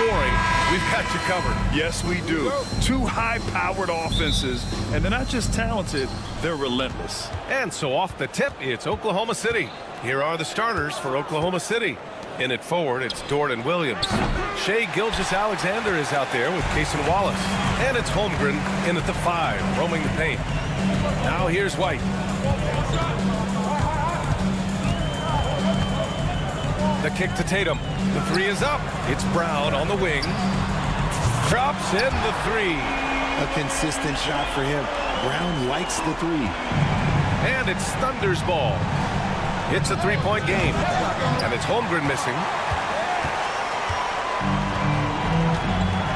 scoring, we've got you covered. Yes, we do. Two high-powered offenses, and they're not just talented, they're relentless. And so off the tip, it's Oklahoma City. Here are the starters for Oklahoma City. In at forward, it's Dort and Williams. Shai Gilgeous-Alexander is out there with Cason Wallace. And it's Holmgren in at the 5, roaming the paint. Now here's White. The kick to Tatum. The 3 is up. It's Brown on the wing. Drops in the 3. A consistent shot for him. Brown likes the 3. And it's Thunder's ball. It's a 3-point game. And it's Holmgren missing.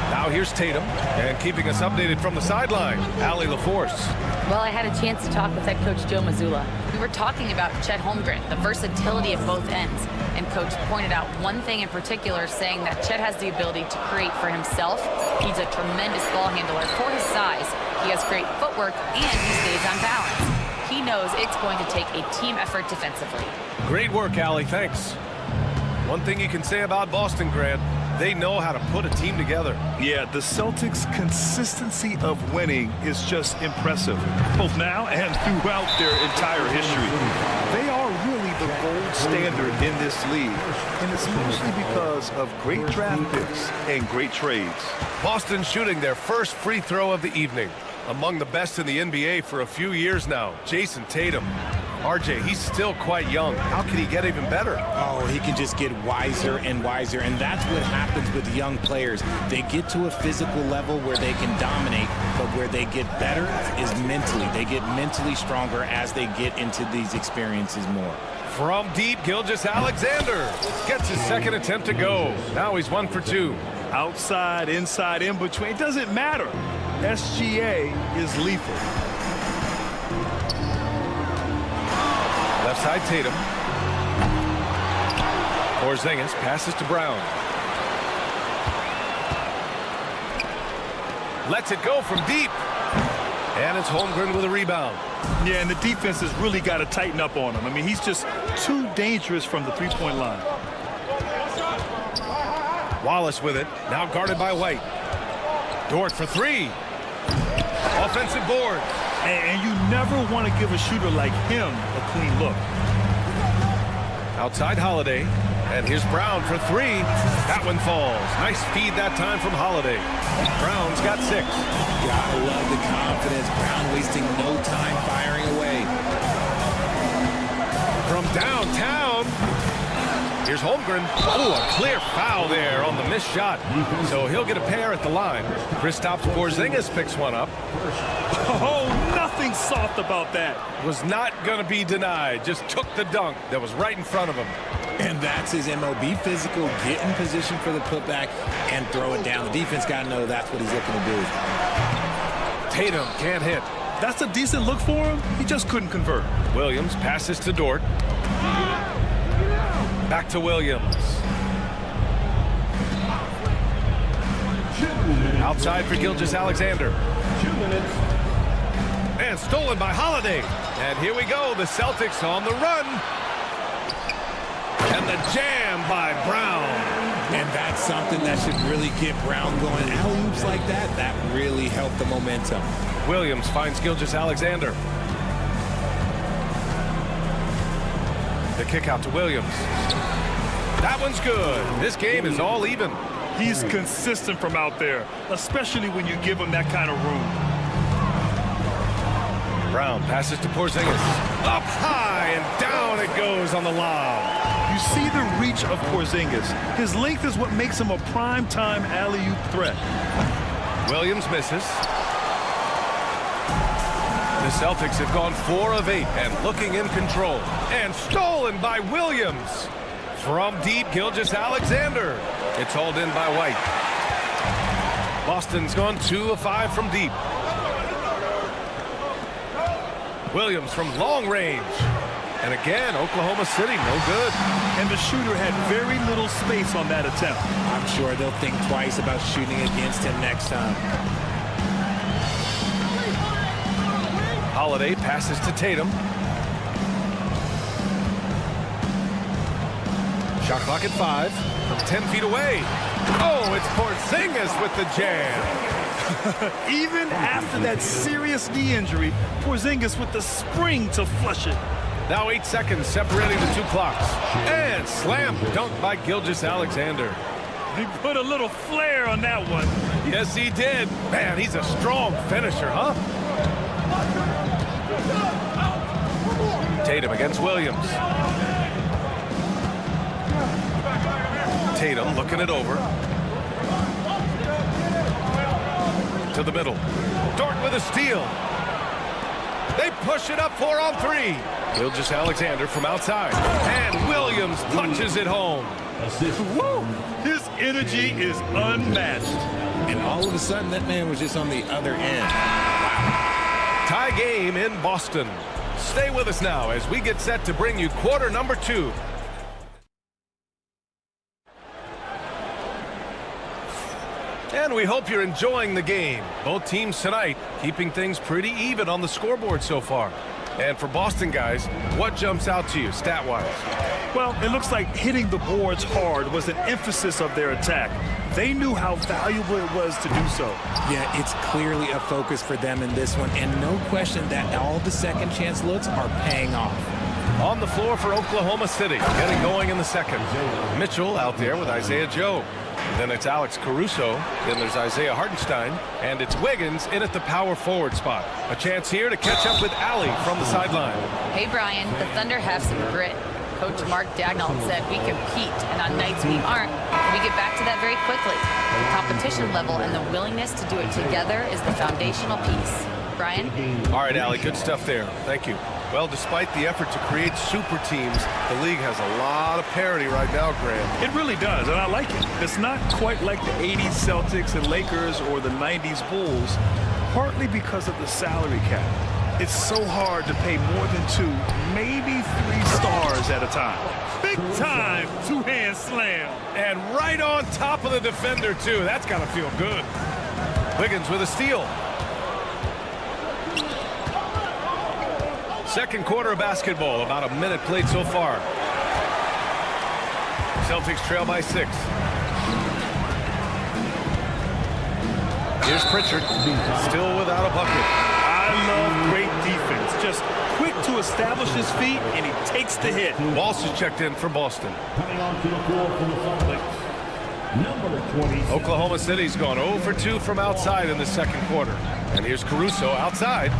Now here's Tatum. And keeping us updated from the sideline, Allie LaForce. Well, I had a chance to talk with head coach Joe Mazzulla. We were talking about Chet Holmgren, the versatility of both ends. And coach pointed out one thing in particular, saying that Chet has the ability to create for himself. He's a tremendous ball handler for his size. He has great footwork, and he stays on balance. He knows it's going to take a team effort defensively. Great work, Allie. Thanks. One thing you can say about Boston, Grant, they know how to put a team together. Yeah, the Celtics' consistency of winning is just impressive, both now and throughout their entire history. They are really the gold standard in this league, and it's mostly because of great draft picks and great trades. Boston shooting their first free throw of the evening. Among the best in the NBA for a few years now, Jason Tatum. RJ, he's still quite young. How can he get even better? Oh, he can just get wiser and wiser, and that's what happens with young players. They get to a physical level where they can dominate, but where they get better is mentally. They get mentally stronger as they get into these experiences more. From deep, Gilgeous-Alexander gets his second attempt to go. Now he's 1 for 2. Outside, inside, in between, it doesn't matter. SGA is lethal. Left side, Tatum. Porzingis passes to Brown. Lets it go from deep. And it's Holmgren with a rebound. Yeah, and the defense has really got to tighten up on him. I mean, he's just too dangerous from the three-point line. Wallace with it. Now guarded by White. Dort for 3. Offensive board. And you never want to give a shooter like him a clean look. Outside Holiday. And here's Brown for 3. That one falls. Nice feed that time from Holiday. Brown's got 6. Gotta love the confidence. Brown wasting no time firing away. From downtown. Here's Holmgren. Oh, a clear foul there on the missed shot. So he'll get a pair at the line. Kristaps Porzingis picks one up. Oh, nothing soft about that. Was not going to be denied. Just took the dunk that was right in front of him. And that's his MO. Be physical, get in position for the putback, and throw it down. The defense got to know that's what he's looking to do. Tatum can't hit. That's a decent look for him. He just couldn't convert. Williams passes to Dort. Back to Williams. Outside for Gilgeous-Alexander. 2 minutes. And stolen by Holiday. And here we go. The Celtics on the run. And the jam by Brown. And that's something that should really get Brown going. Alley-oops like that, that really helped the momentum. Williams finds Gilgeous-Alexander. The kick out to Williams. That one's good. This game is all even. He's consistent from out there, especially when you give him that kind of room. Brown passes to Porzingis. Up high and down it goes on the lob. You see the reach of Porzingis. His length is what makes him a prime-time alley-oop threat. Williams misses. The Celtics have gone 4 of 8 and looking in control. And stolen by Williams. From deep, Gilgeous-Alexander. It's hauled in by White. Boston's gone 2 of 5 from deep. Williams from long range. And again, Oklahoma City, no good. And the shooter had very little space on that attempt. I'm sure they'll think twice about shooting against him next time. Holiday passes to Tatum. Shot clock at 5 from 10 feet away. Oh, it's Porzingis with the jam. Even after that serious knee injury, Porzingis with the spring to flush it. Now 8 seconds separating the two clocks. And slam dunk by Gilgeous-Alexander. He put a little flair on that one. Yes, he did. Man, he's a strong finisher, huh? Tatum against Williams. Tatum looking it over. To the middle. Dort with a steal. They push it up 4 on 3. Gilgeous-Alexander from outside. And Williams punches it home. Woo! His energy is unmatched. And all of a sudden, that man was just on the other end. Tie game in Boston. Stay with us now as we get set to bring you quarter number 2. And we hope you're enjoying the game. Both teams tonight keeping things pretty even on the scoreboard so far. And for Boston guys, what jumps out to you stat-wise? Well, it looks like hitting the boards hard was an emphasis of their attack. They knew how valuable it was to do so. Yeah, it's clearly a focus for them in this one, and no question that all the second chance looks are paying off. On the floor for Oklahoma City, getting going in the second. Mitchell out there with Isaiah Joe. Then it's Alex Caruso. Then there's Isaiah Hartenstein. And it's Wiggins in at the power forward spot. A chance here to catch up with Allie from the sideline. Hey, Brian, the Thunder have some grit. Coach Mark Dagnall said we compete, and on nights we aren't, we get back to that very quickly. The competition level and the willingness to do it together is the foundational piece. Brian? All right, Allie, good stuff there. Thank you. Well, despite the effort to create super teams, the league has a lot of parity right now, Graham. It really does, and I like it. It's not quite like the 80s Celtics and Lakers or the 90s Bulls, partly because of the salary cap. It's so hard to pay more than 2, maybe 3 stars at a time. Big time two-hand slam. And right on top of the defender, too. That's got to feel good. Wiggins with a steal. Second quarter of basketball, about a minute played so far. Celtics trail by 6. Here's Pritchard, still without a bucket. I love great defense. Just quick to establish his feet, and he takes the hit. Walsh is checked in for Boston. Coming onto the floor from the Celtics, number 20. Oklahoma City's gone 0 for 2 from outside in the second quarter. And here's Caruso outside.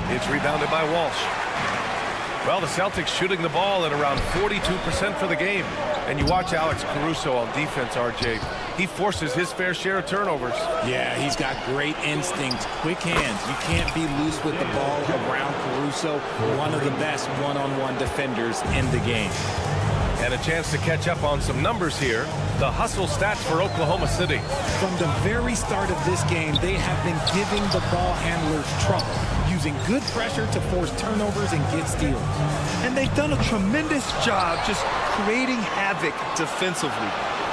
It's rebounded by Walsh. Well, the Celtics shooting the ball at around 42% for the game. And you watch Alex Caruso on defense, RJ. He forces his fair share of turnovers. Yeah, he's got great instincts, quick hands. You can't be loose with the ball around Caruso, one of the best one-on-one defenders in the game. And a chance to catch up on some numbers here. The hustle stats for Oklahoma City. From the very start of this game, they have been giving the ball handlers trouble, using good pressure to force turnovers and get steals. And they've done a tremendous job just creating havoc defensively.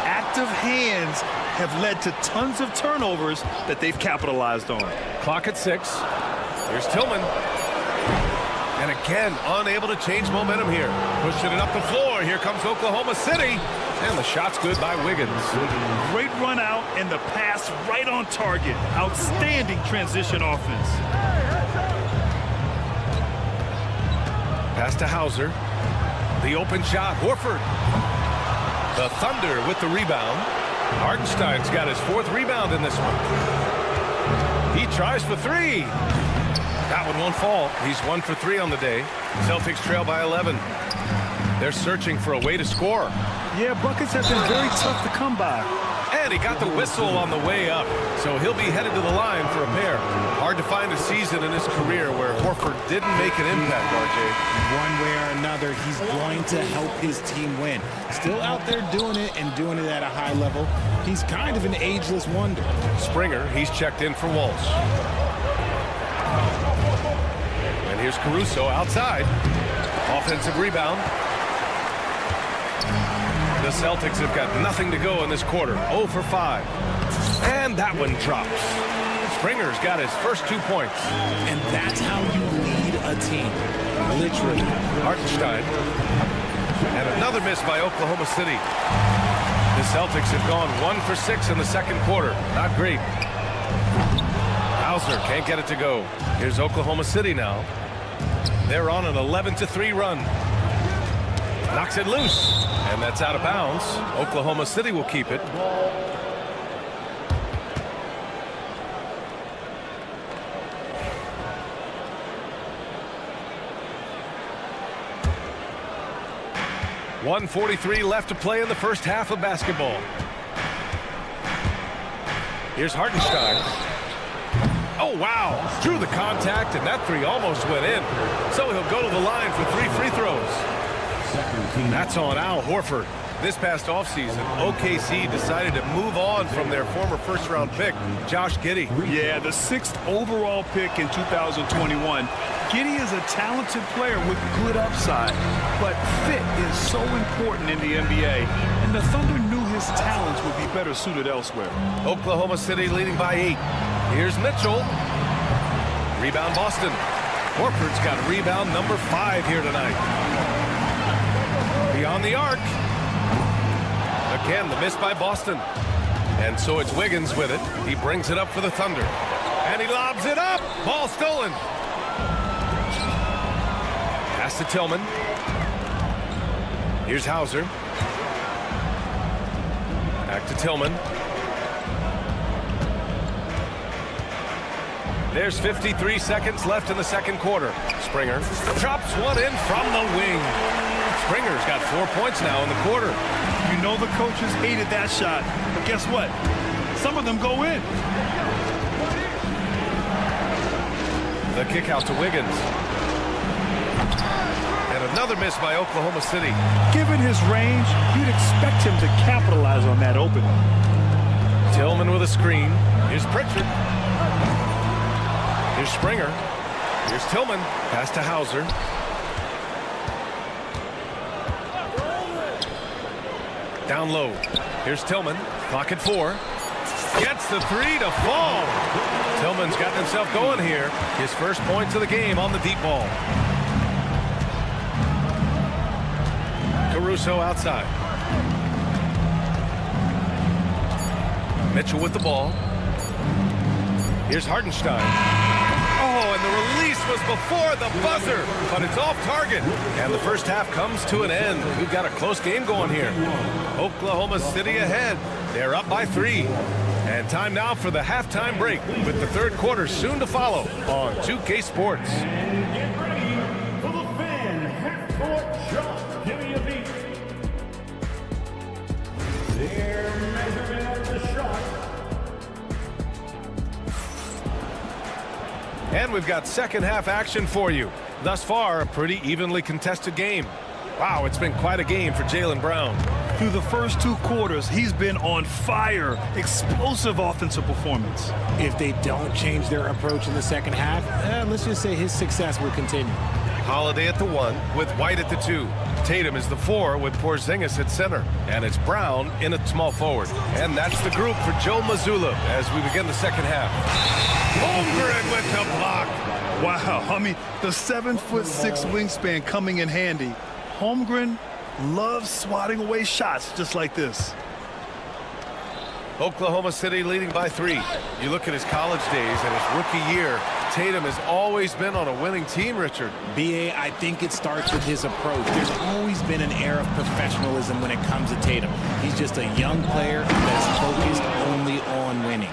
Active hands have led to tons of turnovers that they've capitalized on. Clock at 6. Here's Tillman. And again, unable to change momentum here. Pushing it up the floor. Here comes Oklahoma City. And the shot's good by Wiggins. Great run out and the pass right on target. Outstanding transition offense. Pass to Hauser. The open shot. Horford. The Thunder with the rebound. Hartenstein's got his 4th rebound in this one. He tries for 3. That one won't fall. He's 1 for 3 on the day. Celtics trail by 11. They're searching for a way to score. Yeah, buckets have been very tough to come by. And he got the whistle on the way up. So he'll be headed to the line for a pair. Hard to find a season in his career where Horford didn't make an impact, RJ. One way or another, he's going to help his team win. Still out there doing it and doing it at a high level. He's kind of an ageless wonder. Springer, he's checked in for Walsh. And here's Caruso outside. Offensive rebound. The Celtics have got nothing to go in this quarter. 0 for 5. And that one drops. Springer's got his first 2 points. And that's how you lead a team. Literally. Hartenstein. And another miss by Oklahoma City. The Celtics have gone 1 for 6 in the second quarter. Not great. Hauser can't get it to go. Here's Oklahoma City now. They're on an 11-3 run. Knocks it loose. And that's out of bounds. Oklahoma City will keep it. .143 left to play in the first half of basketball. Here's Hartenstein. Oh, wow. Drew the contact, and that three almost went in. So he'll go to the line for 3 free throws. That's on Al Horford. This past offseason, OKC decided to move on from their former first-round pick, Josh Giddey. Yeah, the 6th overall pick in 2021. Giddey is a talented player with good upside, but fit is so important in the NBA, and the Thunder knew his talents would be better suited elsewhere. Oklahoma City leading by 8. Here's Mitchell. Rebound Boston. Horford's got rebound number 5 here tonight. Beyond the arc. Again, the miss by Boston. And so it's Wiggins with it. He brings it up for the Thunder. And he lobs it up. Ball stolen. Pass to Tillman. Here's Hauser. Back to Tillman. There's 53 seconds left in the second quarter. Springer drops one in from the wing. Springer's got 4 points now in the quarter. You know the coaches hated that shot, but guess what? Some of them go in. The kick out to Wiggins. And another miss by Oklahoma City. Given his range, you'd expect him to capitalize on that opening. Tillman with a screen. Here's Pritchard. Here's Springer. Here's Tillman. Pass to Hauser. Down low. Here's Tillman. Clock at 4. Gets the 3 to fall. Tillman's gotten himself going here. His first points of the game on the deep ball. Caruso outside. Mitchell with the ball. Here's Hartenstein. Oh, and the release was before the buzzer, but it's off target. And the first half comes to an end. We've got a close game going here. Oklahoma City ahead. They're up by 3. And time now for the halftime break, with the third quarter soon to follow on 2K Sports. Get ready for the fan half-court shot. Give me a beat. Their measurement of the shot. And we've got second half action for you. Thus far, a pretty evenly contested game. Wow, it's been quite a game for Jaylen Brown. Through the first 2 quarters, he's been on fire. Explosive offensive performance. If they don't change their approach in the second half, let's just say his success will continue. Holiday at the 1 with White at the 2. Tatum is the 4 with Porzingis at center. And it's Brown in at small forward. And that's the group for Joe Mazzulla as we begin the second half. Holmgren with the block. Wow, I mean, the 7'6" wingspan coming in handy. Holmgren loves swatting away shots just like this. Oklahoma City leading by 3. You look at his college days and his rookie year. Tatum has always been on a winning team, Richard. B.A., I think it starts with his approach. There's always been an air of professionalism when it comes to Tatum. He's just a young player that's focused only on winning.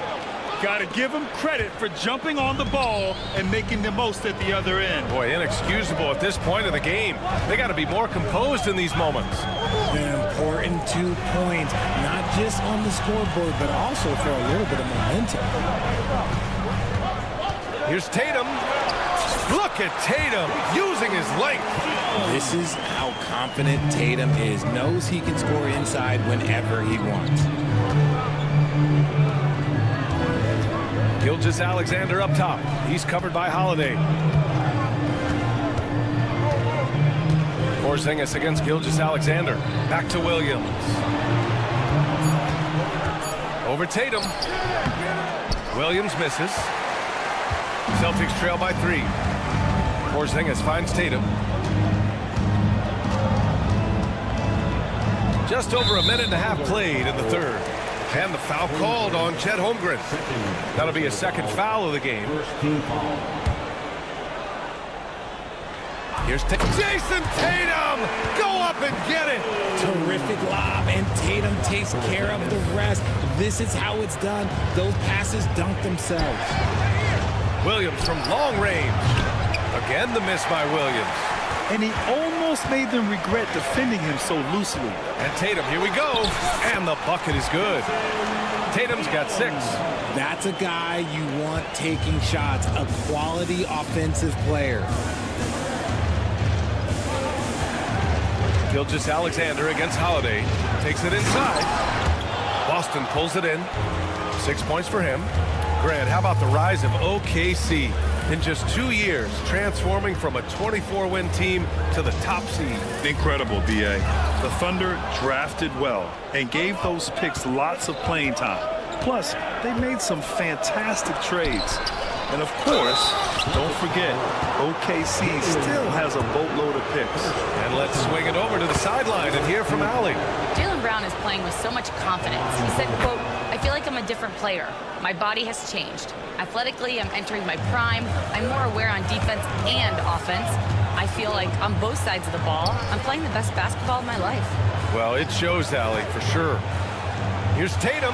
Got to give him credit for jumping on the ball and making the most at the other end. Boy, inexcusable at this point of the game. They got to be more composed in these moments. An important 2 points, not just on the scoreboard, but also for a little bit of momentum. Here's Tatum. Look at Tatum using his length. This is how confident Tatum is. Knows he can score inside whenever he wants. Gilgeous-Alexander up top. He's covered by Holiday. Porzingis against Gilgeous-Alexander. Back to Williams. Over Tatum. Williams misses. Celtics trail by 3. Porzingis finds Tatum. Just over a minute and a half played in the third. And the foul called on Chet Holmgren. That'll be a second foul of the game. Here's Jason Tatum. Go up and get it. Terrific lob, and Tatum takes care of the rest. This is how it's done. Those passes dunk themselves. Williams from long range. Again, the miss by Williams. And he almost made them regret defending him so loosely. And Tatum, here we go. And the bucket is good. Tatum's got 6. That's a guy you want taking shots, a quality offensive player. Gilgeous-Alexander against Holiday. Takes it inside. Boston pulls it in. 6 points for him. Grant, how about the rise of OKC? In just 2 years, transforming from a 24-win team to the top seed. Incredible, B.A. The Thunder drafted well and gave those picks lots of playing time. Plus, they made some fantastic trades. And of course, don't forget, OKC still has a boatload of picks. And let's swing it over to the sideline and hear from Allie. Jaylen Brown is playing with so much confidence. He said, quote, "I feel like I'm a different player. My body has changed. Athletically, I'm entering my prime. I'm more aware on defense and offense. I feel like on both sides of the ball, I'm playing the best basketball of my life." Well, it shows, Allie, for sure. Here's Tatum.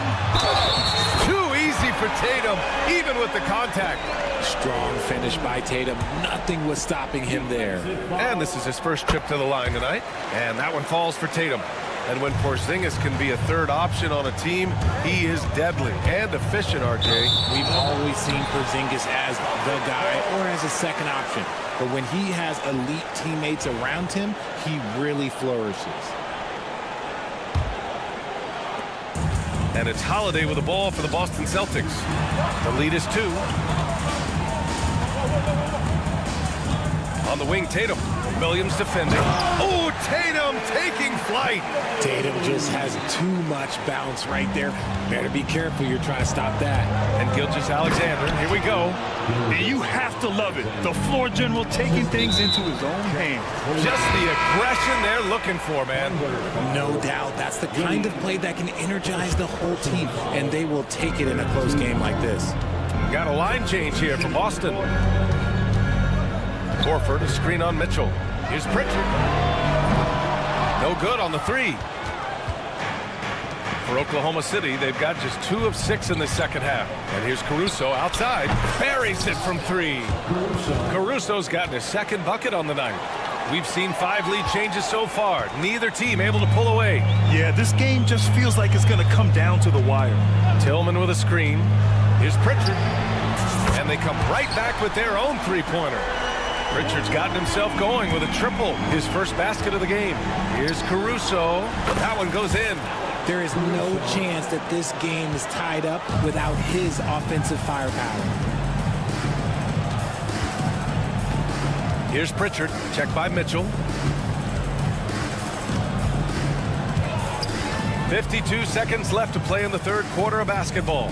Too easy for Tatum, even with the contact. Strong finish by Tatum. Nothing was stopping him there. And this is his first trip to the line tonight. And that one falls for Tatum. And when Porzingis can be a third option on a team, he is deadly and efficient, RJ. We've always seen Porzingis as the guy or as a second option. But when he has elite teammates around him, he really flourishes. And it's Holiday with the ball for the Boston Celtics. The lead is 2. On the wing, Tatum. Williams defending. Oh, Tatum taking flight. Tatum just has too much bounce right there. Better be careful. You're trying to stop that. And Gilgeous-Alexander. Here we go. And you have to love it. The floor general taking things into his own hands. Just the aggression they're looking for, man. No doubt. That's the kind of play that can energize the whole team, and they will take it in a close game like this. Got a line change here for Boston. Horford, a screen on Mitchell. Here's Pritchard. No good on the 3. For Oklahoma City, they've got just 2 of 6 in the second half. And here's Caruso outside. Buries it from 3. Caruso's gotten his second bucket on the night. We've seen 5 lead changes so far. Neither team able to pull away. Yeah, this game just feels like it's going to come down to the wire. Tillman with a screen. Here's Pritchard. And they come right back with their own 3-pointer. Pritchard's gotten himself going with a triple. His first basket of the game. Here's Caruso. That one goes in. There is no chance that this game is tied up without his offensive firepower. Here's Pritchard. Checked by Mitchell. 52 seconds left to play in the third quarter of basketball.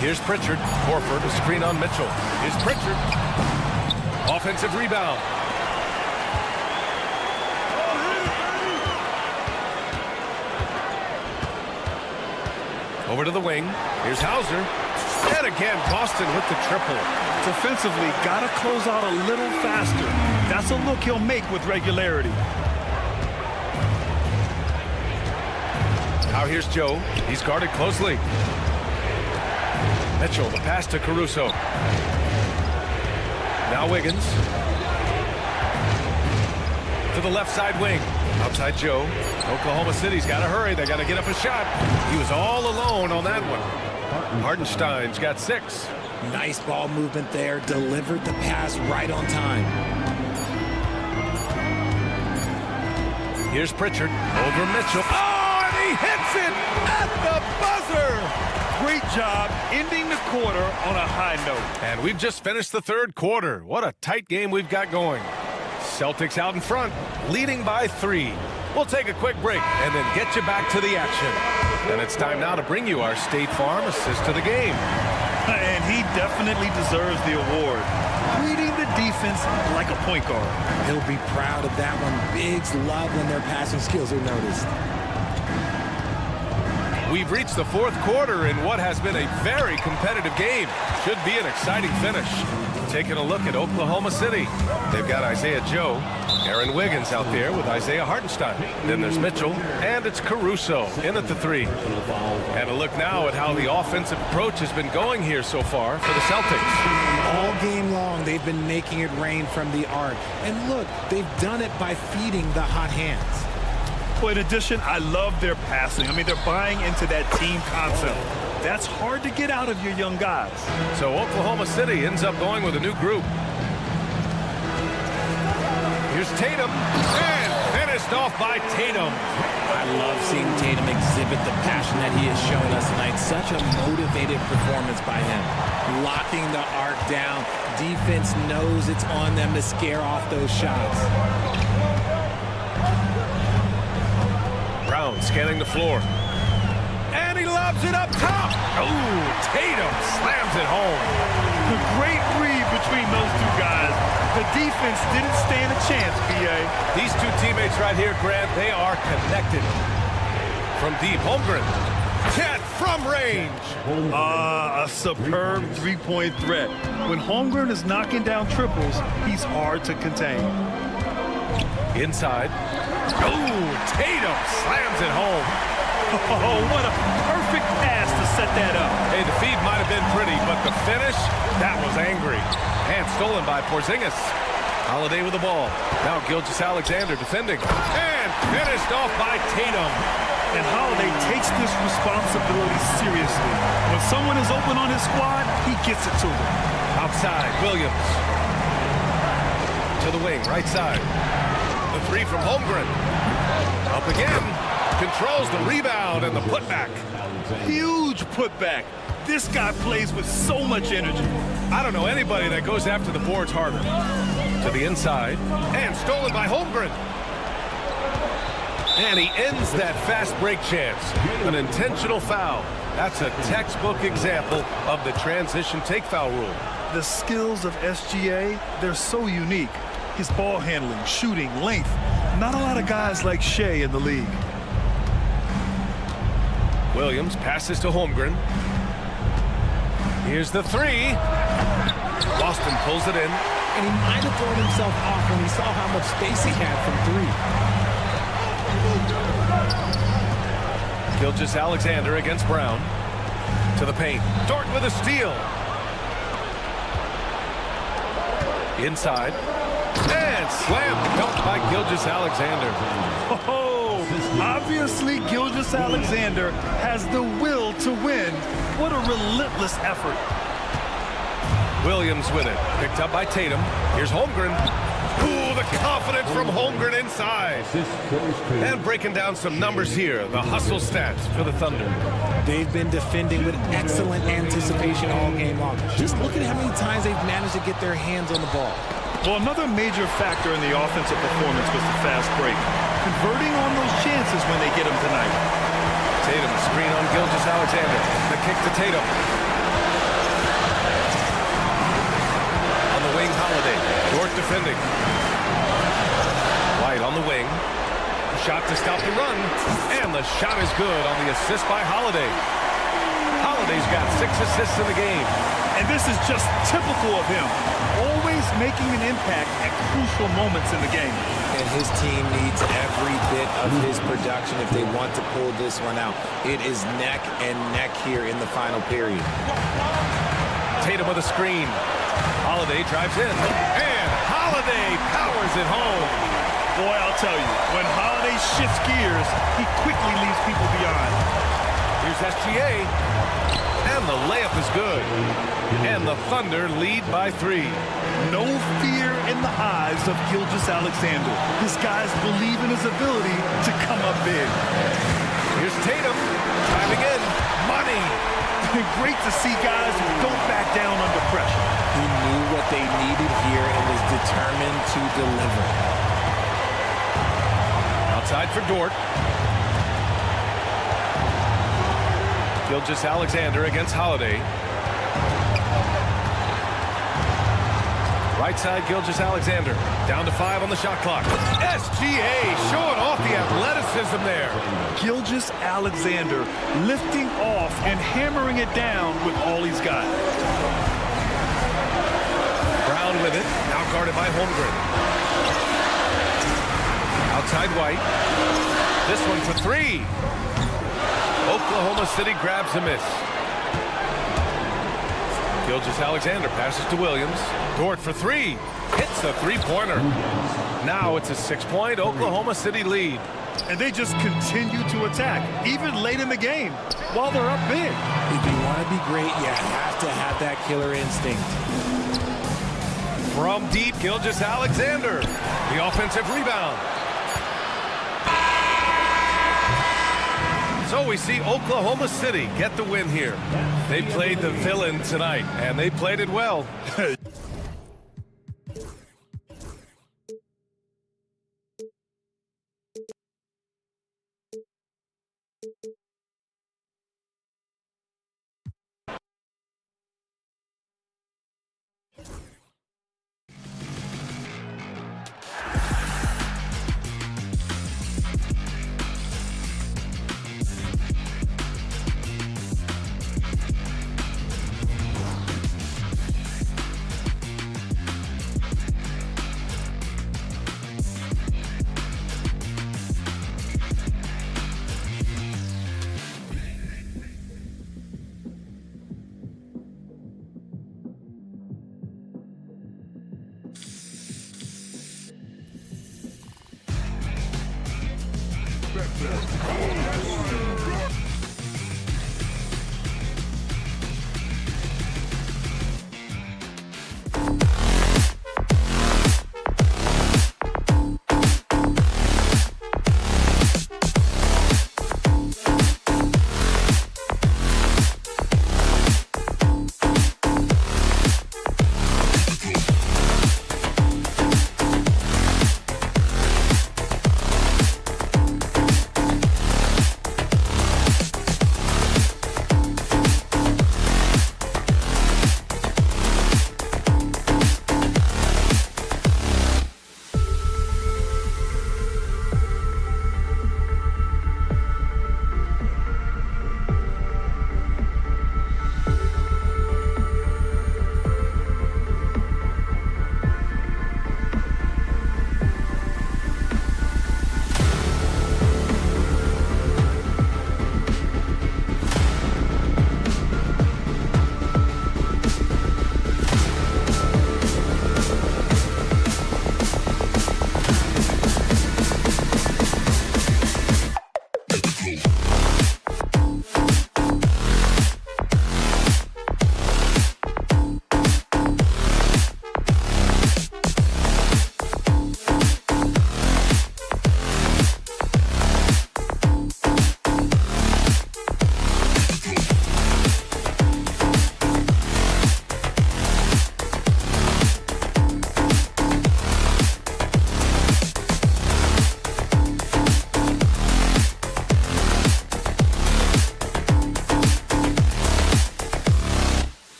Here's Pritchard. Horford, a screen on Mitchell. Here's Pritchard. Offensive rebound. Over to the wing. Here's Hauser. And again, Boston with the triple. Defensively, got to close out a little faster. That's a look he'll make with regularity. Now here's Joe. He's guarded closely. Mitchell, the pass to Caruso. Now Wiggins. To the left side wing. Outside Joe. Oklahoma City's got to hurry. They got to get up a shot. He was all alone on that one. Hartenstein's got 6. Nice ball movement there. Delivered the pass right on time. Here's Pritchard. Over Mitchell. Oh, and he hits it at the buzzer. Great job ending the quarter on a high note. And we've just finished the third quarter. What a tight game we've got going. Celtics out in front, leading by 3. We'll take a quick break and then get you back to the action. And it's time now to bring you our State Farm assist of the game. And he definitely deserves the award. reading the defense like a point guard. He'll be proud of that one. Bigs love when their passing skills are noticed. We've reached the fourth quarter in what has been a very competitive game. Should be an exciting finish. Taking a look at Oklahoma City. They've got Isaiah Joe, Aaron Wiggins out there with Isaiah Hartenstein. Then there's Mitchell, and it's Caruso in at the 3. And a look now at how the offensive approach has been going here so far for the Celtics. All game long, they've been making it rain from the arc. And look, they've done it by feeding the hot hands. Well, in addition, I love their passing. I mean, they're buying into that team concept. That's hard to get out of your young guys. So Oklahoma City ends up going with a new group. Here's Tatum, and finished off by Tatum. I love seeing Tatum exhibit the passion that he has shown us tonight. Such a motivated performance by him. Locking the arc down. Defense knows it's on them to scare off those shots. Brown scanning the floor. And he lobs it up top. Oh, Tatum slams it home. A great read between those two guys. The defense didn't stand a chance, B.A. These two teammates right here, Grant, they are connected. From deep, Holmgren. Cat from range. A superb three-point threat. When Holmgren is knocking down triples, he's hard to contain. Inside. Oh, Tatum slams it home. Oh, what a perfect pass to set that up. Hey, the feed might have been pretty, but the finish, that was angry. And stolen by Porzingis. Holiday with the ball. Now Gilgeous-Alexander defending. And finished off by Tatum. And Holiday takes this responsibility seriously. When someone is open on his squad, he gets it to them. Outside, Williams. To the wing, right side. The 3 from Holmgren. Up again. Controls the rebound and the putback. Huge putback. This guy plays with so much energy. I don't know anybody that goes after the boards harder. To the inside. And stolen by Holmgren. And he ends that fast break chance. An intentional foul. That's a textbook example of the transition take foul rule. The skills of SGA, they're so unique. His ball handling, shooting, length. Not a lot of guys like Shea in the league. Williams passes to Holmgren. Here's the 3. Boston pulls it in. And he might have thrown himself off when he saw how much space he had from 3. Gilgeous-Alexander against Brown. To the paint. Dort with a steal. Inside. And slam dunked by Gilgeous-Alexander. Oh, obviously Gilgeous-Alexander has the will to win. What a relentless effort. Williams with it. Picked up by Tatum. Here's Holmgren. Ooh, the confidence from Holmgren inside. And breaking down some numbers here. The hustle stats for the Thunder. They've been defending with excellent anticipation all game long. Just look at how many times they've managed to get their hands on the ball. Well, another major factor in the offensive performance was the fast break. Converting on those chances when they get them tonight. Tatum, screen on Gilgeous-Alexander. The kick to Tatum. On the wing, Holiday. Dort defending. White on the wing. Shot to stop the run. And the shot is good on the assist by Holiday. Holiday's got 6 assists in the game. And this is just typical of him. Always making an impact at crucial moments in the game. And his team needs every bit of his production if they want to pull this one out. It is neck and neck here in the final period. Tatum with a screen. Holiday drives in. And Holiday powers it home. Boy, I'll tell you, when Holiday shifts gears, he quickly leaves people behind. Here's SGA. And the layup is good. And the Thunder lead by 3. No fear in the eyes of Gilgeous-Alexander. His guys believe in his ability to come up big. Here's Tatum. Driving in. Money. Great to see guys who don't back down under pressure. He knew what they needed here and was determined to deliver. Outside for Dort. Gilgeous-Alexander against Holiday. Right side, Gilgeous-Alexander. Down to 5 on the shot clock. SGA showing off the athleticism there. Gilgeous-Alexander lifting off and hammering it down with all he's got. Brown with it. Now guarded by Holmgren. Outside White. This one for 3. Oklahoma City grabs a miss. Gilgeous-Alexander passes to Williams. Dort for 3. Hits a three-pointer. Now it's a 6-point Oklahoma City lead. And they just continue to attack, even late in the game, while they're up big. If you want to be great, you have to have that killer instinct. From deep, Gilgeous-Alexander. The offensive rebound. So we see Oklahoma City get the win here. They played the villain tonight, and they played it well.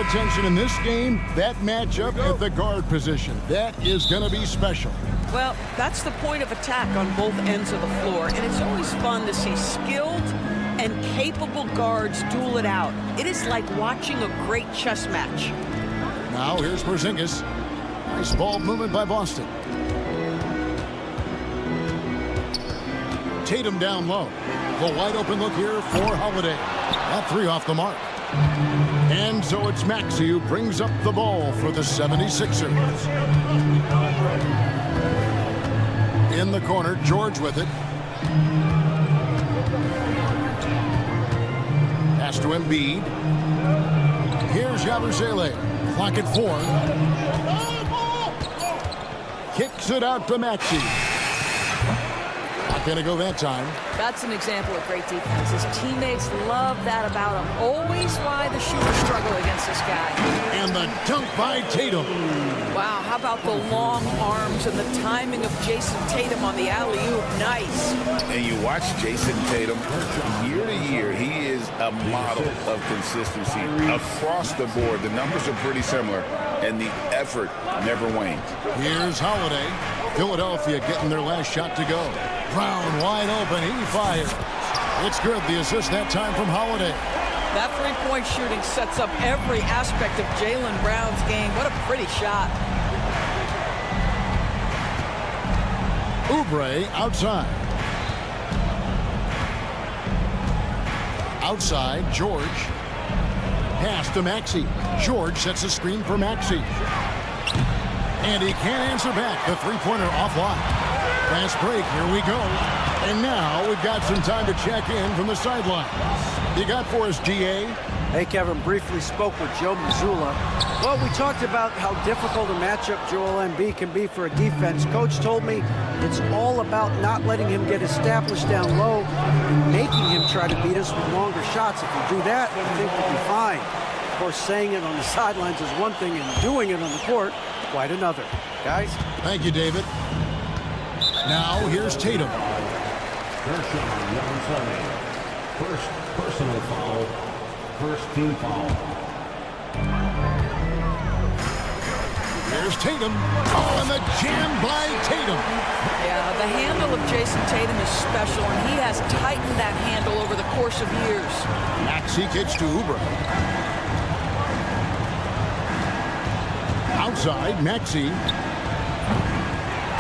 attention in this game, that matchup at the guard position. That is going to be special. Well, that's the point of attack on both ends of the floor, and it's always fun to see skilled and capable guards duel it out. It is like watching a great chess match. Now here's Porzingis. Nice ball movement by Boston. Tatum down low. The wide open look here for Holiday. That three off the mark. And so it's Maxey who brings up the ball for the 76ers. In the corner, George with it. Pass to Embiid. Here's Yabusele. Clock at 4. Kicks it out to Maxey. Not going to go that time. That's an example of great defense. His teammates love that about him. Always why the shooters struggle against this guy. And the dunk by Tatum. Wow, how about the long arms and the timing of Jason Tatum on the alley-oop? Nice. And you watch Jason Tatum, year to year, he is a model of consistency. Across the board, the numbers are pretty similar, and the effort never wanes. Here's Holiday. Philadelphia getting their last shot to go. Brown wide open. He fires. It's good. The assist that time from Holiday. That three-point shooting sets up every aspect of Jaylen Brown's game. What a pretty shot. Oubre outside. Outside, George. Pass to Maxey. George sets a screen for Maxey. And he can't answer back. The three-pointer offline. Fast break. Here we go. And now we've got some time to check in from the sideline. You got for us, GA? Hey, Kevin, briefly spoke with Joe Mazzulla. Well, we talked about how difficult a matchup Joel Embiid can be for a defense. Coach told me it's all about not letting him get established down low and making him try to beat us with longer shots. If we do that, I think we'll be fine. Of course, saying it on the sidelines is one thing, and doing it on the court, quite another. Guys? Thank you, David. Now, here's Tatum. First personal foul. First team foul. There's Tatum. Oh, and the jam by Tatum. Yeah, the handle of Jason Tatum is special, and he has tightened that handle over the course of years. Maxey kicks to Oubre. Outside, Maxey.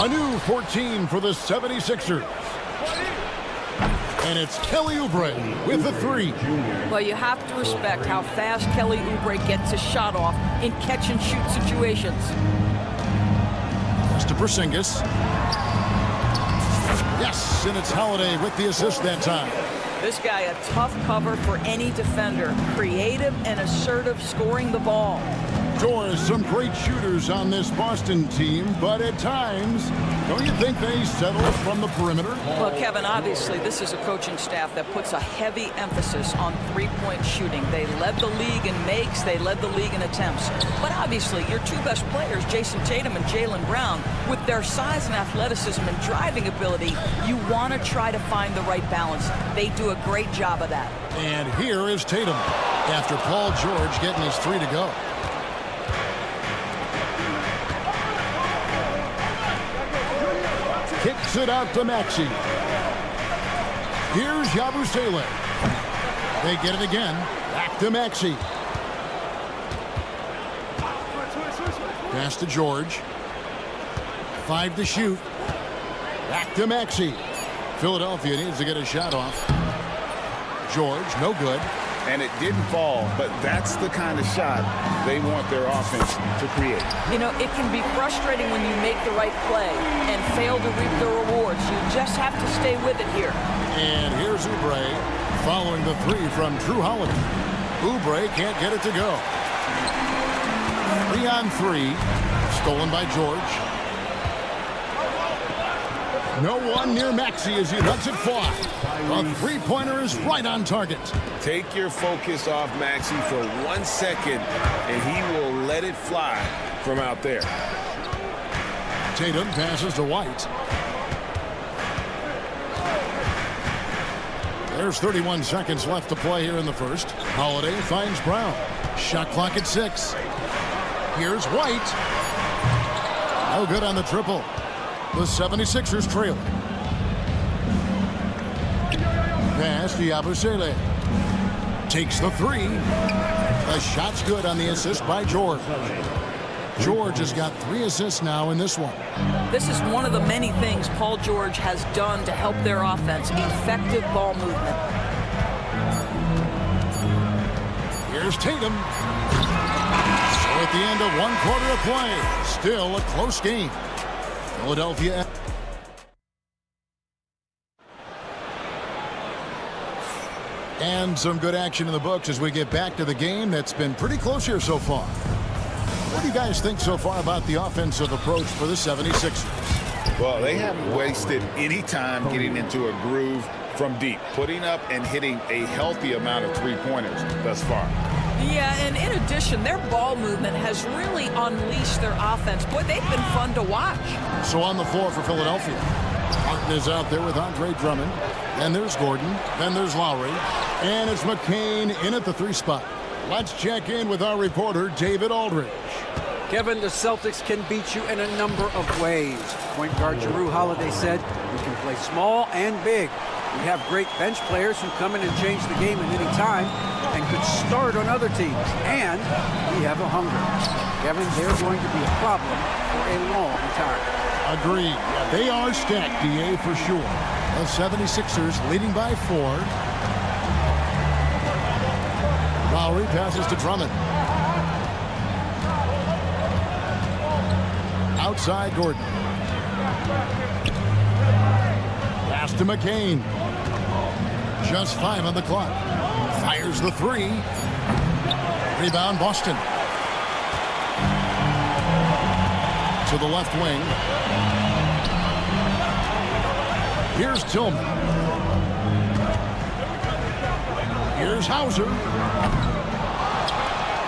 A new 14 for the 76ers. And it's Kelly Oubre with the three. Well, you have to respect how fast Kelly Oubre gets his shot off in catch-and-shoot situations. Pass to Porzingis. Yes, and it's Holiday with the assist that time. This guy a tough cover for any defender. Creative and assertive scoring the ball. Doris, some great shooters on this Boston team, but at times, don't you think they settle from the perimeter? Well, Kevin, obviously, this is a coaching staff that puts a heavy emphasis on three-point shooting. They led the league in makes, they led the league in attempts. But obviously, your two best players, Jason Tatum and Jaylen Brown, with their size and athleticism and driving ability, you want to try to find the right balance. They do a great job of that. And here is Tatum, after Paul George getting his three to go. Kicks it out to Maxey. Here's Yabusele. They get it again. Back to Maxey. Pass to George. 5 to shoot. Back to Maxey. Philadelphia needs to get a shot off. George, no good. And it didn't fall, but that's the kind of shot they want their offense to create. You know, it can be frustrating when you make the right play and fail to reap the rewards. You just have to stay with it here. And here's Oubre following the three from Drew Holiday. Oubre can't get it to go. 3 on 3. Stolen by George. No one near Maxey as he lets it fly. A three-pointer is right on target. Take your focus off Maxey for 1 second, and he will let it fly from out there. Tatum passes to White. There's 31 seconds left to play here in the first. Holiday finds Brown. Shot clock at 6. Here's White. No good on the triple. The 76ers trail. Pass to Yabusele. Takes the 3. The shot's good on the assist by George. George has got 3 assists now in this one. This is one of the many things Paul George has done to help their offense. Effective ball movement. Here's Tatum. So at the end of 1 quarter of play, still a close game. Philadelphia. And some good action in the books as we get back to the game that's been pretty close here so far. What do you guys think so far about the offensive approach for the 76ers? Well, they haven't wasted any time getting into a groove from deep, putting up and hitting a healthy amount of three-pointers thus far. Yeah, and in addition, their ball movement has really unleashed their offense. Boy, they've been fun to watch. So on the floor for Philadelphia, Martin is out there with Andre Drummond. Then there's Gordon. Then there's Lowry. And it's McCain in at the 3 spot. Let's check in with our reporter, David Aldridge. Kevin, the Celtics can beat you in a number of ways. Point guard Jrue Holiday said, we can play small and big. We have great bench players who come in and change the game at any time and could start on other teams. And we have a hunger. Kevin, they're going to be a problem for a long time. Agreed. Yeah, they are stacked, DA, for sure. The 76ers leading by 4. Lowry passes to Drummond. Outside Gordon. Pass to McCain. Just 5 on the clock. Fires the 3. Rebound Boston. To the left wing. Here's Tillman. Here's Hauser.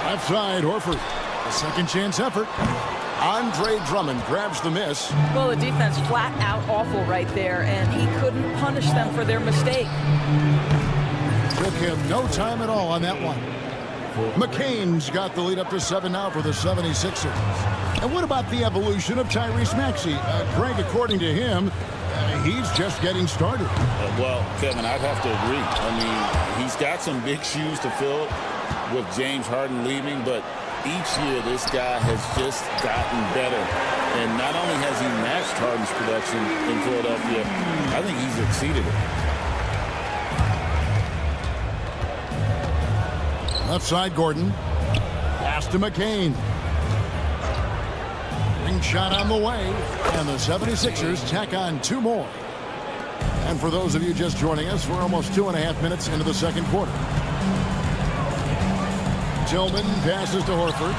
Left side, Horford. A second chance effort. Andre Drummond grabs the miss. Well, the defense flat out awful right there, and he couldn't punish them for their mistake. Took him no time at all on that one. McCain's got the lead up to 7 now for the 76ers. And what about the evolution of Tyrese Maxey? Greg, according to him, he's just getting started. Well, Kevin, I'd have to agree. I mean, he's got some big shoes to fill with James Harden leaving, but each year this guy has just gotten better. And not only has he matched Harden's production in Philadelphia, I think he's exceeded it. Left side, Gordon. Pass to McCain. Ring shot on the way. And the 76ers tack on 2 more. And for those of you just joining us, we're almost 2.5 minutes into the second quarter. Tillman passes to Horford.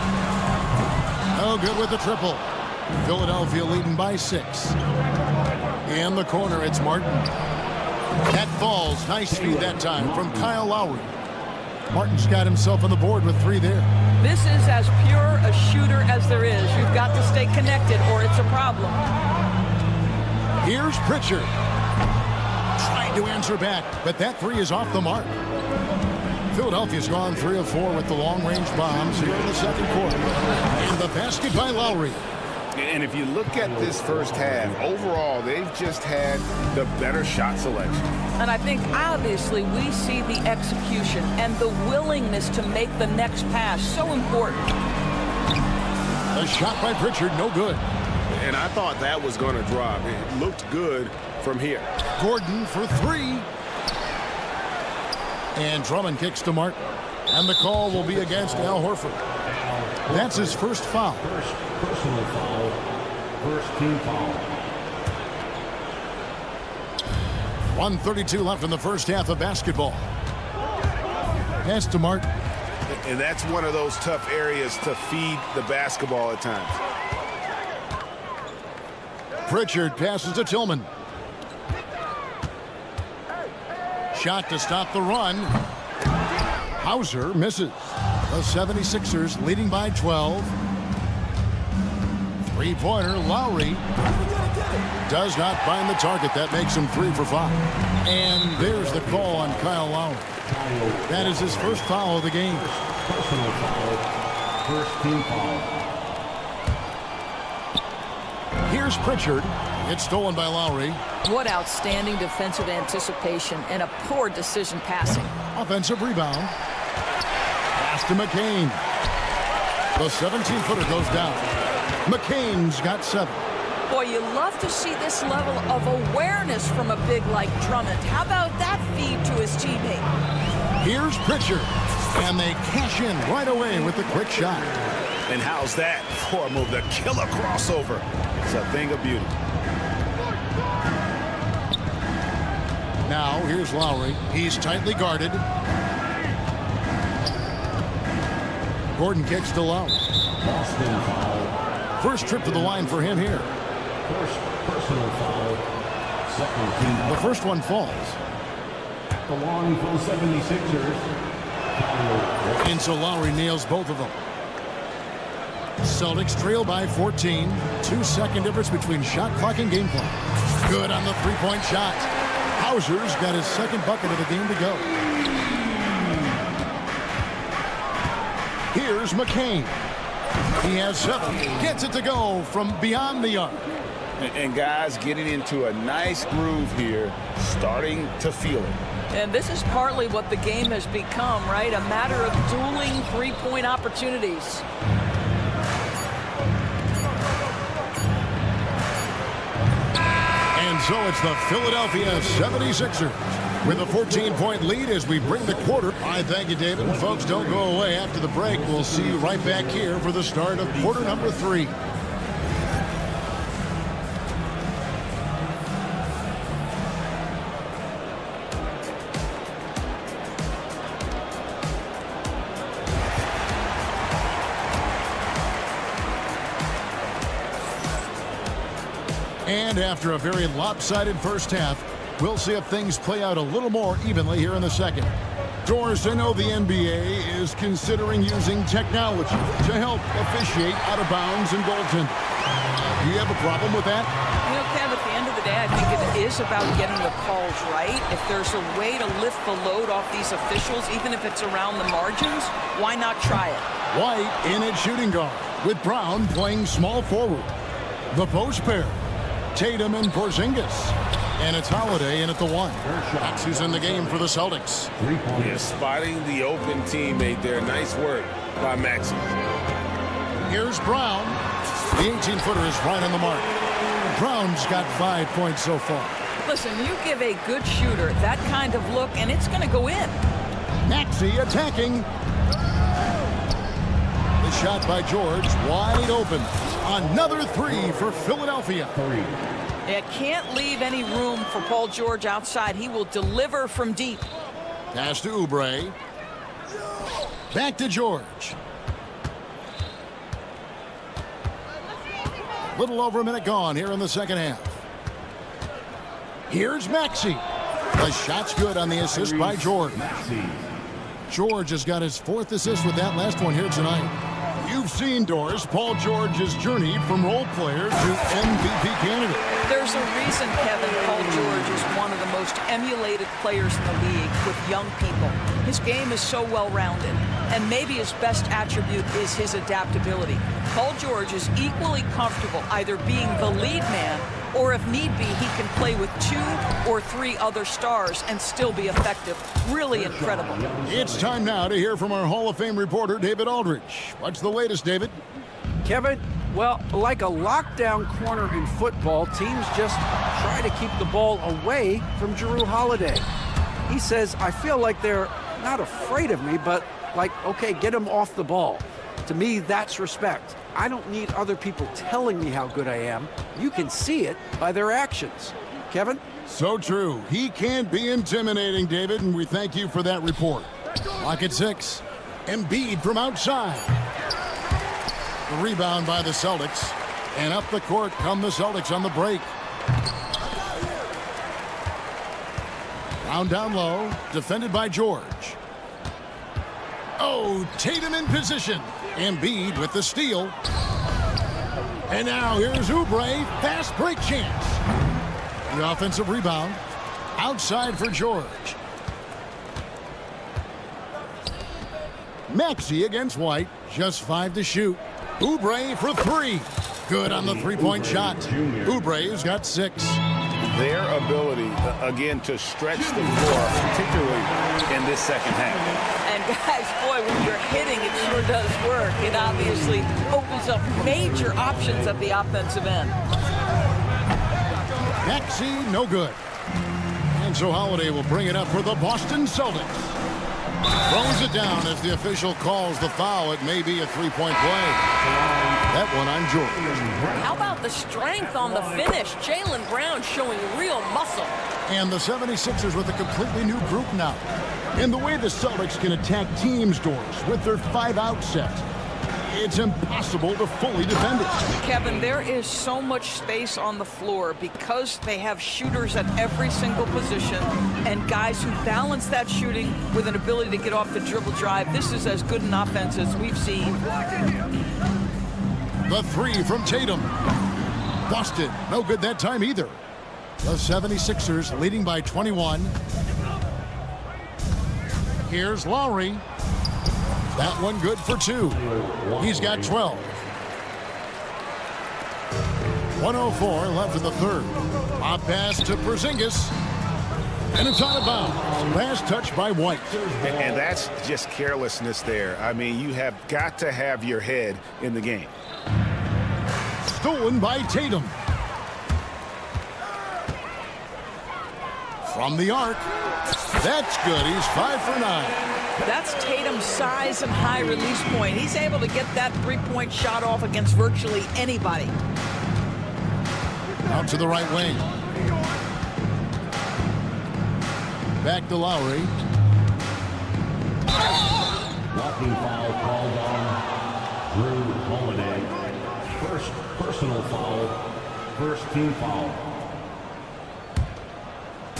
No good with the triple. Philadelphia leading by 6. In the corner, it's Martin. That falls. Nice feed that time from Kyle Lowry. Martin's got himself on the board with 3 there. This is as pure a shooter as there is. You've got to stay connected or it's a problem. Here's Pritchard. Trying to answer back, but that 3 is off the mark. Philadelphia's gone 3 of 4 with the long-range bombs here in the second quarter. And the basket by Lowry. And if you look at this first half, overall, they've just had the better shot selection. And I think, obviously, we see the execution and the willingness to make the next pass so important. A shot by Pritchard, no good. And I thought that was going to drop. It looked good from here. Gordon for 3. And Drummond kicks to Martin. And the call will be against Al Horford. That's his first foul. First personal foul. First team foul. 1:32 left in the first half of basketball. Pass to Martin. And that's one of those tough areas to feed the basketball at times. Pritchard passes to Tillman. Shot to stop the run. Hauser misses. The 76ers leading by 12. Three-pointer, Lowry. Does not find the target. That makes him 3 for 5. And there's the call on Kyle Lowry. That is his first foul of the game. Personal foul. First team foul. Here's Pritchard. It's stolen by Lowry. What outstanding defensive anticipation and a poor decision passing. Offensive rebound. Pass to McCain. The 17-footer goes down. McCain's got 7. Boy, you love to see this level of awareness from a big like Drummond. How about that feed to his teammate? Here's Pritchard. And they cash in right away with the quick shot. And how's that for a move? The killer crossover. It's a thing of beauty. Now, here's Lowry. He's tightly guarded. Gordon kicks to Lowry. Boston foul. First trip to the line for him here. First personal foul. Second team foul. The first one falls. At the line for the 76ers. And so Lowry nails both of them. Celtics trail by 14. 2-second difference between shot clock and game clock. Good on the three-point shot. Hauser's got his second bucket of the game to go. Here's McCain. He has 7. Gets it to go from beyond the arc. And guys getting into a nice groove here, starting to feel it. And this is partly what the game has become, right? A matter of dueling three-point opportunities. And so it's the Philadelphia 76ers with a 14-point lead as we bring the quarter. I thank you, David. Folks, don't go away after the break. We'll see you right back here for the start of quarter number 3. And after a very lopsided first half, we'll see if things play out a little more evenly here in the second. Doris, I know the NBA is considering using technology to help officiate out of bounds and goaltending. Do you have a problem with that? You know, Kev, at the end of the day, I think it is about getting the calls right. If there's a way to lift the load off these officials, even if it's around the margins, why not try it? White in at shooting guard, with Brown playing small forward. The post pair, Tatum and Porzingis. And it's Holiday in at the 1. That's who's in the game for the Celtics. Yeah, spotting the open teammate there. Nice work by Maxey. Here's Brown. The 18-footer is right on the mark. Brown's got 5 points so far. Listen, you give a good shooter that kind of look, and it's going to go in. Maxey attacking. The shot by George, wide open. Another 3 for Philadelphia. It can't leave any room for Paul George outside. He will deliver from deep. Pass to Oubre. Back to George. Little over a minute gone here in the second half. Here's Maxey. The shot's good on the assist by George. George has got his 4th assist with that last one here tonight. You've seen, Doris, Paul George's journey from role player to MVP candidate. There's a reason, Kevin, Paul George is one of the most emulated players in the league with young people. His game is so well-rounded, and maybe his best attribute is his adaptability. Paul George is equally comfortable either being the lead man or if need be, he can play with 2 or 3 other stars and still be effective. Really incredible. It's time now to hear from our Hall of Fame reporter, David Aldridge. What's the latest, David? Kevin, well, like a lockdown corner in football, teams just try to keep the ball away from Jrue Holiday. He says, I feel like they're not afraid of me, but like, okay, get him off the ball. To me, that's respect. I don't need other people telling me how good I am. You can see it by their actions. Kevin? So true. He can be intimidating, David, and we thank you for that report. Clock at 6. Embiid from outside. The rebound by the Celtics. And up the court come the Celtics on the break. Brown down low. Defended by George. Oh, Tatum in position. Embiid with the steal. And now here's Oubre, fast break chance. The offensive rebound, outside for George. Maxey against White, just 5 to shoot. Oubre for 3. Good on the three-point shot. Oubre's got 6. Their ability, again, to stretch the floor, particularly in this second half. And guys, boy, when you're hitting, it sure does work. It obviously opens up major options at the offensive end. Maxey, no good. And so Holiday will bring it up for the Boston Celtics. Throws it down as the official calls the foul. It may be a three-point play. That one on George. How about the strength on the finish? Jaylen Brown showing real muscle. And the 76ers with a completely new group now. And the way the Celtics can attack teams' doors with their 5-out set, it's impossible to fully defend it. Kevin, there is so much space on the floor because they have shooters at every single position and guys who balance that shooting with an ability to get off the dribble drive. This is as good an offense as we've seen. The 3 from Tatum. Busted. No good that time either. The 76ers leading by 21. Here's Lowry. That one good for 2. He's got 12. 1:04 left in the third. Pop pass to Porzingis. And it's out of bounds. Last touch by White. And that's just carelessness there. I mean, you have got to have your head in the game. Stolen by Tatum. From the arc. That's good. He's 5 for 9. That's Tatum's size and high release point. He's able to get that three-point shot off against virtually anybody. Out to the right wing. Back to Lowry. Walking foul called on Drew Holiday. First personal foul, first team foul.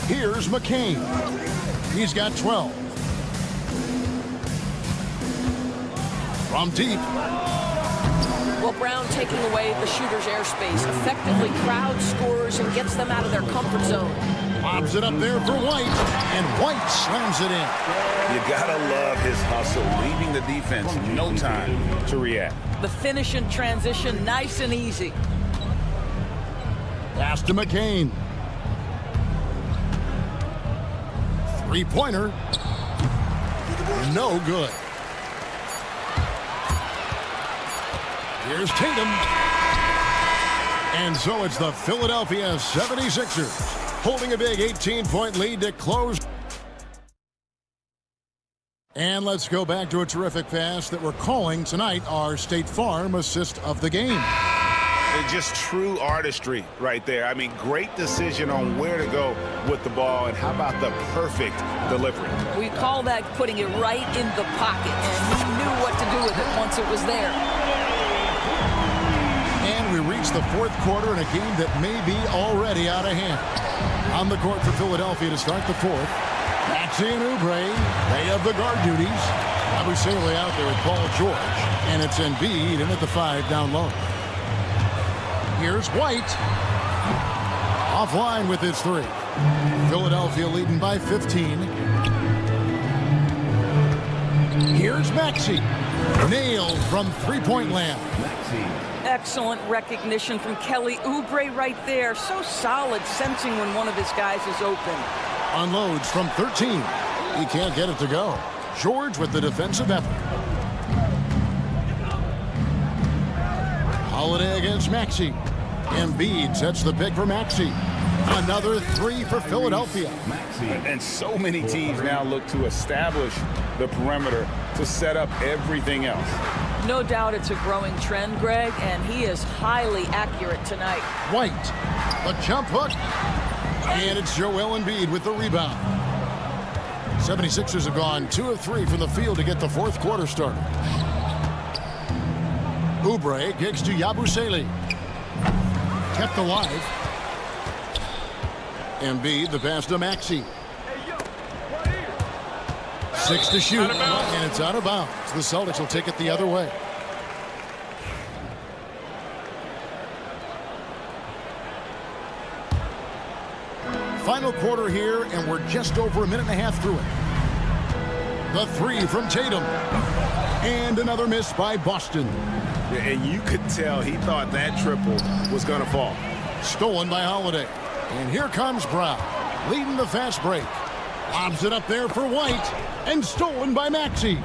Here's McCain. He's got 12. From deep. Well, Brown taking away the shooter's airspace, effectively crowd scores and gets them out of their comfort zone. Lobs it up there for White, and White slams it in. You gotta love his hustle, leaving the defense no time to react. The finish in transition, nice and easy. Pass to McCain. Three-pointer. No good. Here's Tatum. And so it's the Philadelphia 76ers holding a big 18-point lead to close. And let's go back to a terrific pass that we're calling tonight our State Farm assist of the game. Just true artistry right there. I mean, great decision on where to go with the ball, and how about the perfect delivery? We call that putting it right in the pocket, and he knew what to do with it once it was there. And we reach the fourth quarter in a game that may be already out of hand. On the court for Philadelphia to start the fourth. Maxey and Oubre, they have the guard duties. Abusele out there with Paul George, and it's Embiid in at the 5 down low. Here's White. Offline with his 3. Philadelphia leading by 15. Here's Maxey. Nailed from three-point land. Excellent recognition from Kelly Oubre right there. So solid, sensing when one of his guys is open. Unloads from 13. He can't get it to go. George with the defensive effort. Holiday against Maxey. Embiid sets the pick for Maxey. Another 3 for Philadelphia. And so many teams now look to establish the perimeter to set up everything else. No doubt it's a growing trend, Greg, and he is highly accurate tonight. White, the jump hook, and it's Joel Embiid with the rebound. 76ers have gone 2 of 3 from the field to get the fourth quarter started. Oubre kicks to Yabusele. Kept alive. Embiid, the pass to Maxey. 6 to shoot, and it's out of bounds. The Celtics will take it the other way. Final quarter here, and we're just over a minute and a half through it. The three from Tatum. And another miss by Boston. And you could tell he thought that triple was going to fall. Stolen by Holiday. And here comes Brown, leading the fast break. Lobs it up there for White, and stolen by Maxey.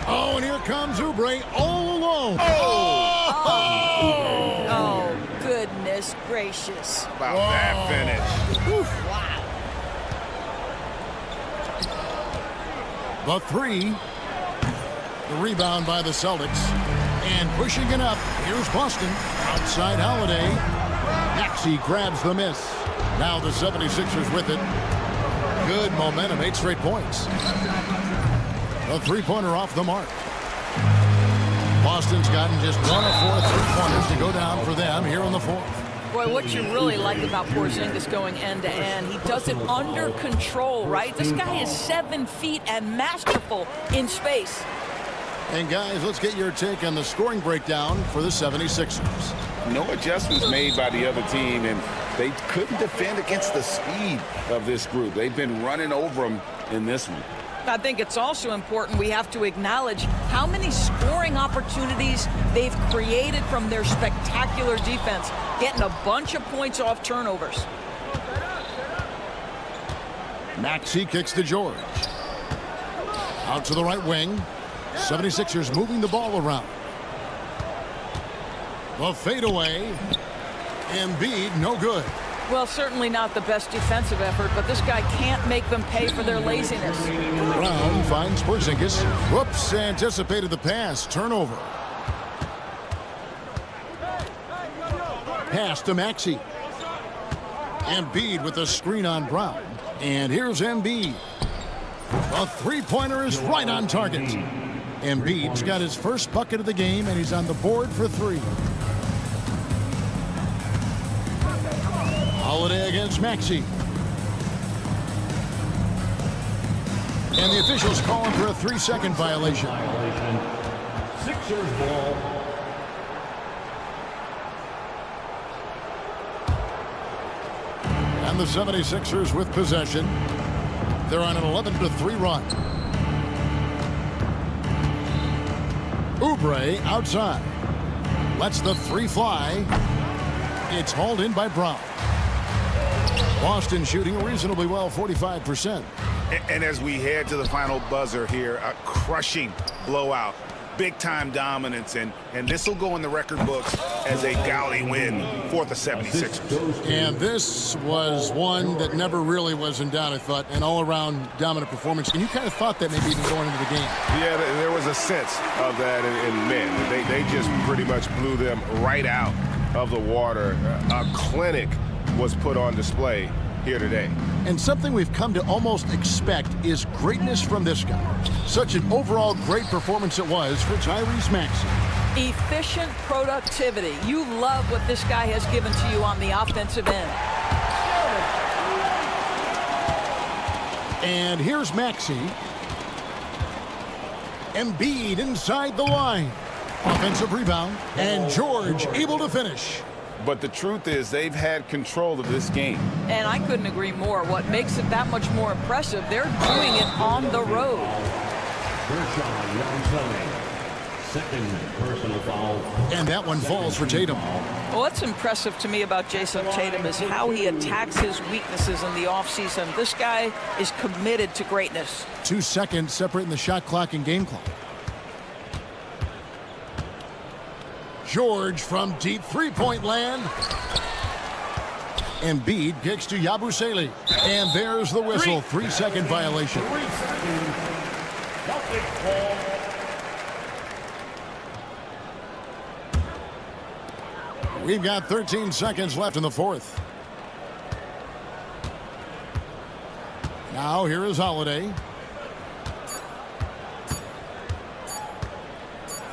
Oh, and here comes Oubre all alone. Oh, goodness gracious. About that finish. Wow. The three. The rebound by the Celtics. And pushing it up, here's Boston. Outside Holiday. Maxey grabs the miss. Now the 76ers with it. Good momentum, 8 straight points. A three-pointer off the mark. Boston's gotten just 1 of 4 three-pointers to go down for them here in the fourth. Boy, what you really like about Porzingis going end-to-end, he does it under control, right? This guy is 7 feet and masterful in space. And guys, let's get your take on the scoring breakdown for the 76ers. No adjustments made by the other team, and they couldn't defend against the speed of this group. They've been running over them in this one. I think it's also important we have to acknowledge how many scoring opportunities they've created from their spectacular defense, getting a bunch of points off turnovers. Maxey kicks to George. Out to the right wing. 76ers moving the ball around. The fadeaway. Embiid, no good. Well, certainly not the best defensive effort, but this guy can't make them pay for their laziness. Brown finds Porzingis. Whoops, anticipated the pass. Turnover. Pass to Maxey. Embiid with a screen on Brown. And here's Embiid. A three-pointer is right on target. Embiid's got his first bucket of the game, and he's on the board for 3. Holiday against Maxey. And the officials call him for a 3-second violation. Sixers ball. And the 76ers with possession. They're on an 11-3 run. Oubre outside. Lets the 3 fly. It's hauled in by Brown. Boston shooting reasonably well, 45%. And as we head to the final buzzer here, a crushing blowout. Big-time dominance, and this will go in the record books as a gaudy win for the 76ers. And this was one that never really was in doubt, I thought, an all-around dominant performance. And you kind of thought that maybe even going into the game. Yeah, there was a sense of that in men. They just pretty much blew them right out of the water. A clinic was put on display here today. And something we've come to almost expect is greatness from this guy. Such an overall great performance it was for Tyrese Maxey. Efficient productivity. You love what this guy has given to you on the offensive end. And here's Maxey. Embiid inside the line. Offensive rebound. And George able to finish. But the truth is they've had control of this game. And I couldn't agree more. What makes it that much more impressive, they're doing it on the road. Second personal foul. And that one falls for Tatum. What's impressive to me about Jason Tatum is how he attacks his weaknesses in the offseason. This guy is committed to greatness. 2 seconds separating the shot clock and game clock. George from deep three-point land. Embiid kicks to Yabusele. And there's the whistle. 3-second violation. 3 seconds. Celtics ball. We've got 13 seconds left in the fourth. Now here is Holiday.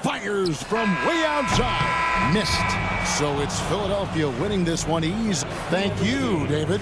Fires from way outside. Missed. So it's Philadelphia winning this one easy. Thank you, David.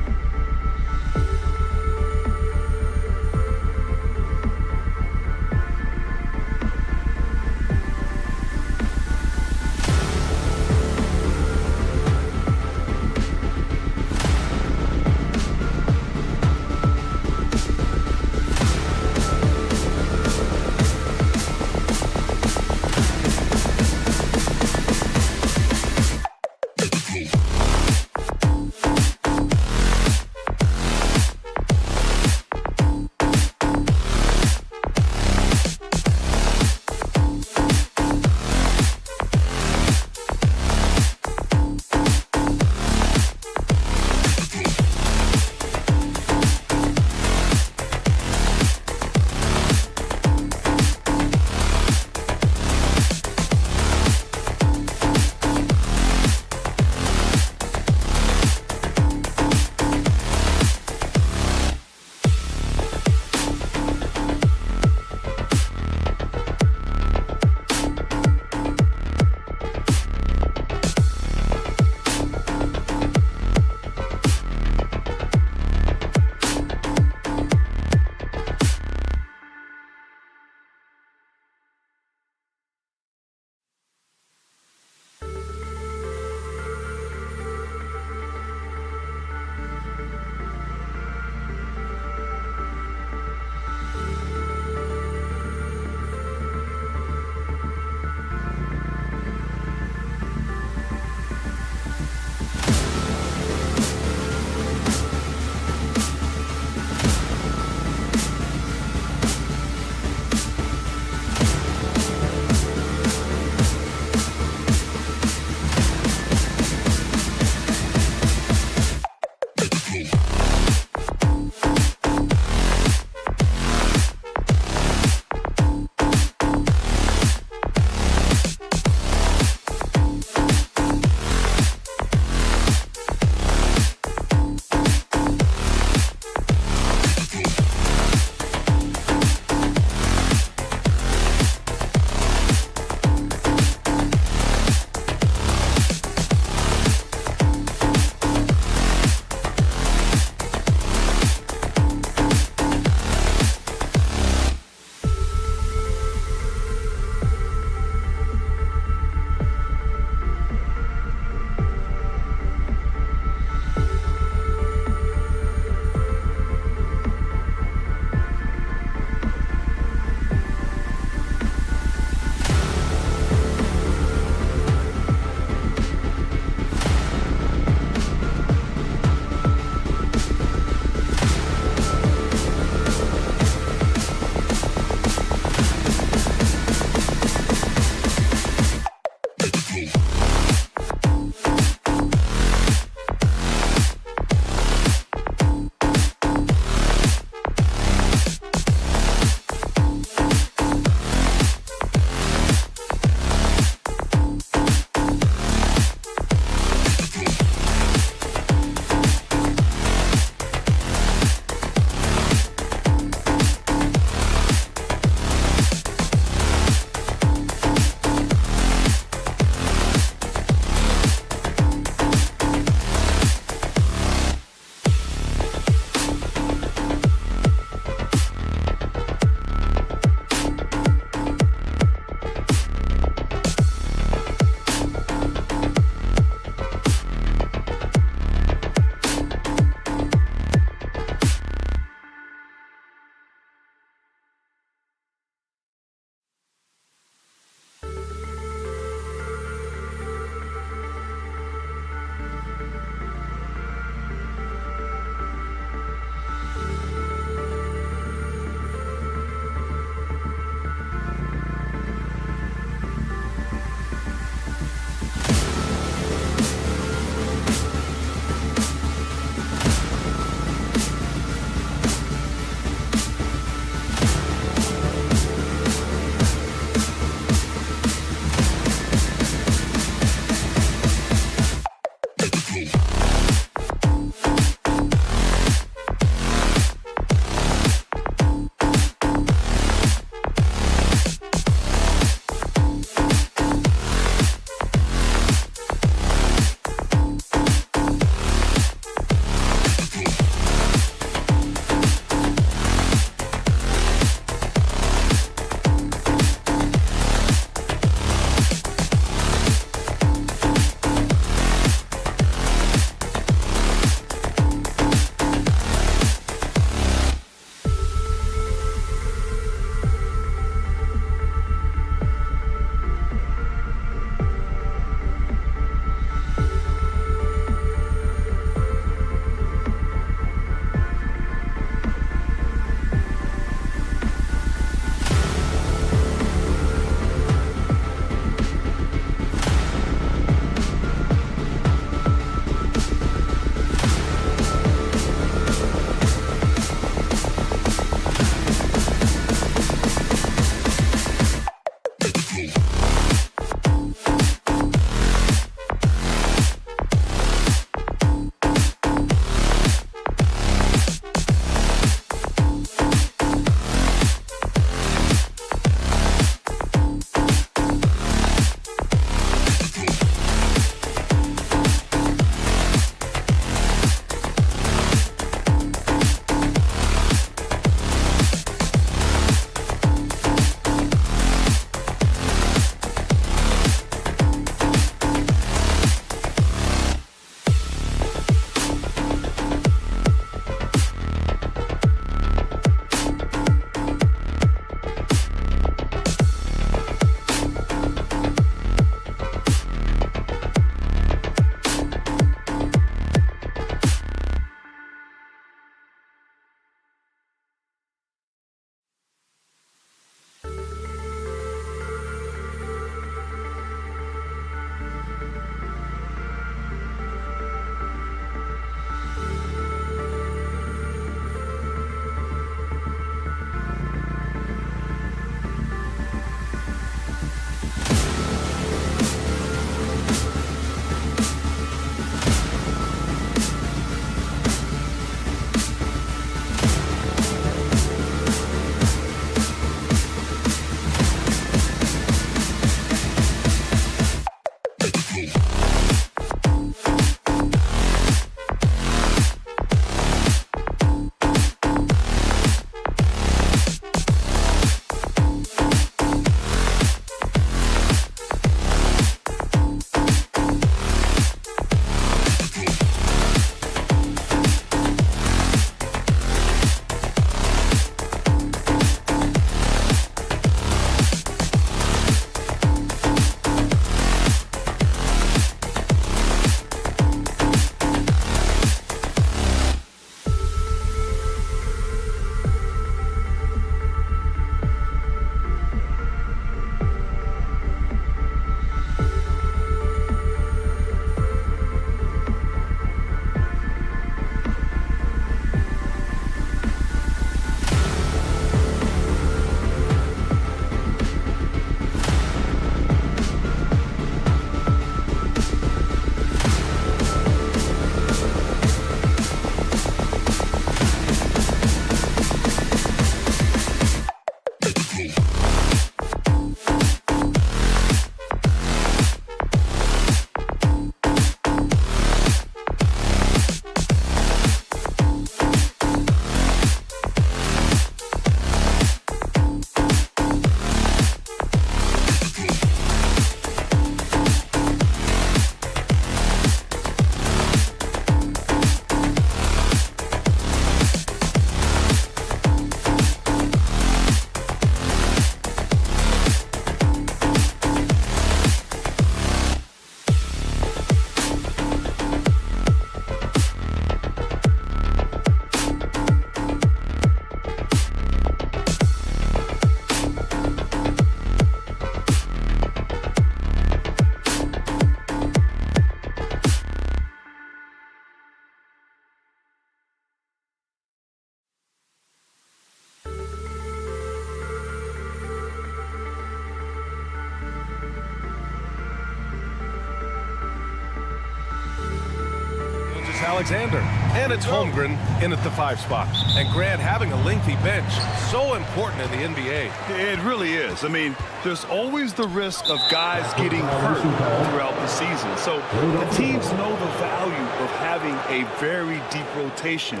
Alexander, and it's Holmgren in at the 5 spot. And Grant, having a lengthy bench, so important in the NBA. It really is. I mean, there's always the risk of guys getting hurt throughout the season. So the teams know the value of having a very deep rotation,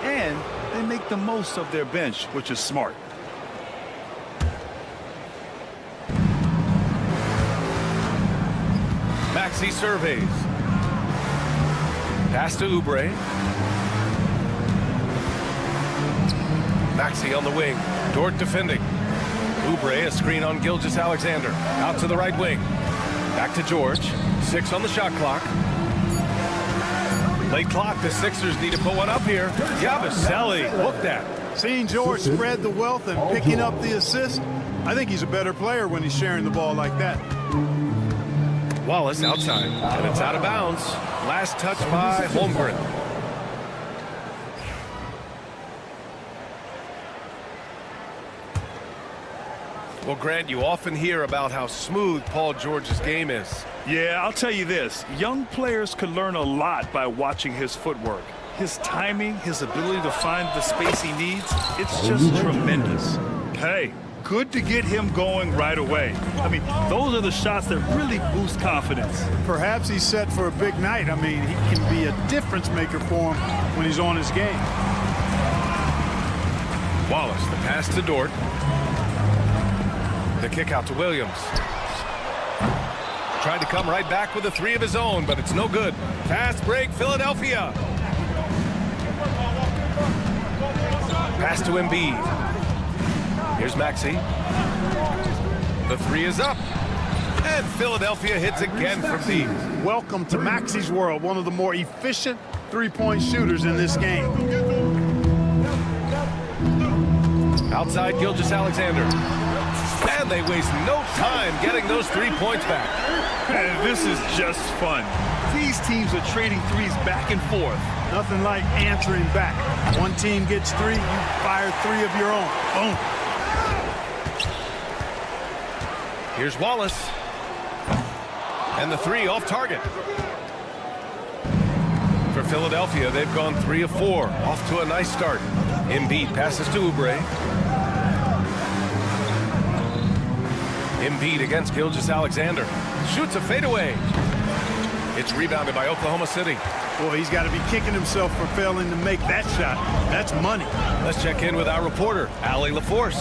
and they make the most of their bench, which is smart. Maxey surveys. Pass to Oubre. Maxey on the wing. Dort defending. Oubre, a screen on Gilgeous-Alexander. Out to the right wing. Back to George. 6 on the shot clock. Late clock. The Sixers need to put one up here. Yabusele, look that. Seeing George spread the wealth and picking up the assist, I think he's a better player when he's sharing the ball like that. Wallace outside, and it's out of bounds. Last touch by Holmgren. Well, Grant, you often hear about how smooth Paul George's game is. Yeah, I'll tell you this. Young players could learn a lot by watching his footwork. His timing, his ability to find the space he needs, it's just tremendous. Hey, good to get him going right away. I mean, those are the shots that really boost confidence. Perhaps he's set for a big night. I mean, he can be a difference maker for him when he's on his game. Wallace, the pass to Dort. The kick out to Williams. Tried to come right back with a 3 of his own, but it's no good. Fast break, Philadelphia. Pass to Embiid. Here's Maxey. The 3 is up. And Philadelphia hits again from deep. Welcome to Maxey's world, one of the more efficient three-point shooters in this game. Outside Gilgeous-Alexander. And they waste no time getting those 3 points back. And this is just fun. These teams are trading threes back and forth. Nothing like answering back. One team gets 3, you fire 3 of your own. Boom. Here's Wallace. And the 3 off target. For Philadelphia, they've gone 3 of 4. Off to a nice start. Embiid passes to Oubre. Embiid against Gilgeous-Alexander. Shoots a fadeaway. It's rebounded by Oklahoma City. Boy, he's got to be kicking himself for failing to make that shot. That's money. Let's check in with our reporter, Allie LaForce.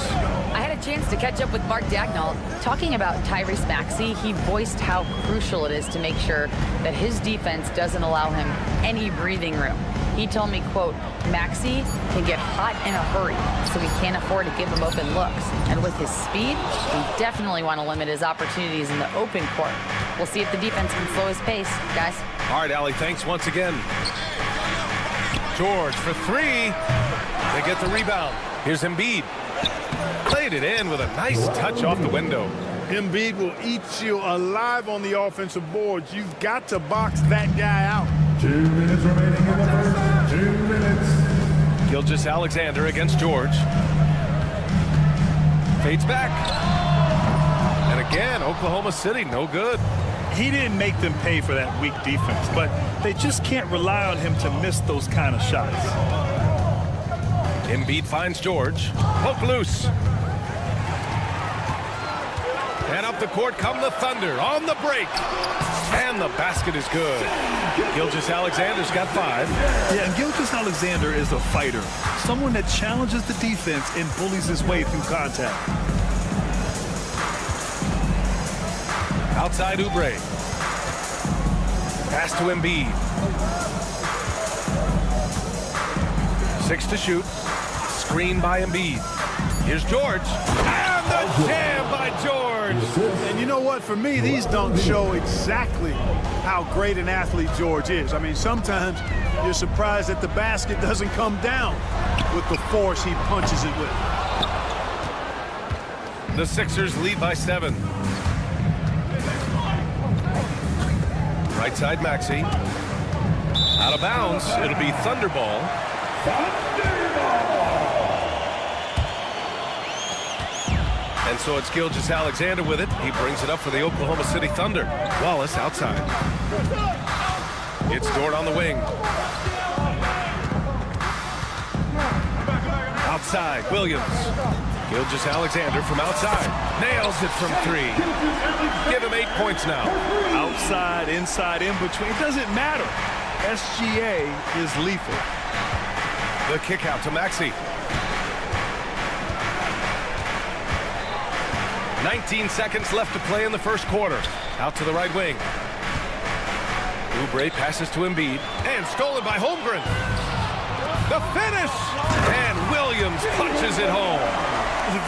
I had a chance to catch up with Mark Dagnall. Talking about Tyrese Maxey, he voiced how crucial it is to make sure that his defense doesn't allow him any breathing room. He told me, quote, Maxey can get hot in a hurry, so we can't afford to give him open looks. And with his speed, we definitely want to limit his opportunities in the open court. We'll see if the defense can slow his pace, guys. All right, Allie, thanks once again. George for three. They get the rebound. Here's Embiid. Played it in with a nice touch off the window. Embiid will eat you alive on the offensive boards. You've got to box that guy out. 2 minutes remaining in the first. 2 minutes. Gilgeous-Alexander against George. Fades back. And again, Oklahoma City, no good. He didn't make them pay for that weak defense, but they just can't rely on him to miss those kind of shots. Embiid finds George. Poke loose. And up the court come the Thunder on the break. And the basket is good. Gilgeous-Alexander's got 5. Yeah, and Gilgeous-Alexander is a fighter. Someone that challenges the defense and bullies his way through contact. Outside Oubre. Pass to Embiid. 6 to shoot. Screen by Embiid. Here's George. And the jam by George. And you know what? For me, these dunks show exactly how great an athlete George is. I mean, sometimes you're surprised that the basket doesn't come down with the force he punches it with. The Sixers lead by 7. Right side Maxey. Out of bounds. It'll be Thunder ball. And so it's Gilgeous-Alexander with it. He brings it up for the Oklahoma City Thunder. Wallace outside. It's Dort on the wing. Outside, Williams. Gilgeous-Alexander from outside. Nails it from 3. Give him 8 points now. Outside, inside, in between. It doesn't matter. SGA is lethal. The kick out to Maxey. 19 seconds left to play in the first quarter. Out to the right wing. Oubre passes to Embiid. And stolen by Holmgren. The finish! And Williams punches it home.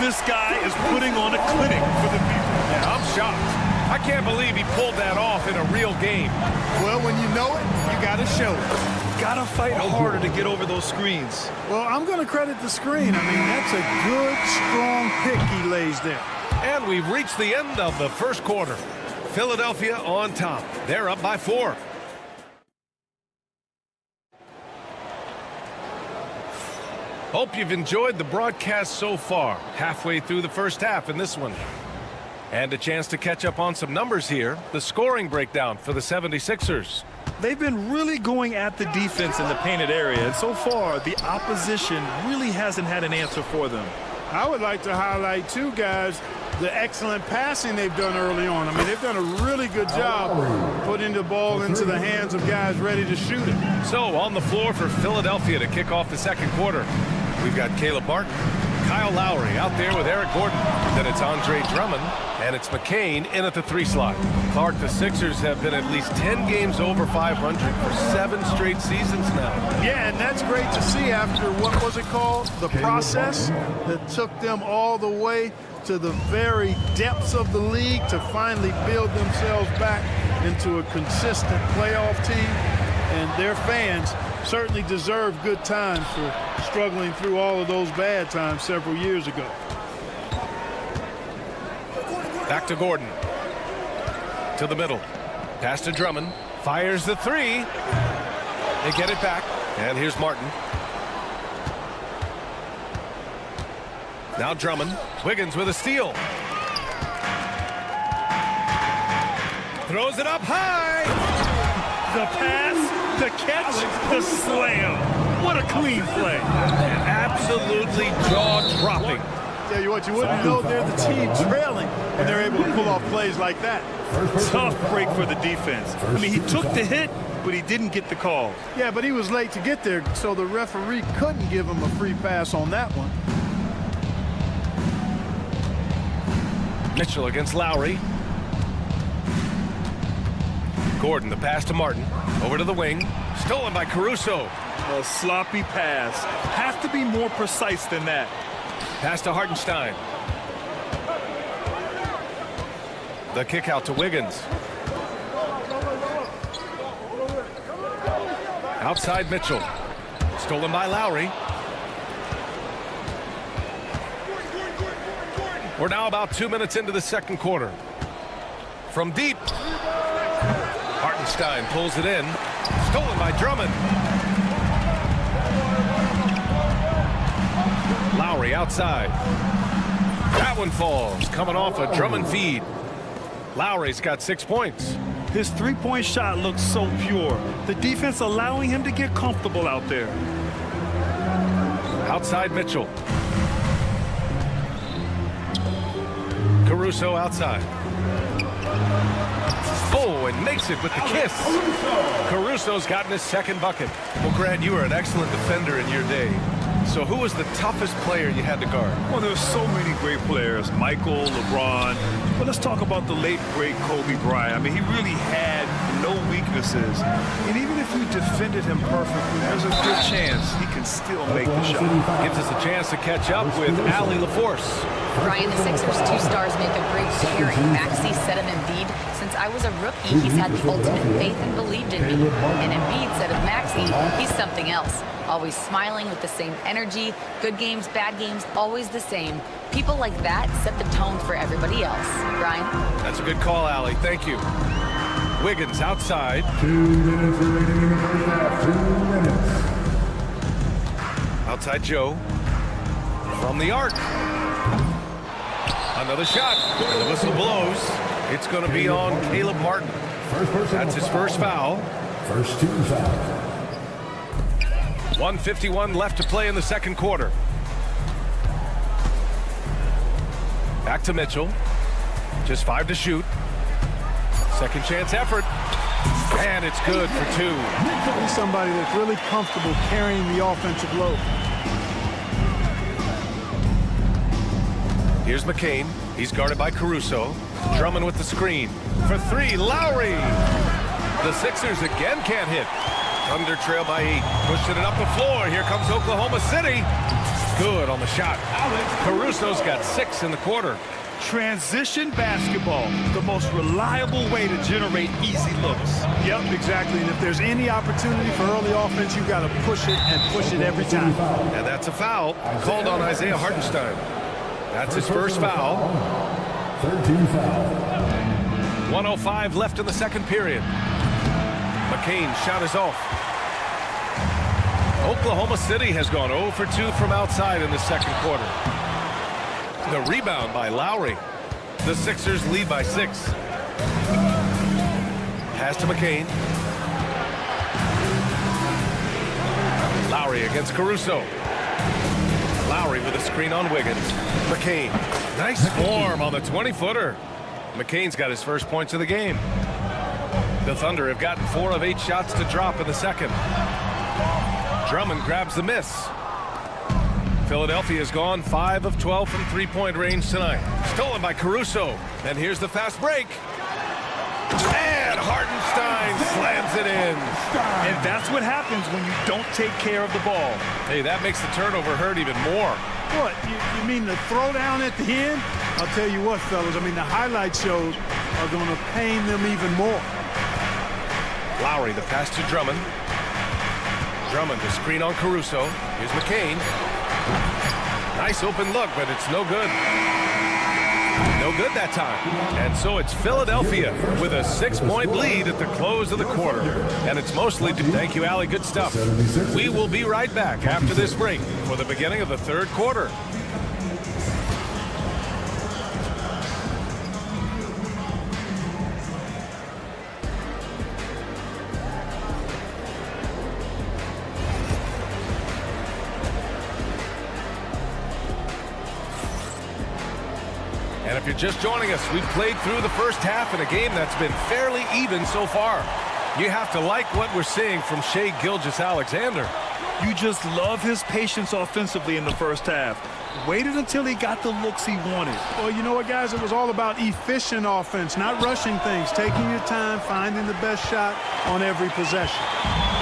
This guy is putting on a clinic for the people. Yeah, I'm shocked. I can't believe he pulled that off in a real game. Well, when you know it, you got to show it. Got to fight harder to get over those screens. Well, I'm going to credit the screen. I mean, that's a good, strong pick he lays there. And we've reached the end of the first quarter. Philadelphia on top. They're up by 4. Hope you've enjoyed the broadcast so far. Halfway through the first half in this one. And a chance to catch up on some numbers here. The scoring breakdown for the 76ers. They've been really going at the defense in the painted area, and so far the opposition really hasn't had an answer for them. I would like to highlight, too, guys, the excellent passing they've done early on. I mean, they've done a really good job putting the ball into the hands of guys ready to shoot it. So on the floor for Philadelphia to kick off the second quarter, we've got Caleb Martin, Kyle Lowry out there with Eric Gordon. Then it's Andre Drummond, and it's McCain in at the 3 slot. Clark, the Sixers have been at least 10 games over 500 for 7 straight seasons now. Yeah, and that's great to see after, what was it called? The process that took them all the way to the very depths of the league to finally build themselves back into a consistent playoff team. And their fans certainly deserve good times for struggling through all of those bad times several years ago. Back to Gordon. To the middle. Pass to Drummond. Fires the 3. They get it back. And here's Martin. Now Drummond. Wiggins with a steal. Throws it up high. The pass, the catch, the slam. What a clean play. And absolutely jaw-dropping. Tell you what, you wouldn't know they're the team trailing when they're able to pull off plays like that. Tough break for the defense. I mean, he took the hit, but he didn't get the call. Yeah, but he was late to get there, so the referee couldn't give him a free pass on that one. Mitchell against Lowry. Gordon, the pass to Martin. Over to the wing. Stolen by Caruso. A sloppy pass. Have to be more precise than that. Pass to Hartenstein. The kick out to Wiggins. Outside Mitchell. Stolen by Lowry. We're now about 2 minutes into the second quarter. From deep. Hartenstein pulls it in. Stolen by Drummond. Lowry outside. That one falls. Coming off a Drummond feed. Lowry's got 6 points. His three-point shot looks so pure. The defense allowing him to get comfortable out there. Outside Mitchell. Caruso outside. Oh, and makes it with the kiss. Caruso's gotten his second bucket. Well, Grant, you were an excellent defender in your day. So who was the toughest player you had to guard? Well, there's so many great players. Michael, LeBron. But let's talk about the late, great Kobe Bryant. I mean, he really had no weaknesses. And even if you defended him perfectly, there's a good chance he can still make the shot. Gives us a chance to catch up with Allie LaForce. Brian, the Sixers' two stars make a great pairing. Maxey said of Embiid, since I was a rookie, he's had the ultimate faith and believed in me. And Embiid said of Maxey, he's something else. Always smiling with the same energy. Good games, bad games, always the same. People like that set the tone for everybody else. Brian? That's a good call, Allie. Thank you. Wiggins outside. 2 minutes remaining in the first half. 2 minutes. Outside Joe. From the arc. Another shot. The whistle blows. It's going to be on Caleb Martin. That's his first foul. First team foul. 1:51 left to play in the second quarter. Back to Mitchell. Just 5 to shoot. Second chance effort. And it's good for 2. He's somebody that's really comfortable carrying the offensive load. Here's McCain. He's guarded by Caruso. Drummond with the screen. For 3, Lowry. The Sixers again can't hit. Thunder trail by 8. Pushing it up the floor. Here comes Oklahoma City. Good on the shot. Caruso's got 6 in the quarter. Transition basketball, the most reliable way to generate easy looks. Yep, exactly. And if there's any opportunity for early offense, you've got to push it and push it every time. And that's a foul called on Isaiah Hartenstein. That's his first foul. Third team foul. 1:05 left in the second period. McCain shot is off. Oklahoma City has gone 0 for 2 from outside in the second quarter. The rebound by Lowry. The Sixers lead by 6. Pass to McCain. Lowry against Caruso. Lowry with a screen on Wiggins. McCain. Nice form on the 20-footer. McCain's got his first points of the game. The Thunder have gotten 4 of 8 shots to drop in the second. Drummond grabs the miss. Philadelphia's gone 5 of 12 from three-point range tonight. Stolen by Caruso. And here's the fast break. And Hartenstein slams it in. And that's what happens when you don't take care of the ball. Hey, that makes the turnover hurt even more. What, you mean the throwdown at the end? I'll tell you what, fellas, I mean, the highlight shows are going to pain them even more. Lowry, the pass to Drummond. Drummond, the screen on Caruso. Here's McCain. Nice open look, but it's no good. No good that time. And so it's Philadelphia with a 6-point lead at the close of the quarter. And it's mostly to thank you, Allie. Good stuff. We will be right back after this break for the beginning of the third quarter. you're just joining us, we've played through the first half in a game that's been fairly even so far. You have to like what we're seeing from Shai Gilgeous-Alexander. You just love his patience offensively in the first half. Waited until he got the looks he wanted. Well, you know what, guys? It was all about efficient offense, not rushing things, taking your time, finding the best shot on every possession.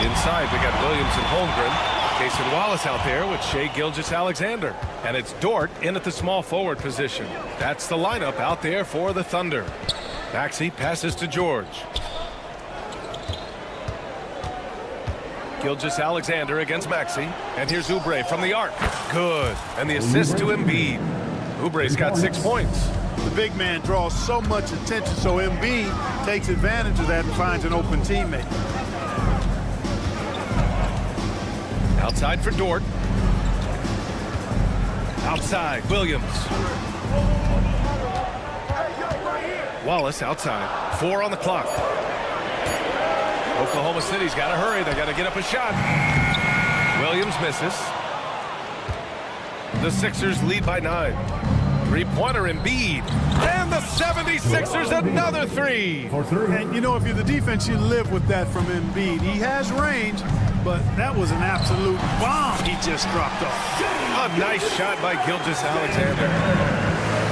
Inside, we got Williams and Holmgren. Cason Wallace out there with Shai Gilgeous-Alexander. And it's Dort in at the small forward position. That's the lineup out there for the Thunder. Maxey passes to George. Gilgeous-Alexander against Maxey. And here's Oubre from the arc. Good. And the assist to Embiid. Oubre's got 6 points. The big man draws so much attention, so Embiid takes advantage of that and finds an open teammate. Outside for Dort. Outside, Williams. Wallace outside. 4 on the clock. Oklahoma City's got to hurry. They got to get up a shot. Williams misses. The Sixers lead by 9. 3-pointer Embiid. And the 76ers another 3. And you know, if you're the defense, you live with that from Embiid. He has range, but that was an absolute bomb he just dropped off. A nice shot by Gilgeous-Alexander.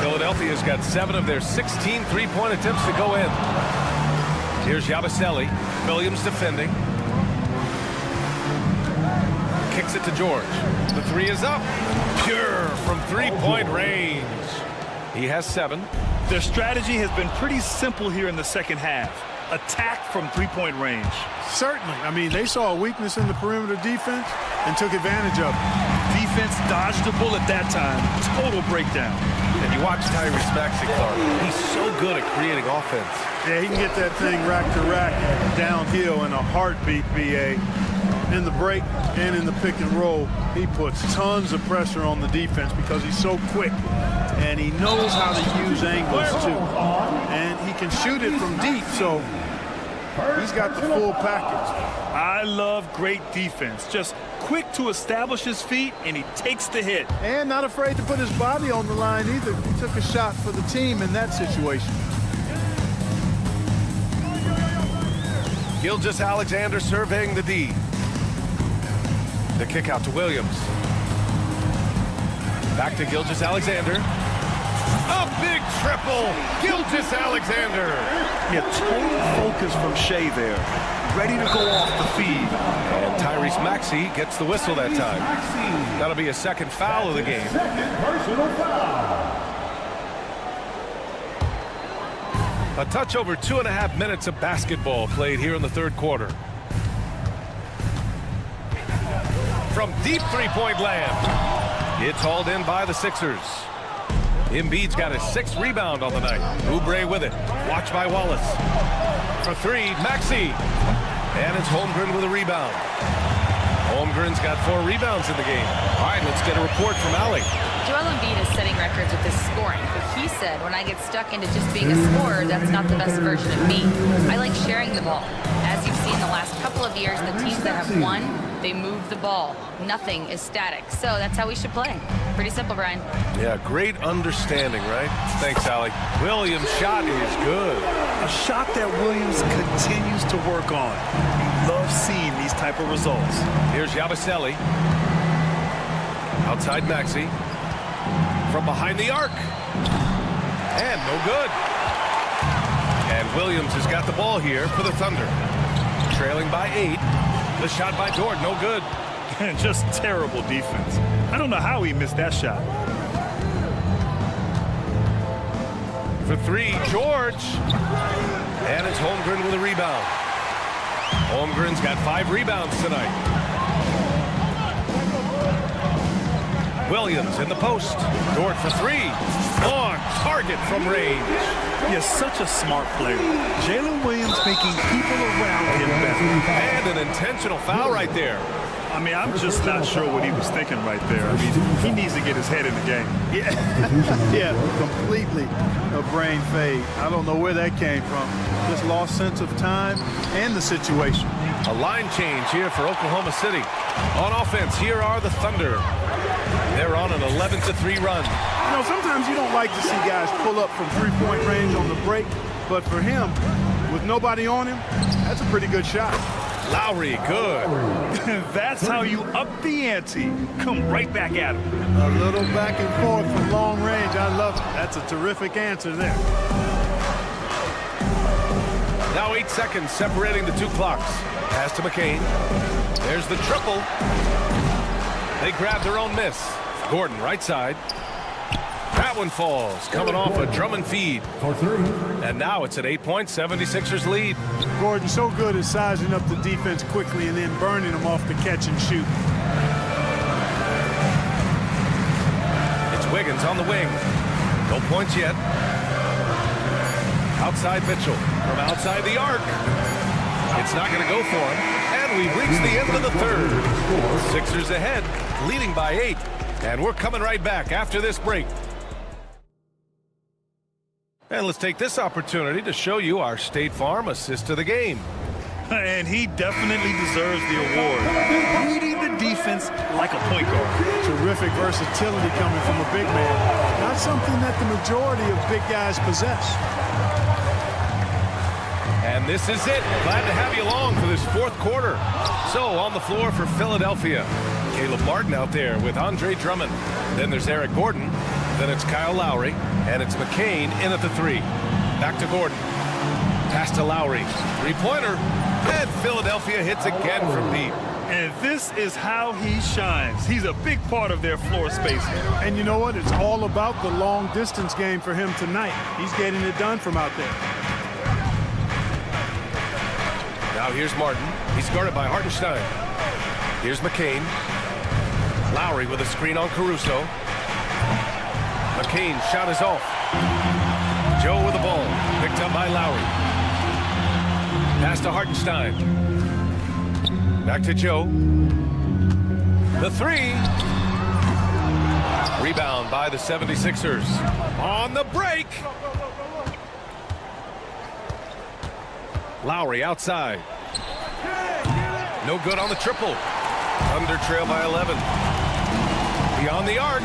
Philadelphia's got 7 of their 16 3-point attempts to go in. Here's Yabusele. Williams defending. Kicks it to George. The 3 is up. Pure from 3-point range. He has 7. Their strategy has been pretty simple here in the second half. Attack from 3-point range. Certainly. I mean, they saw a weakness in the perimeter defense and took advantage of it. Defense dodged a bullet that time. Total breakdown. And you watch Tyrese Maxey, Clark. He's so good at creating offense. Yeah, he can get that thing rack to rack downhill in a heartbeat, BA. In the break and in the pick and roll, he puts tons of pressure on the defense because he's so quick. And he knows how to use angles, too. And he can shoot it from deep, so he's got the full package. I love great defense. Just quick to establish his feet, and he takes the hit. And not afraid to put his body on the line either. He took a shot for the team in that situation. Gilgeous-Alexander surveying the D. The kick out to Williams. Back to Gilgeous-Alexander. A big triple. Gilgeous-Alexander. Yeah, total focus from Shai there. Ready to go off the feed. And Tyrese Maxey gets the whistle that time. That'll be a second foul of the game. Personal foul. A touch over 2.5 minutes of basketball played here in the third quarter. From deep 3-point land. It's hauled in by the Sixers. Embiid's got his 6th rebound on the night. Oubre with it. Watched by Wallace. For 3, Maxey. And it's Holmgren with a rebound. Holmgren's got 4 rebounds in the game. All right, let's get a report from Allie. Joel Embiid is setting records with his scoring, but he said, when I get stuck into just being a scorer, that's not the best version of me. I like sharing the ball. As you've seen the last couple of years, the teams that have won, they move the ball. Nothing is static. So that's how we should play. Pretty simple, Brian. Yeah, great understanding, right? Thanks, Allie. Williams' shot is good. A shot that Williams continues to work on. He loves seeing these type of results. Here's Yabusele. Outside Maxey. From behind the arc. And no good. And Williams has got the ball here for the Thunder. Trailing by 8. The shot by Dort, no good. And just terrible defense. I don't know how he missed that shot. For 3, George. And it's Holmgren with a rebound. Holmgren's got 5 rebounds tonight. Williams in the post. Dort for 3. Long target from range. He is such a smart player. Jalen Williams making people around him better. And an intentional foul right there. I mean, I'm just not sure what he was thinking right there. I mean, he needs to get his head in the game. Yeah, completely a brain fade. I don't know where that came from. Just lost sense of time and the situation. A line change here for Oklahoma City. On offense, here are the Thunder. They're on an 11-3 run. You know, sometimes you don't like to see guys pull up from three-point range on the break, but for him, with nobody on him, that's a pretty good shot. Lowry, good. That's how you up the ante. Come right back at him. A little back and forth from long range. I love it. That's a terrific answer there. Now 8 seconds separating the two clocks. Pass to McCain. There's the triple. They grab their own miss. Gordon, right side. That one falls, coming off a Drummond feed. And now it's an 8-point 76ers lead. Gordon so good at sizing up the defense quickly and then burning them off the catch and shoot. It's Wiggins on the wing. No points yet. Outside Mitchell from outside the arc. It's not going to go for him. And we've reached the end of the third. Sixers ahead, leading by 8. And we're coming right back after this break. And let's take this opportunity to show you our State Farm assist of the game. And he definitely deserves the award. Reading the defense like a point guard. Terrific versatility coming from a big man. Not something that the majority of big guys possess. And this is it. Glad to have you along for this fourth quarter. So on the floor for Philadelphia, Caleb Martin out there with Andre Drummond. Then there's Eric Gordon. Then it's Kyle Lowry. And it's McCain in at the 3. Back to Gordon. Pass to Lowry. Three-pointer. And Philadelphia hits again from deep. And this is how he shines. He's a big part of their floor spacing. And you know what? It's all about the long distance game for him tonight. He's getting it done from out there. Now here's Martin. He's guarded by Hartenstein. Here's McCain. Lowry with a screen on Caruso. McCain shot is off. Joe with the ball. Picked up by Lowry. Pass to Hartenstein. Back to Joe. The 3. Rebound by the 76ers. On the break. Lowry outside. No good on the triple. Thunder trail by 11. Beyond the arc.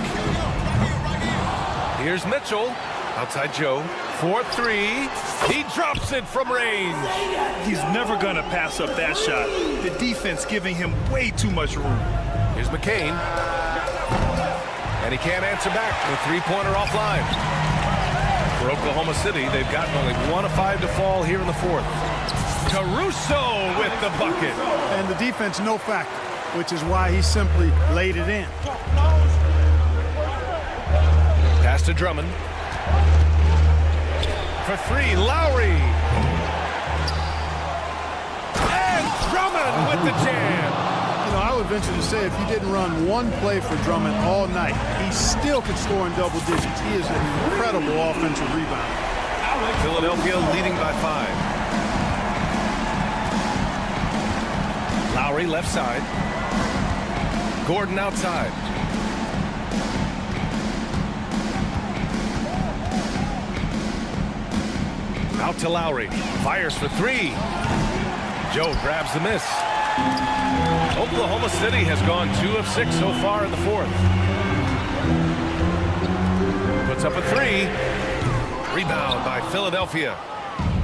Here's Mitchell. Outside Joe. 4-3. He drops it from range. He's never going to pass up that shot. The defense giving him way too much room. Here's McCain. And he can't answer back. The three-pointer offline. For Oklahoma City, they've gotten only 1 of 5 to fall here in the fourth. Caruso with the bucket. And the defense no factor, which is why he simply laid it in. Pass to Drummond. For 3, Lowry. And Drummond with the jam. You know, I would venture to say if you didn't run one play for Drummond all night, he still could score in double digits. He is an incredible offensive rebounder. Philadelphia leading by 5. Lowry left side. Gordon outside. Out to Lowry. Fires for 3. Joe grabs the miss. Oklahoma City has gone 2 of 6 so far in the fourth. Puts up a 3. Rebound by Philadelphia.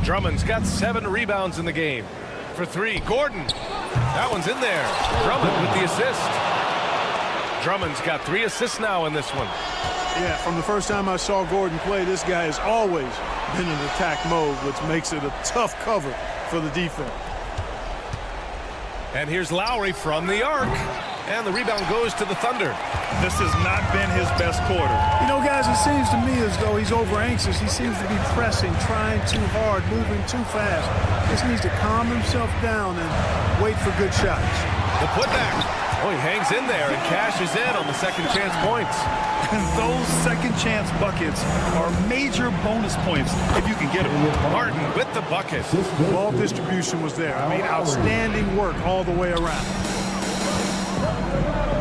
Drummond's got 7 rebounds in the game. For 3, Gordon. That one's in there. Drummond with the assist. Drummond's got 3 assists now in this one. Yeah, from the first time I saw Gordon play, this guy has always been in attack mode, which makes it a tough cover for the defense. And here's Lowry from the arc. And the rebound goes to the Thunder. This has not been his best quarter. You know, guys, it seems to me as though he's over anxious. He seems to be pressing, trying too hard, moving too fast. Just needs to calm himself down and wait for good shots. The putback. Oh, he hangs in there and cashes in on the second chance points. And those second chance buckets are major bonus points if you can get them. Martin with the bucket. Ball distribution was there. I mean, outstanding work all the way around.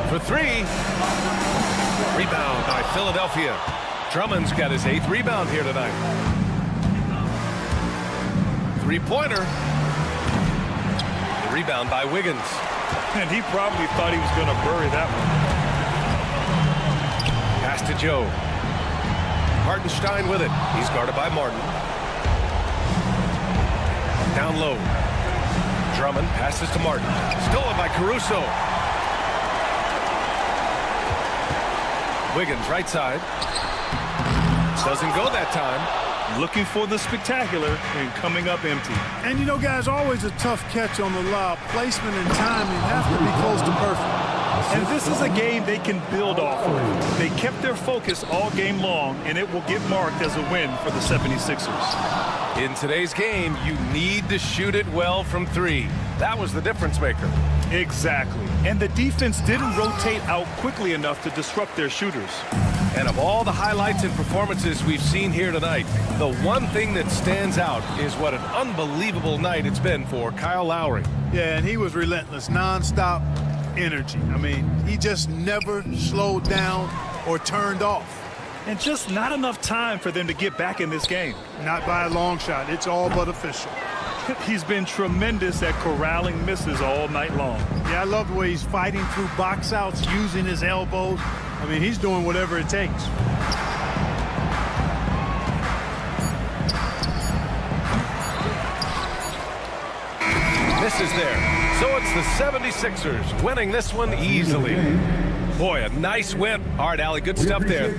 For 3. Rebound by Philadelphia. Drummond's got his 8th rebound here tonight. Three-pointer. The rebound by Wiggins. And he probably thought he was going to bury that one. Pass to Joe. Hartenstein with it. He's guarded by Martin. Down low. Drummond passes to Martin. Stolen by Caruso. Wiggins right side. Doesn't go that time. Looking for the spectacular and coming up empty. And you know, guys, always a tough catch on the lob. Placement and timing have to be close to perfect. And this is a game they can build off of. They kept their focus all game long, and it will get marked as a win for the 76ers. In today's game, you need to shoot it well from three. That was the difference maker. Exactly. And the defense didn't rotate out quickly enough to disrupt their shooters. And of all the highlights and performances we've seen here tonight, the one thing that stands out is what an unbelievable night it's been for Kyle Lowry. Yeah, and he was relentless, nonstop energy. I mean, he just never slowed down or turned off. And just not enough time for them to get back in this game. Not by a long shot. It's all but official. He's been tremendous at corralling misses all night long. Yeah, I love the way he's fighting through box outs, using his elbows. I mean, he's doing whatever it takes. Misses there. So it's the 76ers winning this one easily. Boy, a nice win. All right, Allie, good stuff there.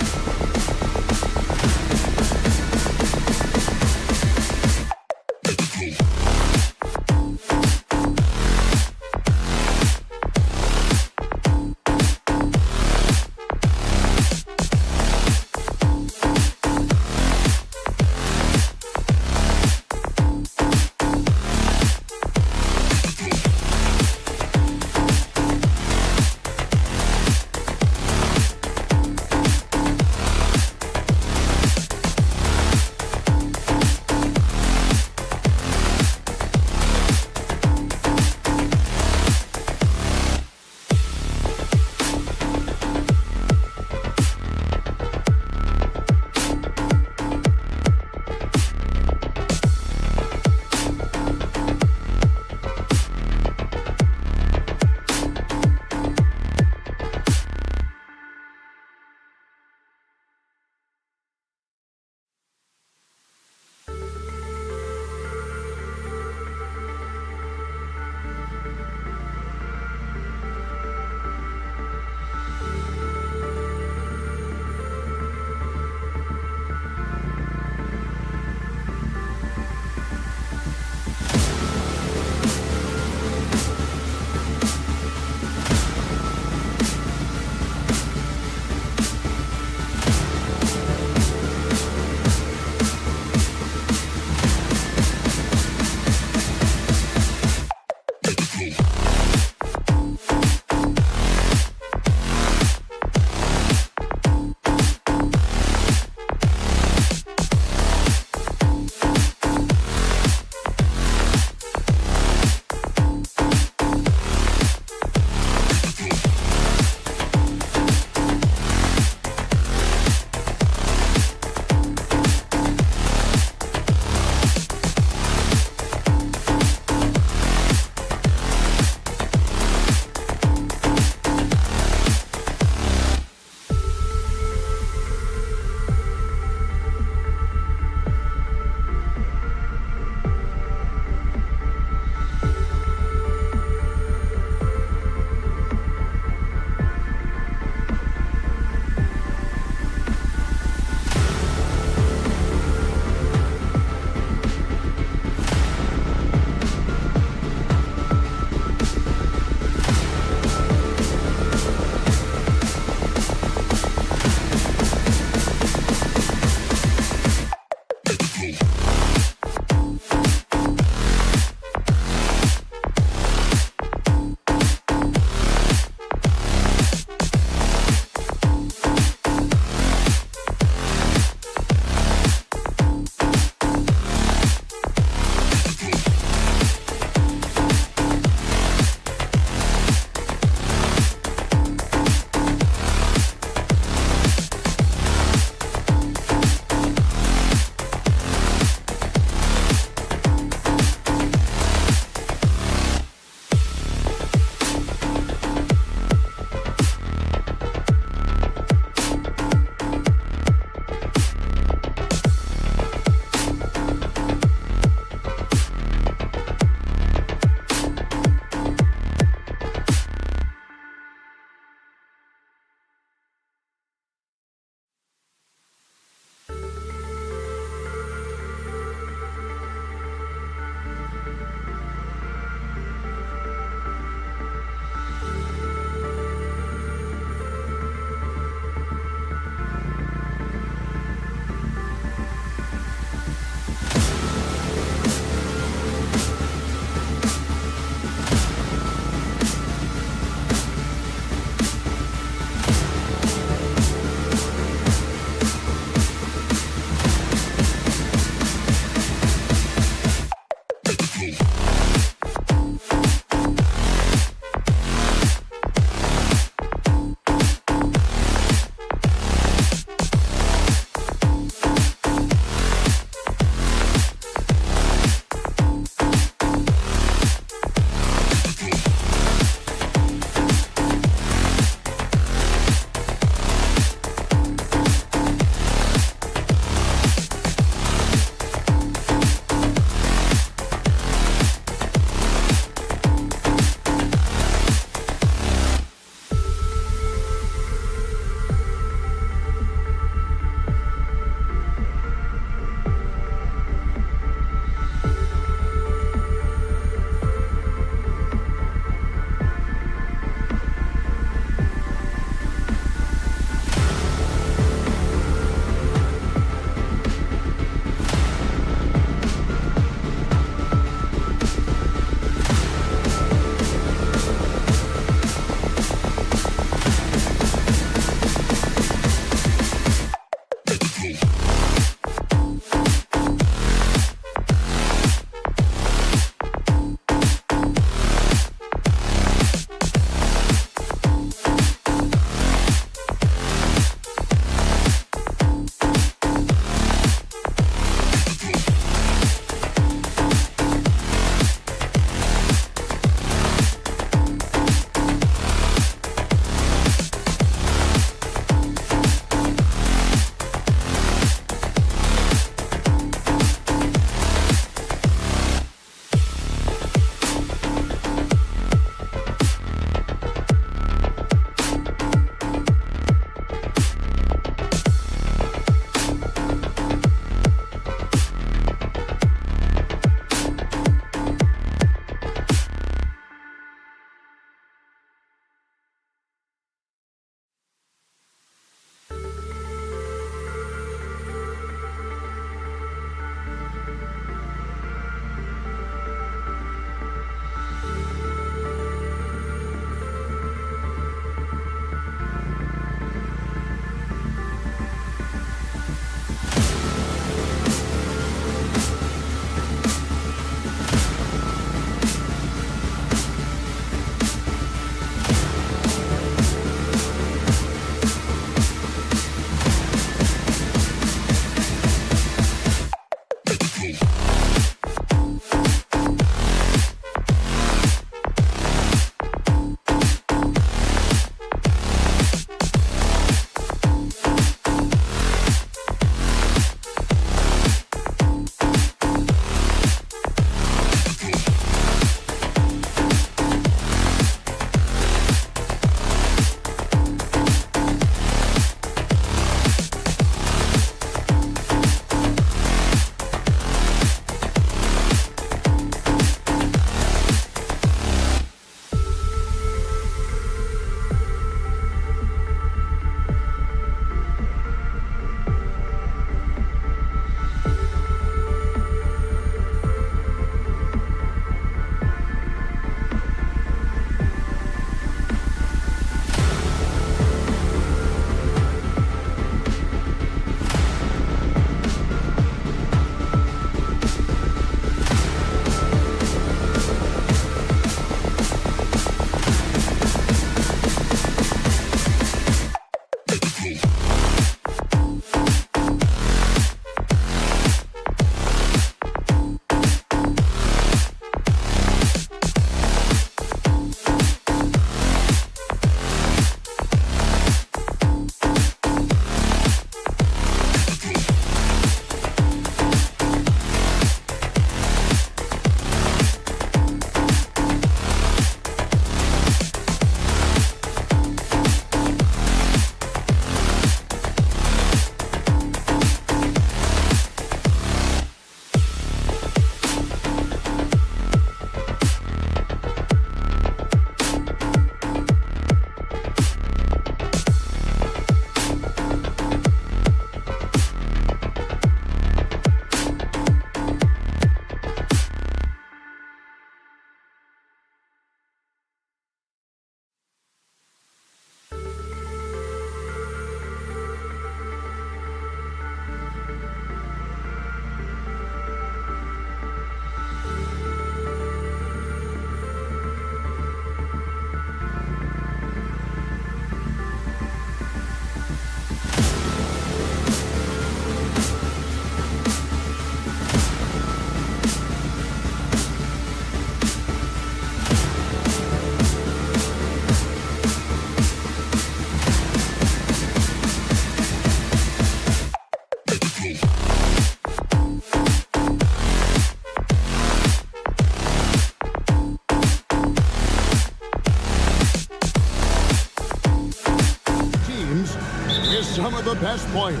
some of the best players.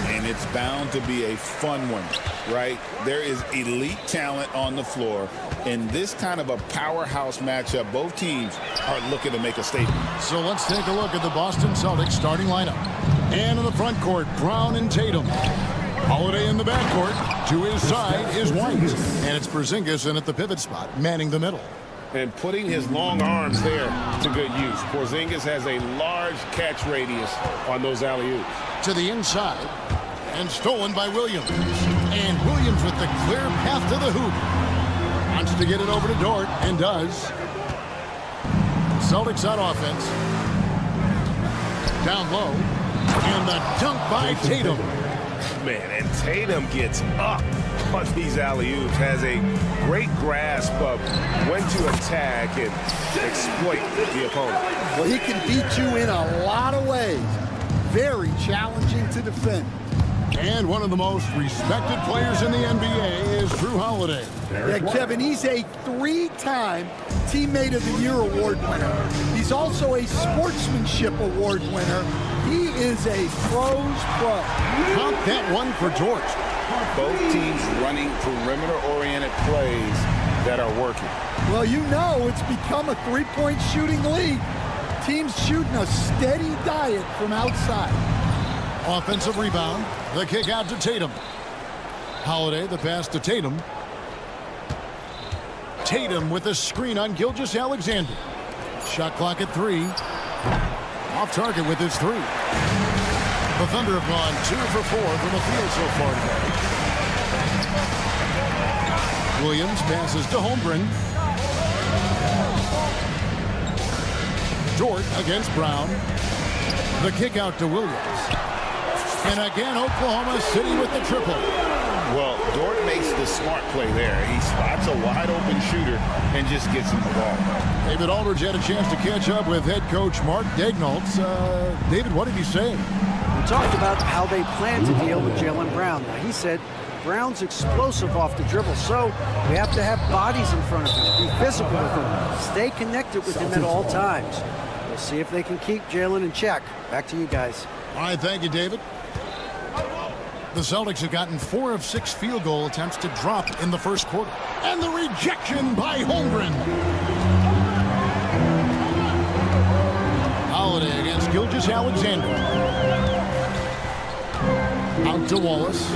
And it's bound to be a fun one, right? There is elite talent on the floor. In this kind of a powerhouse matchup, both teams are looking to make a statement. So let's take a look at the Boston Celtics starting lineup. And in the front court, Brown and Tatum. Holiday in the backcourt. To his side is White. And it's Porzingis in at the pivot spot, manning the middle. And putting his long arms there to good use. Porzingis has a large catch radius on those alley-oops. To the inside. And stolen by Williams. And Williams with the clear path to the hoop. Wants to get it over to Dort, and does. Celtics on offense. Down low. And the dunk by Tatum. Man, and Tatum gets up on these alley-oops. Has a great grasp of when to attack and exploit the opponent. Well, he can beat you in a lot of ways. Very challenging to defend. And one of the most respected players in the NBA is Drew Holiday. Yeah, Kevin, he's a 3-time Teammate of the Year award winner. He's also a Sportsmanship award winner. He is a pro's pro. Count that one for George. Both teams running perimeter-oriented plays that are working. Well, you know it's become a three-point shooting league. Teams shooting a steady diet from outside. Offensive rebound. The kick out to Tatum. Holiday, the pass to Tatum. Tatum with a screen on Gilgeous-Alexander. Shot clock at 3. Off target with his 3. The Thunder have gone 2 for 4 from the field so far today. Williams passes to Holmgren. Dort against Brown. The kick out to Williams. And again, Oklahoma City with the triple. Well, Dort makes the smart play there. He spots a wide-open shooter and just gets him the ball. David Aldridge had a chance to catch up with head coach Mark Daignault. David, what did he say? We talked about how they plan to deal with Jaylen Brown. Now, he said Brown's explosive off the dribble, so we have to have bodies in front of him, be physical with him, stay connected with him at all times. We'll see if they can keep Jaylen in check. Back to you guys. All right, thank you, David. The Celtics have gotten 4 of 6 field goal attempts to drop in the first quarter. And the rejection by Holmgren. Holiday against Gilgeous-Alexander. Out to Wallace.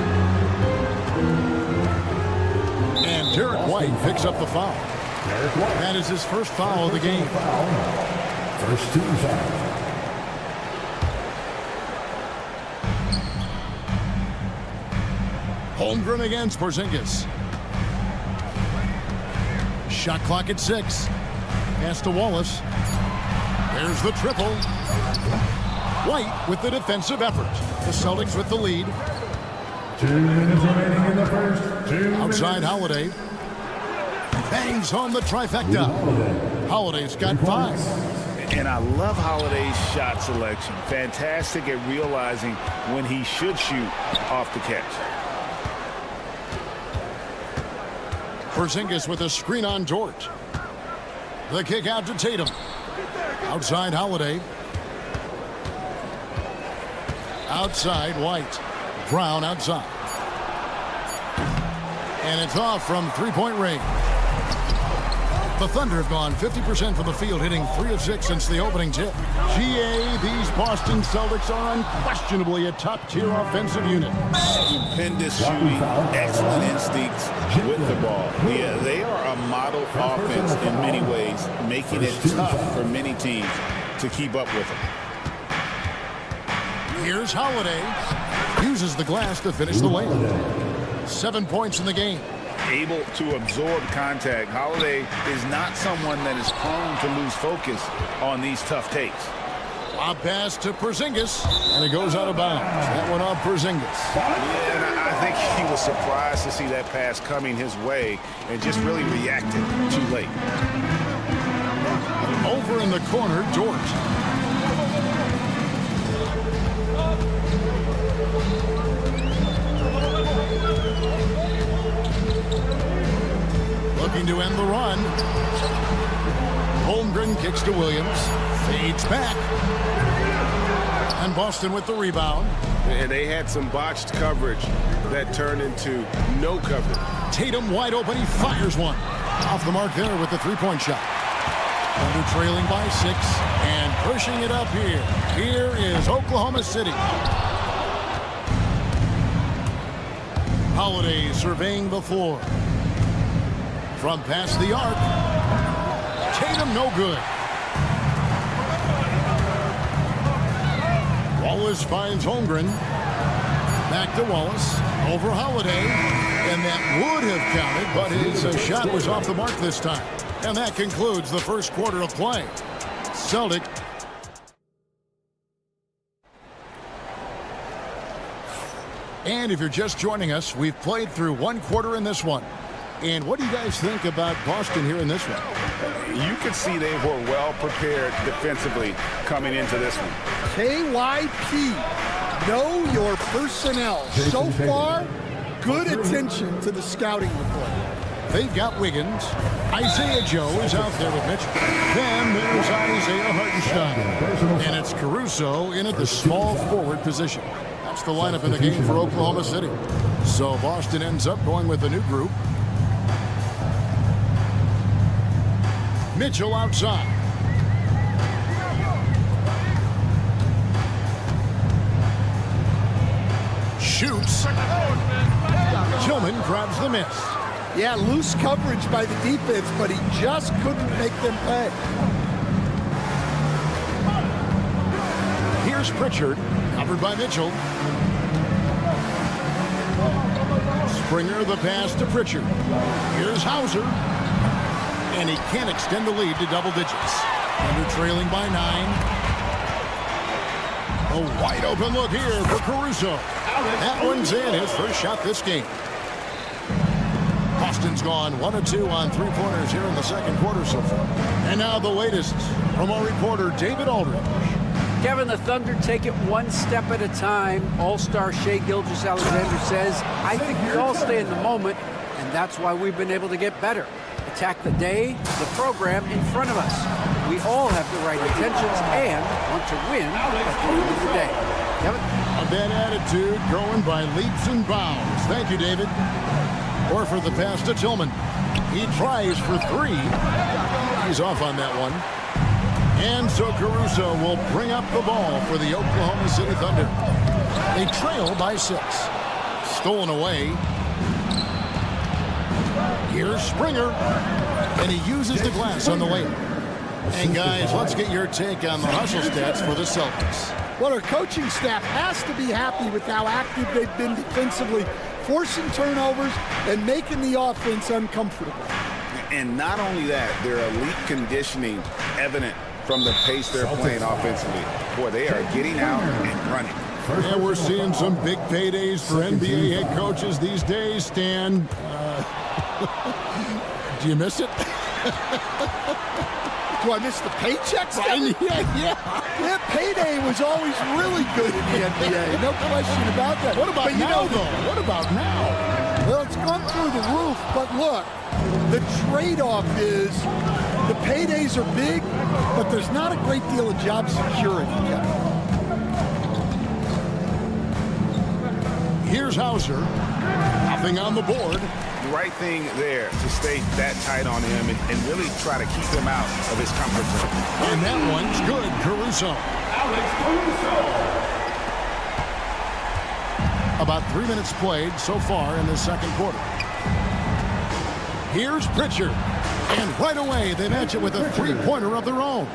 And Derek White picks up the foul. That is his first foul of the game. First team foul. Holmgren against Porzingis. Shot clock at 6. Pass to Wallace. There's the triple. White with the defensive effort. The Celtics with the lead. 2 minutes remaining in the first. Outside Holiday. Bangs home the trifecta. Holiday's got 5. And I love Holiday's shot selection. Fantastic at realizing when he should shoot off the catch. Porzingis with a screen on Dort. The kick out to Tatum. Outside Holiday. Outside White. Brown outside. And it's off from three-point range. The Thunder have gone 50% from the field, hitting 3 of 6 since the opening tip. GA, these Boston Celtics are unquestionably a top-tier offensive unit. Stupendous shooting, excellent instincts with the ball. Yeah, they are a model offense in many ways, making it tough for many teams to keep up with them. Here's Holiday. Uses the glass to finish the layup. 7 points in the game. Able to absorb contact. Holiday is not someone that is prone to lose focus on these tough takes. A pass to Porzingis, and it goes out of bounds. That one off Porzingis. Yeah, and I think he was surprised to see that pass coming his way and just really reacted too late. Over in the corner, Dort. Looking to end the run. Holmgren kicks to Williams. Fades back. And Boston with the rebound. And they had some botched coverage that turned into no coverage. Tatum wide open. He fires one. Off the mark there with the three-point shot. Thunder trailing by 6 and pushing it up here. Here is Oklahoma City. Holiday surveying the floor. From past the arc. Tatum no good. Wallace finds Holmgren. Back to Wallace. Over Holiday. And that would have counted, but his shot was off the mark this time. And that concludes the first quarter of play. Celtic. And if you're just joining us, we've played through one quarter in this one. And what do you guys think about Boston here in this one? You could see they were well prepared defensively coming into this one. KYP, know your personnel. So far, good attention to the scouting report. They've got Wiggins. Isaiah Joe is out there with Mitchell. Then there's Isaiah Hartenstein. And it's Caruso in at the small forward position. That's the lineup in the game for Oklahoma City. So Boston ends up going with a new group. Mitchell outside. Shoots. Tillman grabs the miss. Yeah, loose coverage by the defense, but he just couldn't make them pay. Here's Pritchard, covered by Mitchell. Springer the pass to Pritchard. Here's Hauser. And he can't extend the lead to double digits. Under trailing by 9. A wide open look here for Caruso. That one's in, his first shot this game. Boston's gone 1 of 2 on three-pointers here in the second quarter so far. And now the latest from our reporter, David Aldridge. Kevin, the Thunder take it one step at a time. All-star Shai Gilgeous-Alexander says, I think we all stay in the moment, and that's why we've been able to get better. Attack the day, the program in front of us. We all have the right intentions and want to win at the end of the day. Kevin? That attitude growing by leaps and bounds. Thank you, David. Horford the pass to Tillman. He tries for 3. He's off on that one. And so Caruso will bring up the ball for the Oklahoma City Thunder. They trail by 6. Stolen away. Here's Springer. And he uses the glass on the layup. And guys, let's get your take on the hustle stats for the Celtics. Well, our coaching staff has to be happy with how active they've been defensively, forcing turnovers and making the offense uncomfortable. And not only that, their elite conditioning evident from the pace they're playing offensively. Boy, they are getting out and running. Yeah, we're seeing some big paydays for NBA head coaches these days, Stan. Do you miss it? Do I miss the paychecks? Yeah. That payday was always really good in the NBA. No question about that. What about now, though? What about now? Well, it's gone through the roof, but look, the trade-off is the paydays are big, but there's not a great deal of job security yet. Here's Hauser. Nothing on the board. The right thing there to stay that tight on him and really try to keep him out of his comfort zone. And that one's good, Caruso. About 3 minutes played so far in the second quarter. Here's Pritchard. And right away, they match it with a three-pointer of their own.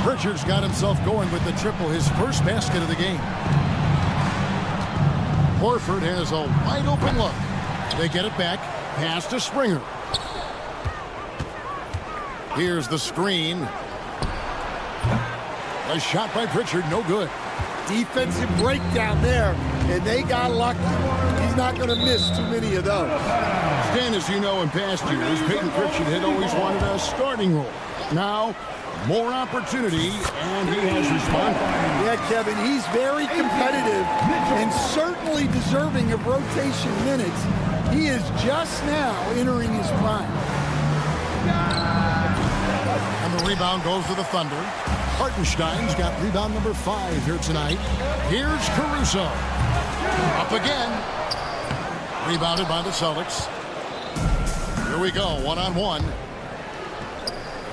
Pritchard's got himself going with the triple, his first basket of the game. Horford has a wide open look. They get it back. Pass to Springer. Here's the screen. A shot by Pritchard, no good. Defensive breakdown there, and they got lucky. He's not going to miss too many of those. Stan, as you know, in past years, Peyton Pritchard had always wanted a starting role. Now, more opportunity, and he has responded. Yeah, Kevin, he's very competitive and certainly deserving of rotation minutes. He is just now entering his prime. And the rebound goes to the Thunder. Hartenstein's got rebound number 5 here tonight. Here's Caruso. Up again. Rebounded by the Celtics. Here we go, one-on-one.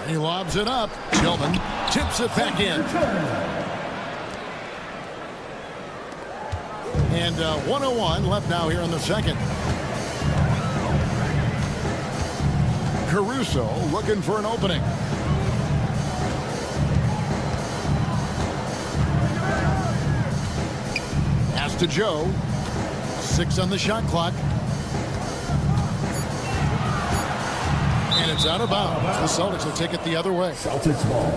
He lobs it up. Tillman tips it back in. And 1:01 left now here in the second. Caruso looking for an opening. Pass to Joe. 6 on the shot clock. And it's out of bounds. The Celtics will take it the other way. Celtics ball.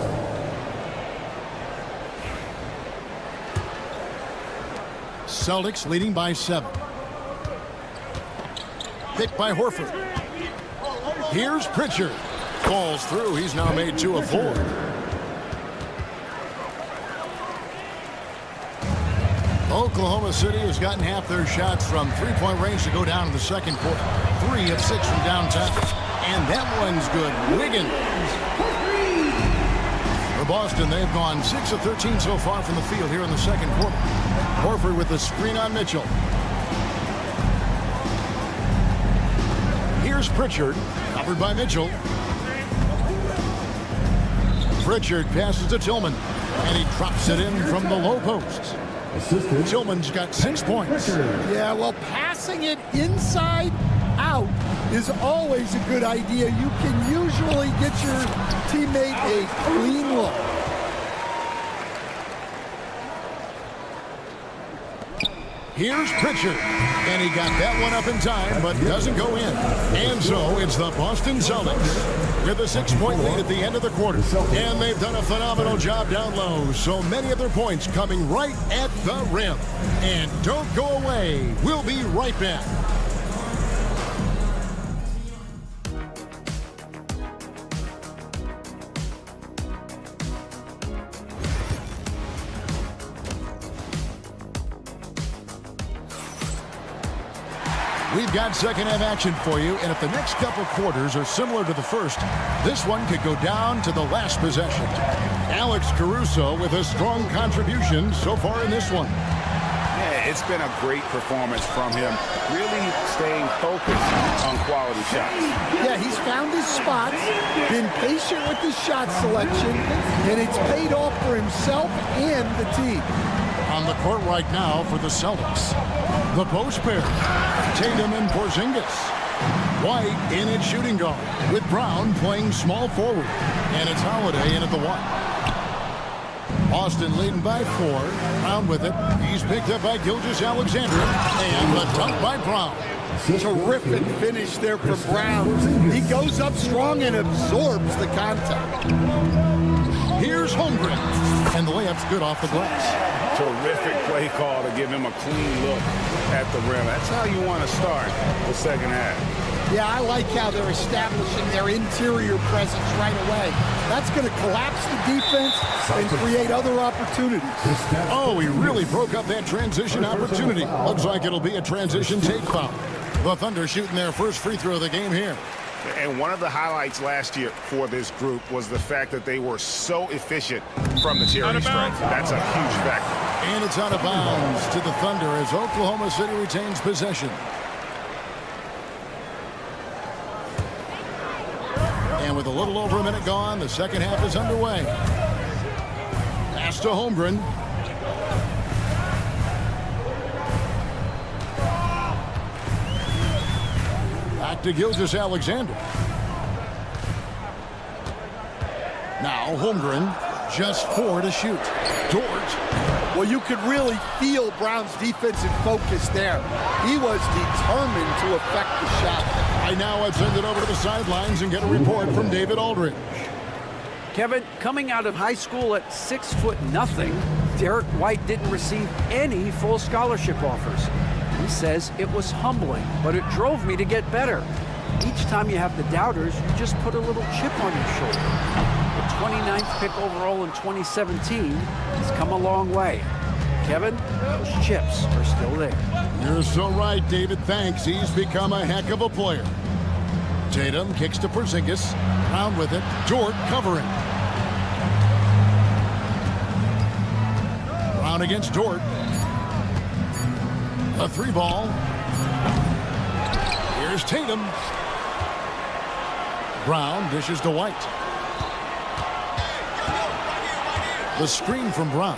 Celtics leading by 7. Picked by Horford. Here's Pritchard. Falls through. He's now made 2 of 4. Oklahoma City has gotten half their shots from three-point range to go down in the second quarter. 3 of 6 from downtown. And that one's good. Wiggins. For Boston, they've gone 6 of 13 so far from the field here in the second quarter. Horford with the screen on Mitchell. Here's Pritchard, covered by Mitchell. Pritchard passes to Tillman, and he drops it in from the low post. Tillman's got 6 points. Yeah, well, passing it inside out is always a good idea. You can usually get your teammate a clean look. Here's Pritchard, and he got that one up in time, but doesn't go in. And so it's the Boston Celtics with a 6-point lead at the end of the quarter. And they've done a phenomenal job down low, so many of their points coming right at the rim. And don't go away. We'll be right back. We've got second half action for you, and if the next couple quarters are similar to the first, this one could go down to the last possession. Alex Caruso with a strong contribution so far in this one. Yeah, it's been a great performance from him, really staying focused on quality shots. Yeah, he's found his spots, been patient with his shot selection, and it's paid off for himself and the team. On the court right now for the Celtics, the post pair, Tatum and Porzingis. White in at shooting guard, with Brown playing small forward, and it's Holiday in at the 1. Boston leading by 4. Brown with it. He's picked up by Gilgeous-Alexander, and the dunk by Brown. Terrific finish there for Brown. He goes up strong and absorbs the contact. Here's Holmgren, and the layup's good off the glass. Terrific play call to give him a clean look at the rim. That's how you want to start the second half. Yeah, I like how they're establishing their interior presence right away. That's going to collapse the defense and create other opportunities. Oh, he really broke up that transition opportunity. Looks like it'll be a transition take foul. The Thunder shooting their first free throw of the game here. And one of the highlights last year for this group was the fact that they were so efficient from the charity stripe. That's a huge factor. And it's out of bounds to the Thunder as Oklahoma City retains possession. And with a little over a minute gone, the second half is underway. Pass to Holmgren. Back to Gilgeous-Alexander. Now Holmgren, just 4 to shoot. Dort. Well, you could really feel Brown's defensive focus there. He was determined to affect the shot. Right now, I'd send it over to the sidelines and get a report from David Aldridge. Kevin, coming out of high school at 6'0", Derek White didn't receive any full scholarship offers. He says it was humbling, but it drove me to get better. Each time you have the doubters, you just put a little chip on your shoulder. The 29th pick overall in 2017 has come a long way. Kevin, those chips are still there. You're so right, David. Thanks. He's become a heck of a player. Tatum kicks to Porzingis. Brown with it. Dort covering. against Dort. A 3-ball. Here's Tatum. Brown dishes to White. The screen from Brown.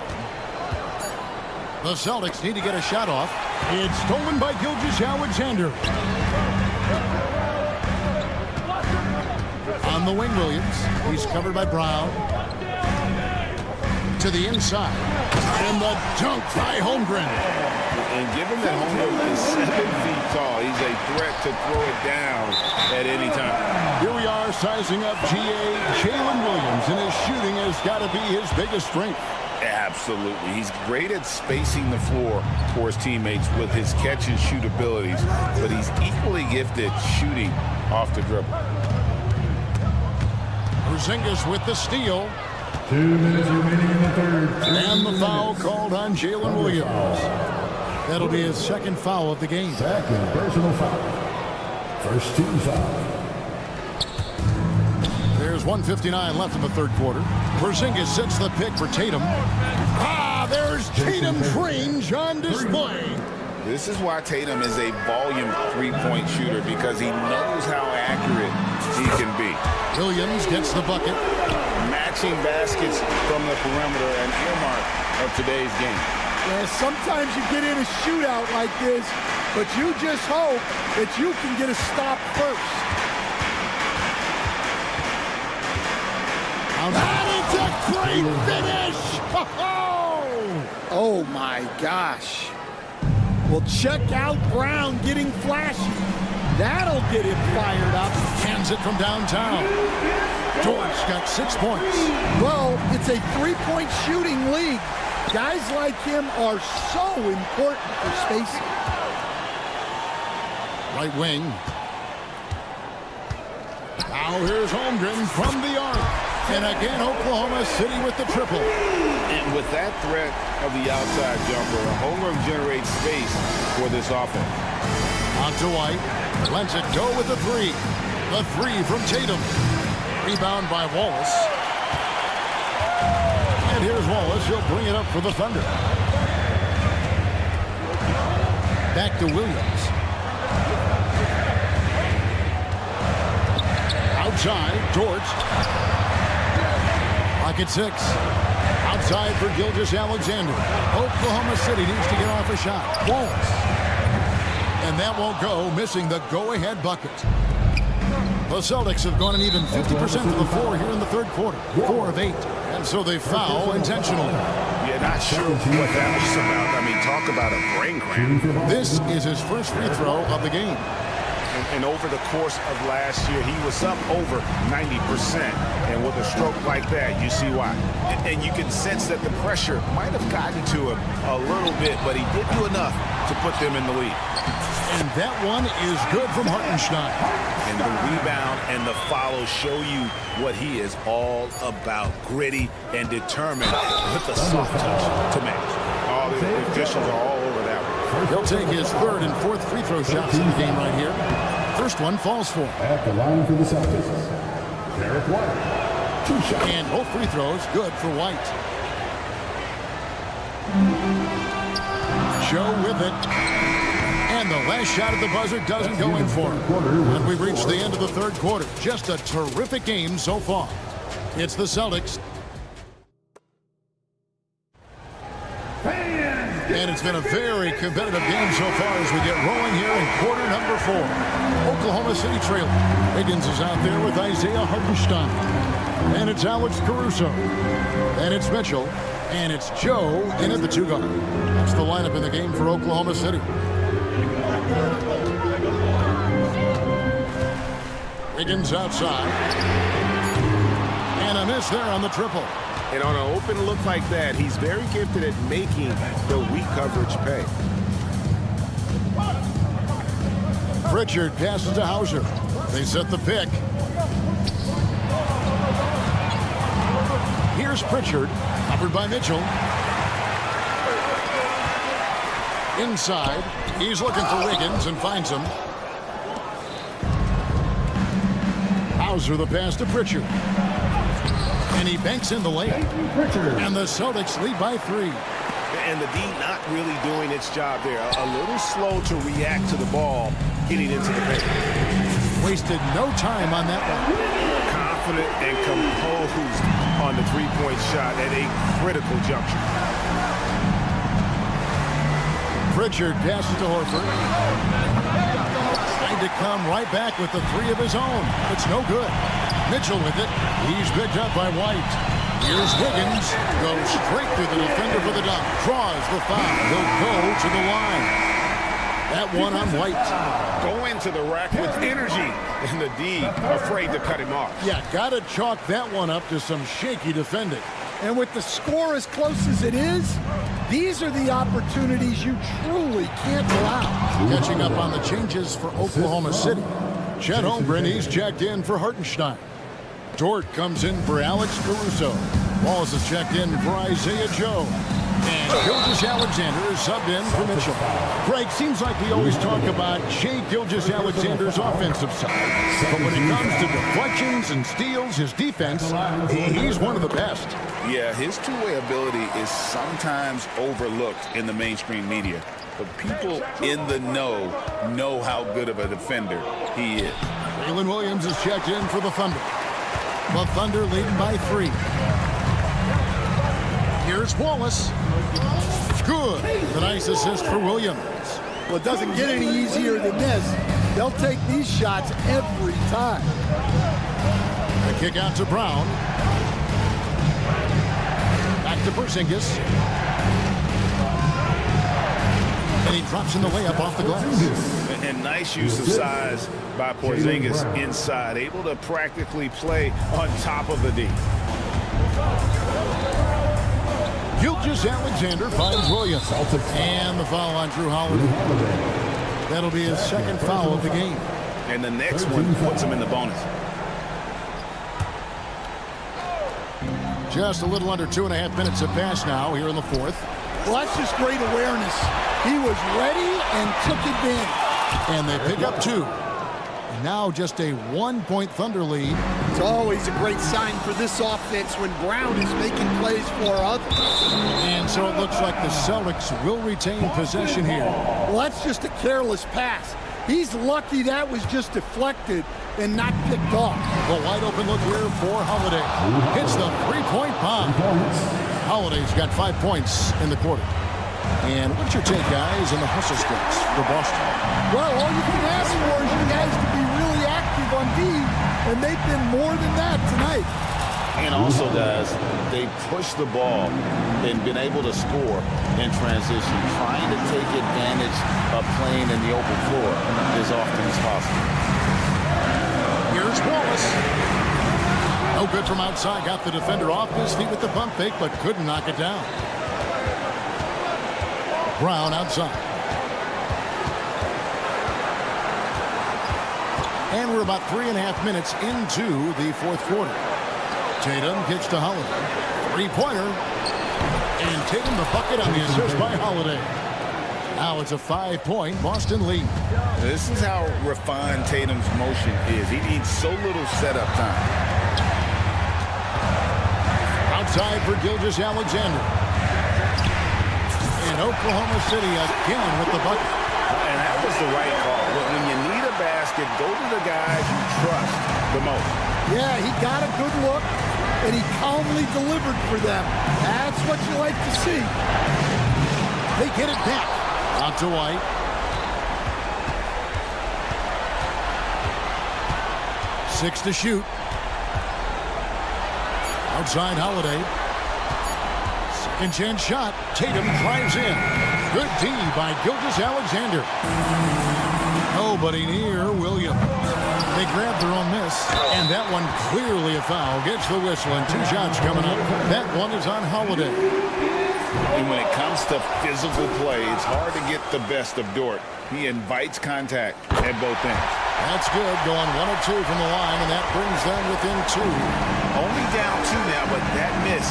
The Celtics need to get a shot off. It's stolen by Gilgeous-Alexander. On the wing, Williams. He's covered by Brown. To the inside. And the dunk by Holmgren. And given that Holmgren is 7 feet tall, he's a threat to throw it down at any time. Here we are sizing up Jalen Williams, and his shooting has got to be his biggest strength. Absolutely. He's great at spacing the floor for his teammates with his catch and shoot abilities, but he's equally gifted shooting off the dribble. Porzingis with the steal. 2 minutes remaining in the third. And the foul called on Jalen Williams. That'll be his second foul of the game. Second personal foul. First team foul. There's 1:59 left in the third quarter. Porzingis sets the pick for Tatum. There's Tatum's range on display. This is why Tatum is a volume three-point shooter, because he knows how accurate he can be. Williams gets the bucket. Matching baskets from the perimeter, an earmark of today's game. Yeah, sometimes you get in a shootout like this, but you just hope that you can get a stop first. That is a great finish! Oh my gosh. Well, check out Brown getting flashy. That'll get him fired up. Hands it from downtown. Dort's got 6 points. Well, it's a three-point shooting league. Guys like him are so important for spacing. Right wing. Now here's Holmgren from the arc. And again, Oklahoma City with the triple. And with that threat of the outside jumper, Holmgren generates space for this offense. On to White. Lets it go with the three. The three from Tatum. Rebound by Wallace. And here's Wallace. He'll bring it up for the Thunder. Back to Williams. Outside, Dort. Pocket 6. Outside for Gilgeous-Alexander. Oklahoma City needs to get off a shot. Wallace. And that won't go, missing the go-ahead bucket. The Celtics have gone an even 50% to the floor here in the third quarter. 4 of 8. And so they foul intentionally. Yeah, not sure what that was about. I mean, talk about a brain cramp. This is his first free throw of the game. And over the course of last year, he was up over 90%. And with a stroke like that, you see why. And you can sense that the pressure might have gotten to him a little bit, but he did do enough to put them in the lead. And that one is good from Hartenstein. And the rebound and the follow show you what he is all about. Gritty and determined with the soft touch to match. All the officials are all over that one. He'll take his third and fourth free throw shots in the game right here. First one falls for him. At the line for the Celtics, Derek White. 2 shots. And both free throws good for White. Joe with it. And the last shot at the buzzer doesn't go in for him. And we've reached the end of the third quarter. Just a terrific game so far. It's the Celtics. And it's been a very competitive game so far as we get rolling here in quarter number 4. Oklahoma City trailing. Higgins is out there with Isaiah Hartenstein. And it's Alex Caruso. And it's Mitchell. And it's Joe in at the 2 guard. That's the lineup in the game for Oklahoma City. Higgins outside. And a miss there on the triple. And on an open look like that, he's very gifted at making the weak coverage pay. Pritchard passes to Hauser. They set the pick. Here's Pritchard, covered by Mitchell. Inside, he's looking for Wiggins and finds him. Hauser the pass to Pritchard. And he banks in the layup. And the Celtics lead by 3. And the D not really doing its job there. A little slow to react to the ball getting into the paint. Wasted no time on that one. Confident and composed on the three-point shot at a critical juncture. Pritchard passes to Horford. Trying to come right back with the three of his own. It's no good. Mitchell with it. He's picked up by White. Here's Higgins. Goes straight through the defender for the dunk. Draws the foul. He'll go to the line. That one on White. Go into the rack with energy. And the D afraid to cut him off. Yeah, got to chalk that one up to some shaky defending. And with the score as close as it is, these are the opportunities you truly can't allow. Catching up on the changes for Oklahoma City. Chet Holmgren, he's checked in for Hartenstein. Dort comes in for Alex Caruso. Walls is checked in for Isaiah Joe. And Gilgeous-Alexander is subbed in for Mitchell. Greg, seems like we always talk about Shai Gilgeous-Alexander's offensive side. But when it comes to deflections and steals, his defense, he's one of the best. Yeah, his two-way ability is sometimes overlooked in the mainstream media. But people in the know how good of a defender he is. Jalen Williams is checked in for the Thunder. The Thunder leading by 3. Here's Wallace. Good. The nice assist for Williams. Well, it doesn't get any easier than this. They'll take these shots every time. The kick out to Brown. Back to Porzingis. And he drops in the layup off the glass. And nice use of size by Porzingis inside. Able to practically play on top of the D. Gilgeous-Alexander finds Williams. And the foul on Drew Holiday. That'll be his second foul of the game. And the next one puts him in the bonus. Just a little under 2.5 minutes have passed now here in the fourth. Well, that's just great awareness. He was ready and took advantage. And they pick up 2. And now just a 1-point Thunder lead. It's always a great sign for this offense when Brown is making plays for others. And so it looks like the Celtics will retain possession here. Well, that's just a careless pass. He's lucky that was just deflected and not picked off. The wide open look here for Holiday. Hits the three-point bomb. Holiday's got 5 points in the quarter. And what's your take, guys, in the hustle sticks for Boston? Well, all you can ask for is you guys to be really active on D, and they've been more than that tonight. And also, guys, they push the ball and been able to score in transition, trying to take advantage of playing in the open floor as often as possible. Here's Wallace. No good from outside. Got the defender off his feet with the pump fake, but couldn't knock it down. Brown outside. And we're about 3.5 minutes into the fourth quarter. Tatum kicks to Holiday. Three-pointer. And Tatum the bucket on the assist by Holiday. Now it's a 5-point Boston lead. This is how refined Tatum's motion is. He needs so little setup time. Outside for Gilgeous-Alexander. And Oklahoma City again with the bucket. And that was the right call. When you need a basket, go to the guys you trust the most. Yeah, he got a good look, and he calmly delivered for them. That's what you like to see. They get it back. Out to White. Six to shoot. Outside Holiday. Second chance shot. Tatum drives in. Good D by Gilgeous-Alexander. Nobody near Williams. They grab their own miss. And that one clearly a foul. Gets the whistle and 2 shots coming up. That one is on Holiday. And when it comes to physical play, it's hard to get the best of Dort. He invites contact at both ends. That's good. Going 1 of 2 from the line, and that brings them within 2. Only down 2 now, but that miss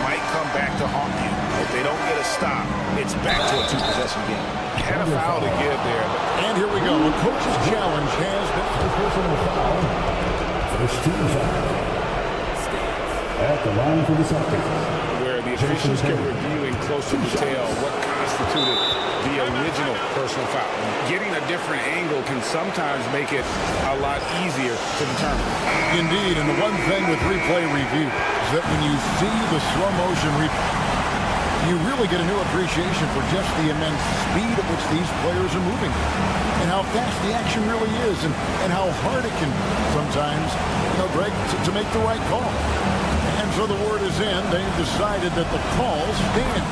might come back to haunt you. If they don't get a stop, it's back to a 2-possession game. Had a foul to give there. And here we go. A coach's challenge has been personal foul. First team foul. At the line for the Celtics. Where the officials can review and closer detail what constituted the original personal foul. Getting a different angle can sometimes make it a lot easier to determine. Indeed, and the one thing with replay review is that when you see the slow motion replay, you really get a new appreciation for just the immense speed at which these players are moving and how fast the action really is and how hard it can sometimes, Greg, to make the right call. And so the word is in. They've decided that the call stands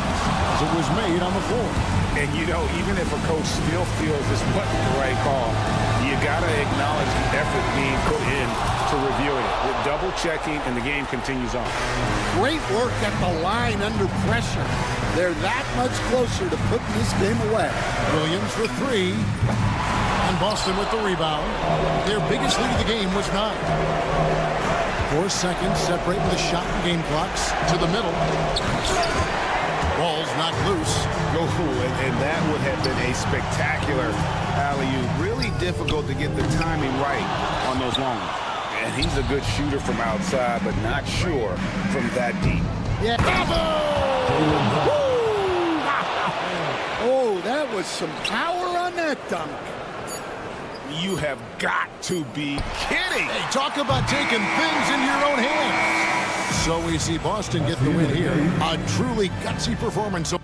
as it was made on the floor. And, even if a coach still feels this wasn't the right call, you got to acknowledge the effort being put in to reviewing it. With double checking, and the game continues on. Great work at the line under pressure. They're that much closer to putting this game away. Williams for three. And Boston with the rebound. Their biggest lead of the game was 9. 4 seconds separating the shot and game clocks to the middle. Ball's not loose. And that would have been a spectacular alley-oop. Really difficult to get the timing right on those long ones. And he's a good shooter from outside, but not sure from that deep. Yeah. Oh, that was some power on that dunk. You have got to be kidding. Hey, talk about taking things into your own hands. So we see Boston get the win here. A truly gutsy performance.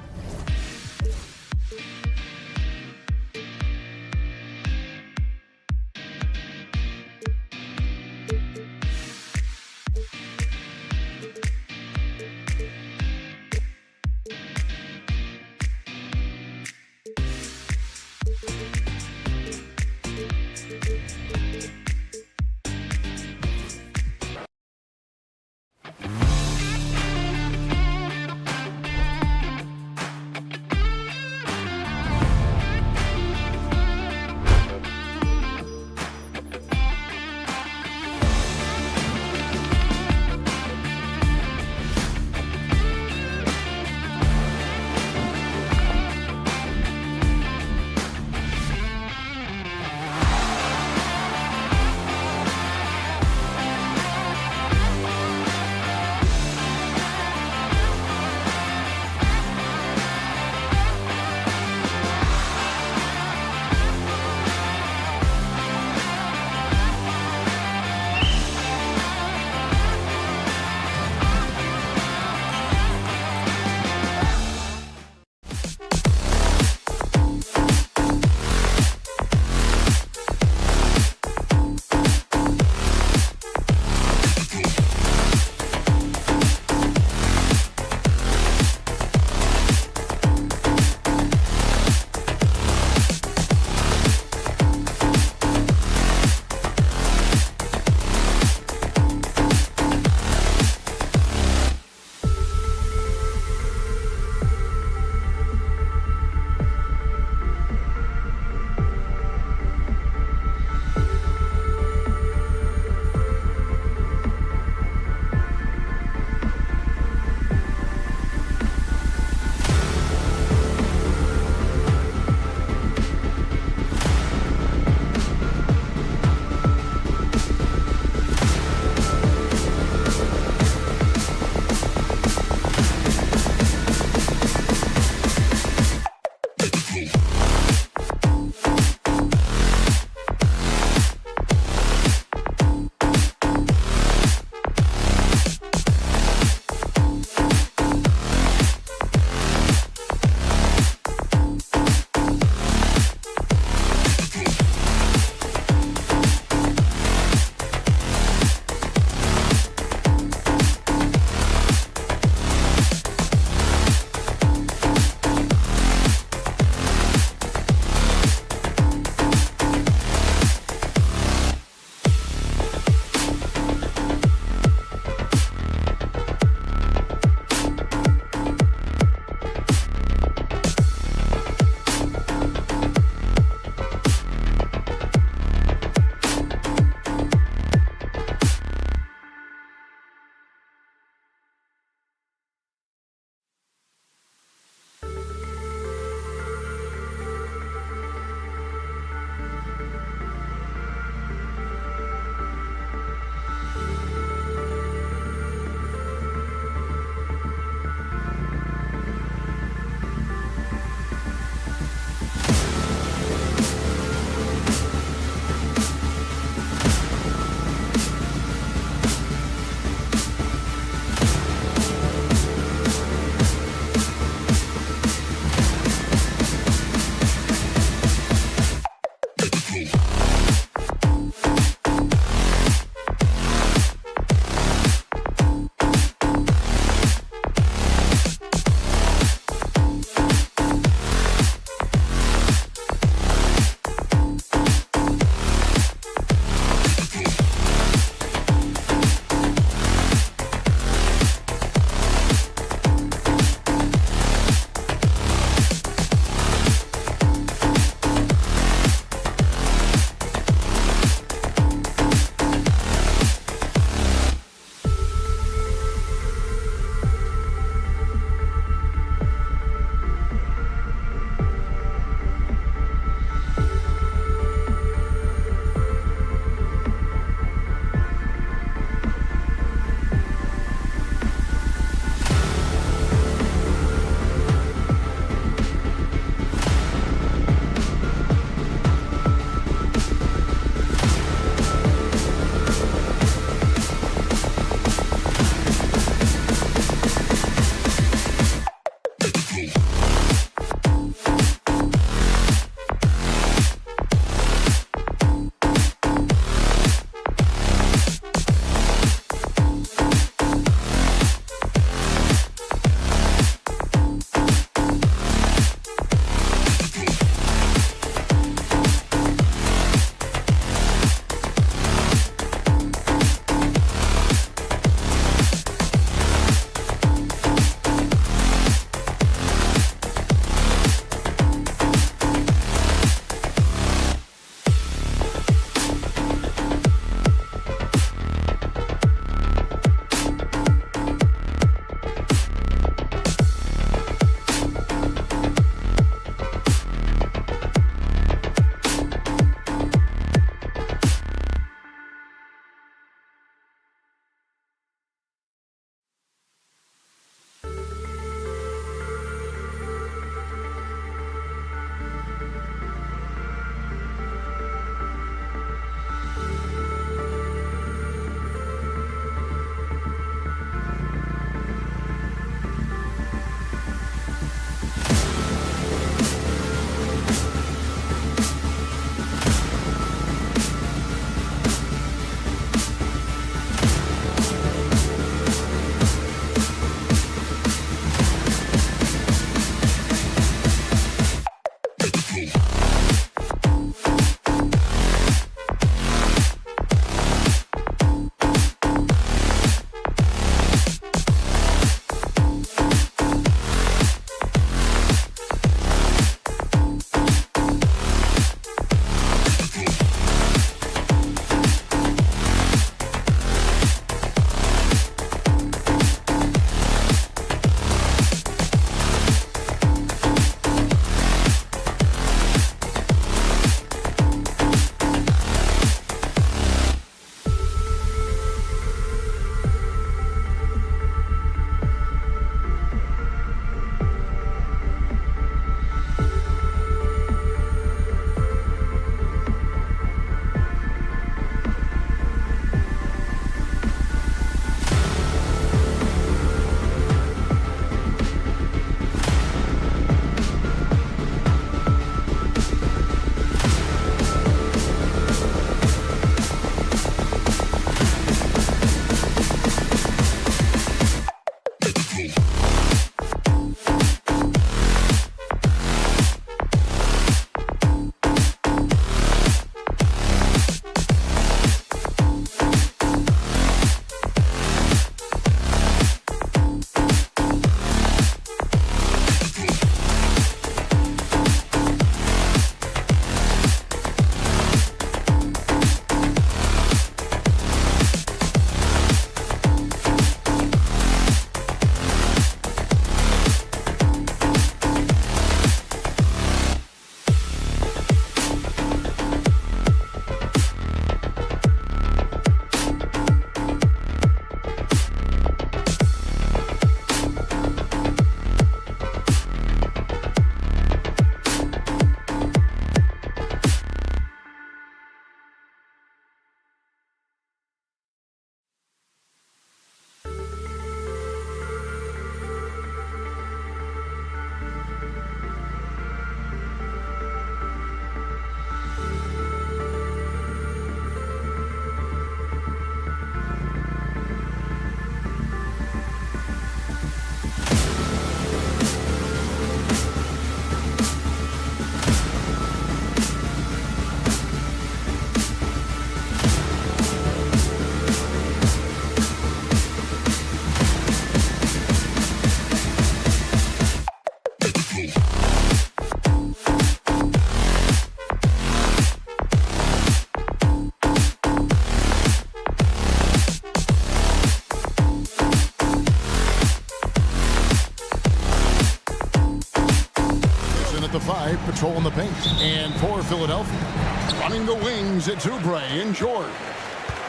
the 5, patrolling the paint. And for Philadelphia, running the wings, it's Oubre and George.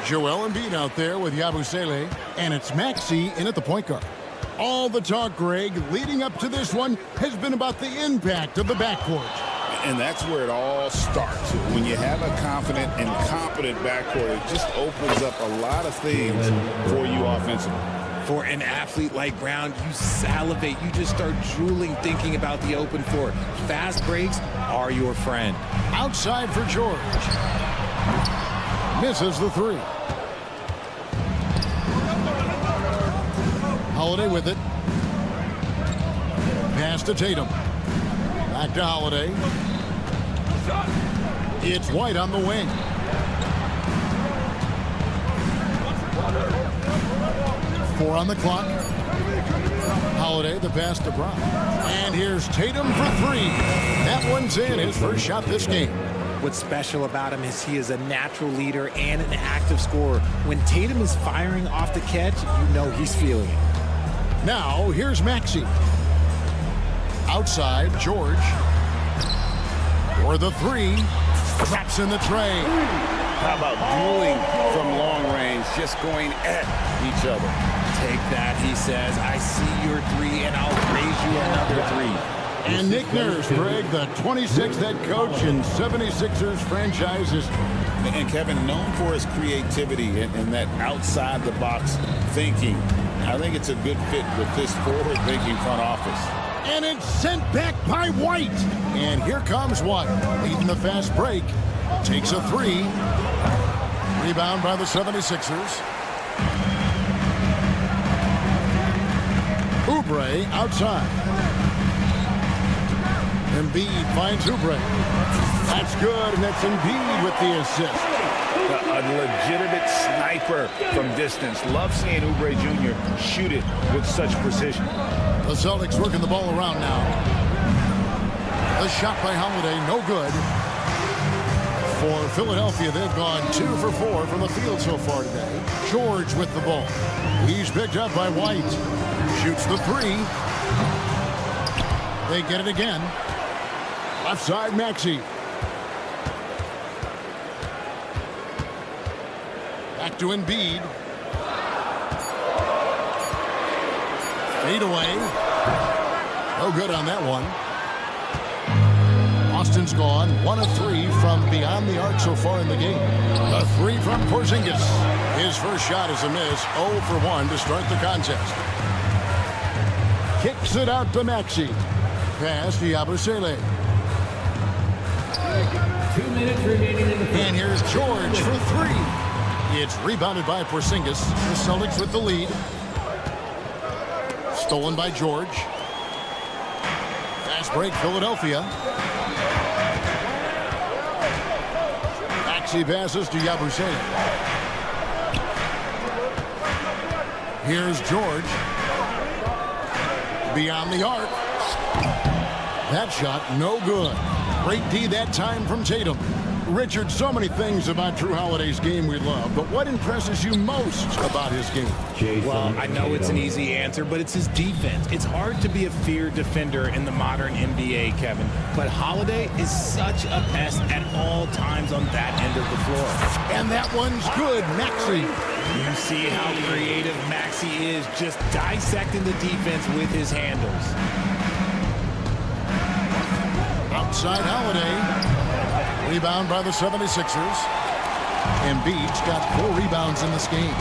Joel Embiid out there with Yabusele, and it's Maxey in at the point guard. All the talk, Greg, leading up to this one has been about the impact of the backcourt. And that's where it all starts. When you have a confident and competent backcourt, it just opens up a lot of things for you offensively. For an athlete like Brown, you salivate. You just start drooling thinking about the open floor. Fast breaks are your friend. Outside for George. Misses the 3. Holiday with it. Pass to Tatum. Back to Holiday. It's White on the wing. Four on the clock. Holiday, the pass to Brown. And here's Tatum for 3. That one's in. His first shot this game. What's special about him is he is a natural leader and an active scorer. When Tatum is firing off the catch, you know he's feeling it. Now, here's Maxey. Outside, George. For the 3. Drops in the tray. How about dueling from long range, just going at each other? Take that, he says. I see your 3, and I'll raise you another 3. And Nick Nurse, Greg, the 26th head coach in 76ers franchises. And Kevin, known for his creativity and that outside-the-box thinking. I think it's a good fit with this forward-thinking front office. And it's sent back by White. And here comes White, leading the fast break. Takes a 3. Rebound by the 76ers. Oubre outside. Embiid finds Oubre. That's good, and that's Embiid with the assist. A legitimate sniper from distance. Love seeing Oubre Jr. shoot it with such precision. The Celtics working the ball around now. The shot by Holiday, no good. For Philadelphia, they've gone 2 for 4 from the field so far today. George with the ball. He's picked up by White. Shoots the 3. They get it again. Left side, Maxey. Back to Embiid. Fade away. No good on that one. Austin's gone 1 of 3 from beyond the arc so far in the game. A 3 from Porzingis. His first shot is a miss. 0 for 1 to start the contest. Kicks it out to Maxey. Pass to Yabusele. 2 minutes remaining in the And here's George for 3. It's rebounded by Porzingis. The Celtics with the lead. Stolen by George. Fast break, Philadelphia. Maxey passes to Yabusele. Here's George. Beyond the arc. That shot, no good. Great D that time from Tatum. Richard, so many things about Drew Holiday's game we love, but what impresses you most about his game? Well, I know it's an easy answer, but it's his defense. It's hard to be a feared defender in the modern NBA, Kevin, but Holiday is such a pest at all times on that end of the floor. And that one's good, Maxey. You see how creative Maxey is, just dissecting the defense with his handles. Outside Holiday. Rebound by the 76ers. Embiid's got 4 rebounds in this game.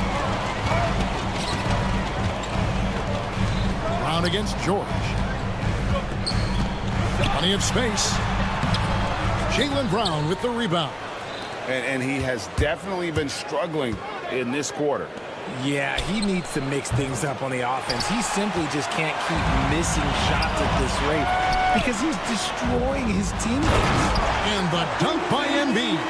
Brown against George. Plenty of space. Jaylen Brown with the rebound. And he has definitely been struggling in this quarter. Yeah, he needs to mix things up on the offense. He simply just can't keep missing shots at this rate because he's destroying his teammates. And the dunk by Embiid.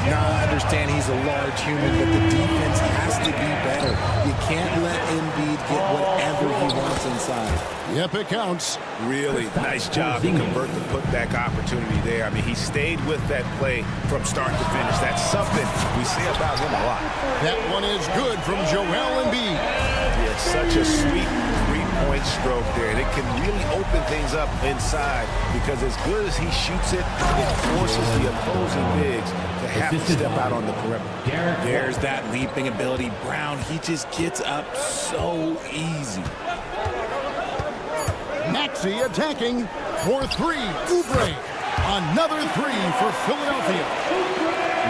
Now, I understand he's a large human, but the defense has to be better. You can't let Embiid get whatever he wants inside. Yep, it counts. Really nice job to convert the putback opportunity there. I mean, he stayed with that play from start to finish. That's something we say about him a lot. That one is good from Joel Embiid. Yeah, such a sweet 3 point stroke there, and it can really open things up inside because as good as he shoots it, it forces the opposing bigs to have to step out on the perimeter. There's that leaping ability. Brown, he just gets up so easy. Maxey attacking for three. Oubre. Another three for Philadelphia.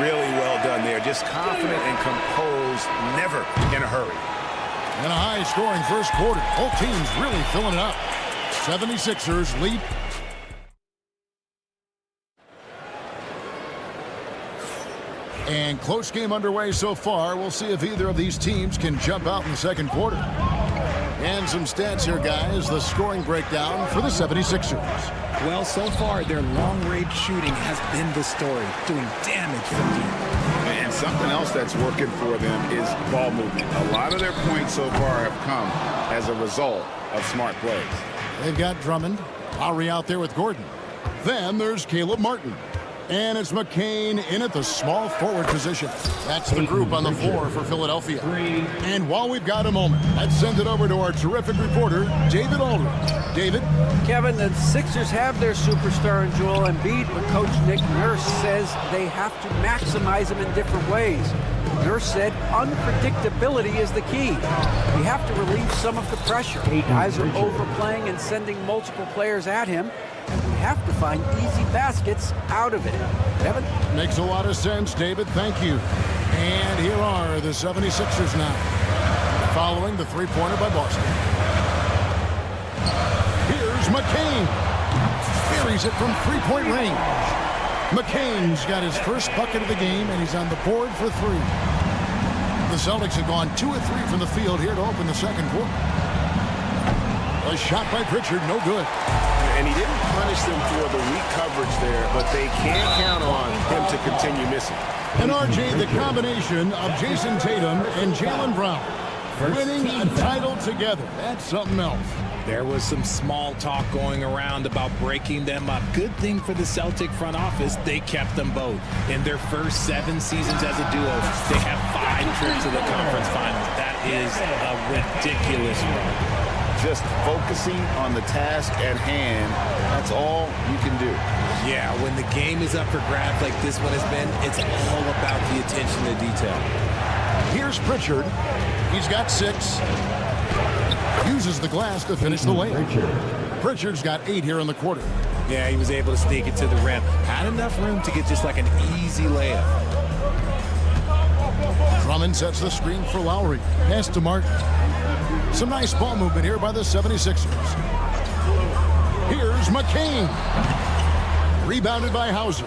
Really well done there. Just confident and composed, never in a hurry. In a high-scoring first quarter. Both teams really filling it up. 76ers lead. And close game underway so far. We'll see if either of these teams can jump out in the second quarter. And some stats here, guys. The scoring breakdown for the 76ers. Well, so far, their long-range shooting has been the story, doing damage from deep. And something else that's working for them is ball movement. A lot of their points so far have come as a result of smart plays. They've got Drummond. Lowry out there with Gordon. Then there's Caleb Martin. And it's McCain in at the small forward position. That's the group on the floor for Philadelphia. And while we've got a moment, let's send it over to our terrific reporter, David Aldridge. David? Kevin, the Sixers have their superstar in Joel Embiid, but Coach Nick Nurse says they have to maximize him in different ways. Nurse said unpredictability is the key. We have to relieve some of the pressure. Guys are overplaying and sending multiple players at him. And we have to find easy baskets out of it. Kevin? Makes a lot of sense, David. Thank you. And here are the 76ers now. Following the three-pointer by Boston. Here's McCain. Buries it from three-point range. McCain's got his first bucket of the game, and he's on the board for three. The Celtics have gone 2 of 3 from the field here to open the second quarter. A shot by Pritchard, no good. And he didn't punish them for the weak coverage there, but they can't count on him to continue missing. And RJ, the combination of Jason Tatum and Jaylen Brown winning a title together. That's something else. There was some small talk going around about breaking them up. Good thing for the Celtic front office, they kept them both. In their first 7 seasons as a duo, they have 5 trips to the conference finals. That is a ridiculous run. Just focusing on the task at hand, that's all you can do. Yeah, when the game is up for grabs like this one has been, it's all about the attention to detail. Here's Pritchard. He's got 6. Uses the glass to finish the layup. Pritchard's got 8 here in the quarter. Yeah, he was able to sneak it to the rim. Had enough room to get just like an easy layup. Drummond sets the screen for Lowry. Pass to Martin. Some nice ball movement here by the 76ers. Here's McCain. Rebounded by Hauser.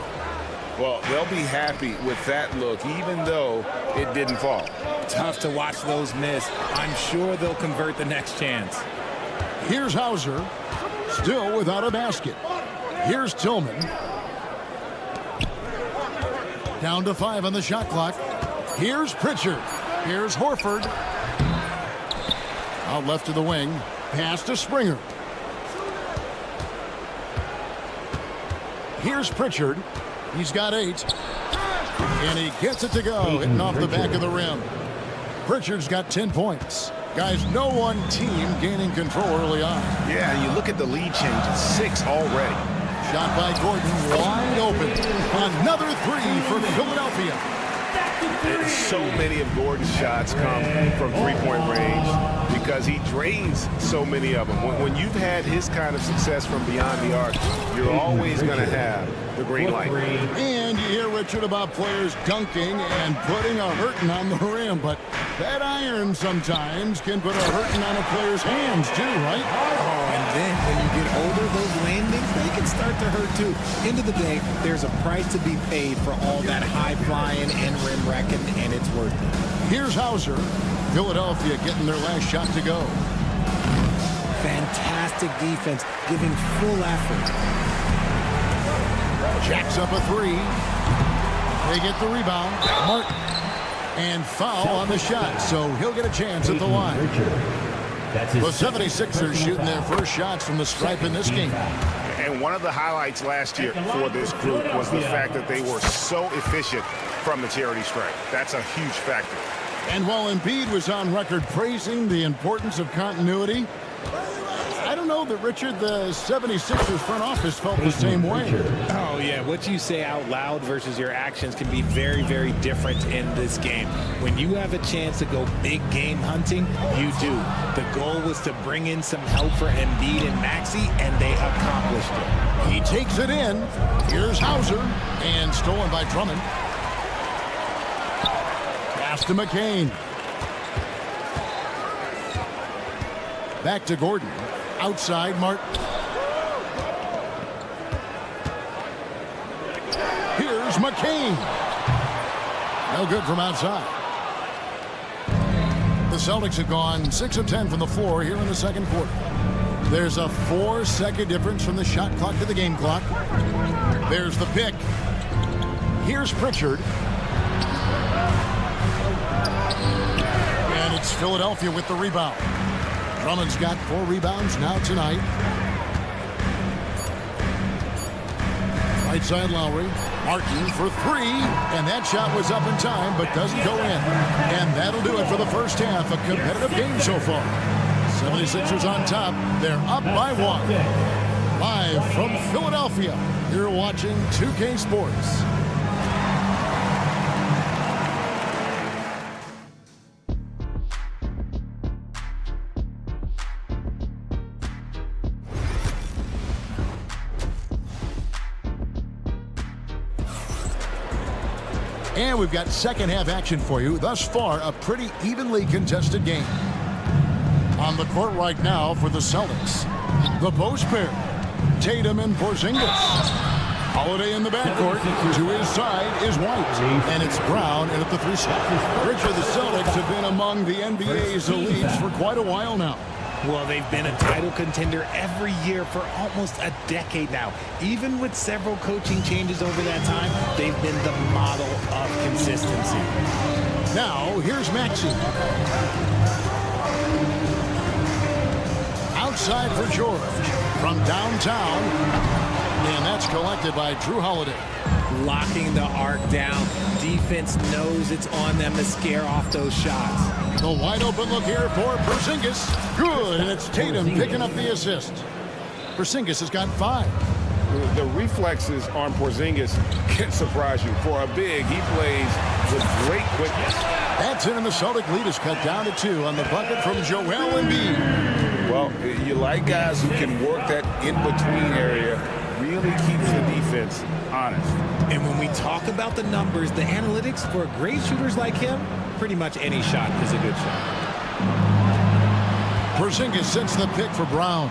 Well, they'll be happy with that look, even though it didn't fall. Tough to watch those miss. I'm sure they'll convert the next chance. Here's Hauser. Still without a basket. Here's Tillman. Down to 5 on the shot clock. Here's Pritchard. Here's Horford. Out left to the wing. Pass to Springer. Here's Pritchard. He's got 8. And he gets it to go. Hitting off the back of the rim. Pritchard's got 10 points. Guys, no one team gaining control early on. Yeah, you look at the lead change. It's 6 already. Shot by Gordon. Wide open. Another 3 for Philadelphia. So many of Gordon's shots come from three-point range because he drains so many of them. When you've had his kind of success from beyond the arc, you're always going to have the green light. And you hear, Richard, about players dunking and putting a hurting on the rim, but that iron sometimes can put a hurting on a player's hands too, right? Oh, and then when you get older, those landings, they can start to hurt too. End of the day, there's a price to be paid for all that high flying and rim wrecking, and it's worth it. Here's Hauser. Philadelphia getting their last shot to go. Fantastic defense, giving full effort. Jacks up a 3. They get the rebound. Martin. And foul on the shot, so he'll get a chance at the line. The 76ers shooting their first shots from the stripe in this game. And one of the highlights last year for this group was the fact that they were so efficient from the charity stripe. That's a huge factor. And while Embiid was on record praising the importance of continuity, I don't know that, Richard, the 76ers front office felt the same way. Oh, yeah. What you say out loud versus your actions can be very, very different in this game. When you have a chance to go big game hunting, you do. The goal was to bring in some help for Embiid and Maxey, and they accomplished it. He takes it in. Here's Hauser, and stolen by Drummond. Pass to McCain. Back to Gordon. Outside, Martin. Here's McCain. No good from outside. The Celtics have gone 6 of 10 from the floor here in the second quarter. There's a 4-second difference from the shot clock to the game clock. There's the pick. Here's Pritchard. And it's Philadelphia with the rebound. Drummond's got 4 rebounds now tonight. Right side Lowry. Martin for 3. And that shot was up in time, but doesn't go in. And that'll do it for the first half. A competitive game so far. 76ers on top. They're up by 1. Live from Philadelphia. You're watching 2K Sports. And we've got second half action for you. Thus far, a pretty evenly contested game. On the court right now for the Celtics, the post pair, Tatum and Porzingis. Holiday in the backcourt. To his side is White. And it's Brown in at the 3 spot. Richard, the Celtics have been among the NBA's elites for quite a while now. Well, they've been a title contender every year for almost a decade now. Even with several coaching changes over that time, they've been the model of consistency. Now, here's Maxey. Outside for George. From downtown. And that's collected by Drew Holiday. Locking the arc down. Defense knows it's on them to scare off those shots. The wide open look here for Porzingis. Good, and it's Tatum picking up the assist. Porzingis has got 5. The reflexes on Porzingis can surprise you. For a big, he plays with great quickness. That's it, and the Celtic lead is cut down to 2 on the bucket from Joel Embiid. Well, you like guys who can work that in-between area, really keeps the defense honest. And when we talk about the numbers, the analytics for great shooters like him, pretty much any shot is a good shot. Porzingis sets the pick for Brown.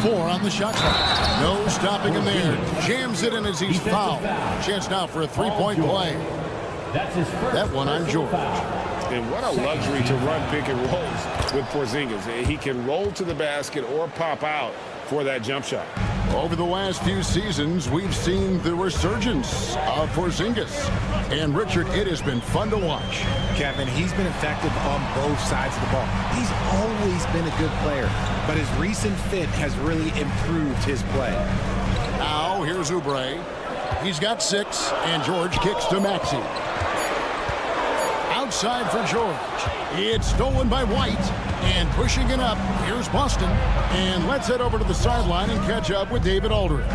4 on the shot clock. No stopping him there. Jams it in as he's fouled. Chance now for a 3-point play. That one on George. And what a luxury to run pick and rolls with Porzingis. He can roll to the basket or pop out for that jump shot. Over the last few seasons, we've seen the resurgence of Porzingis. And, Richard, it has been fun to watch. Kevin, he's been effective on both sides of the ball. He's always been a good player, but his recent fit has really improved his play. Now, here's Oubre. He's got 6, and George kicks to Maxey. Outside for George. It's stolen by White. And pushing it up, here's Boston. And let's head over to the sideline and catch up with David Aldridge.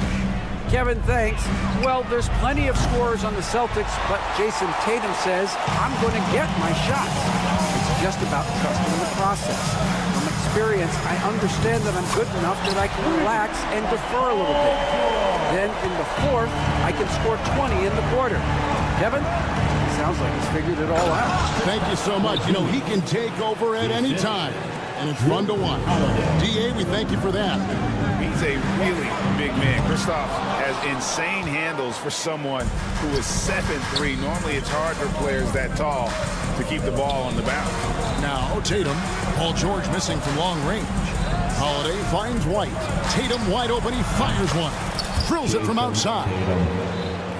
Kevin, thanks. Well, there's plenty of scorers on the Celtics, but Jason Tatum says, I'm going to get my shots. It's just about trusting the process. From experience, I understand that I'm good enough that I can relax and defer a little bit. Then in the 4th, I can score 20 in the quarter. Kevin? Sounds like he's figured it all out. Thank you so much. You know, he can take over at any time, and it's fun to watch. D.A., we thank you for that. He's a really big man. Kristaps has insane handles for someone who is 7'3". Normally, it's hard for players that tall to keep the ball on the bounce. Now, Tatum. Paul George missing from long range. Holiday finds White. Tatum wide open. He fires one. Drills it from outside.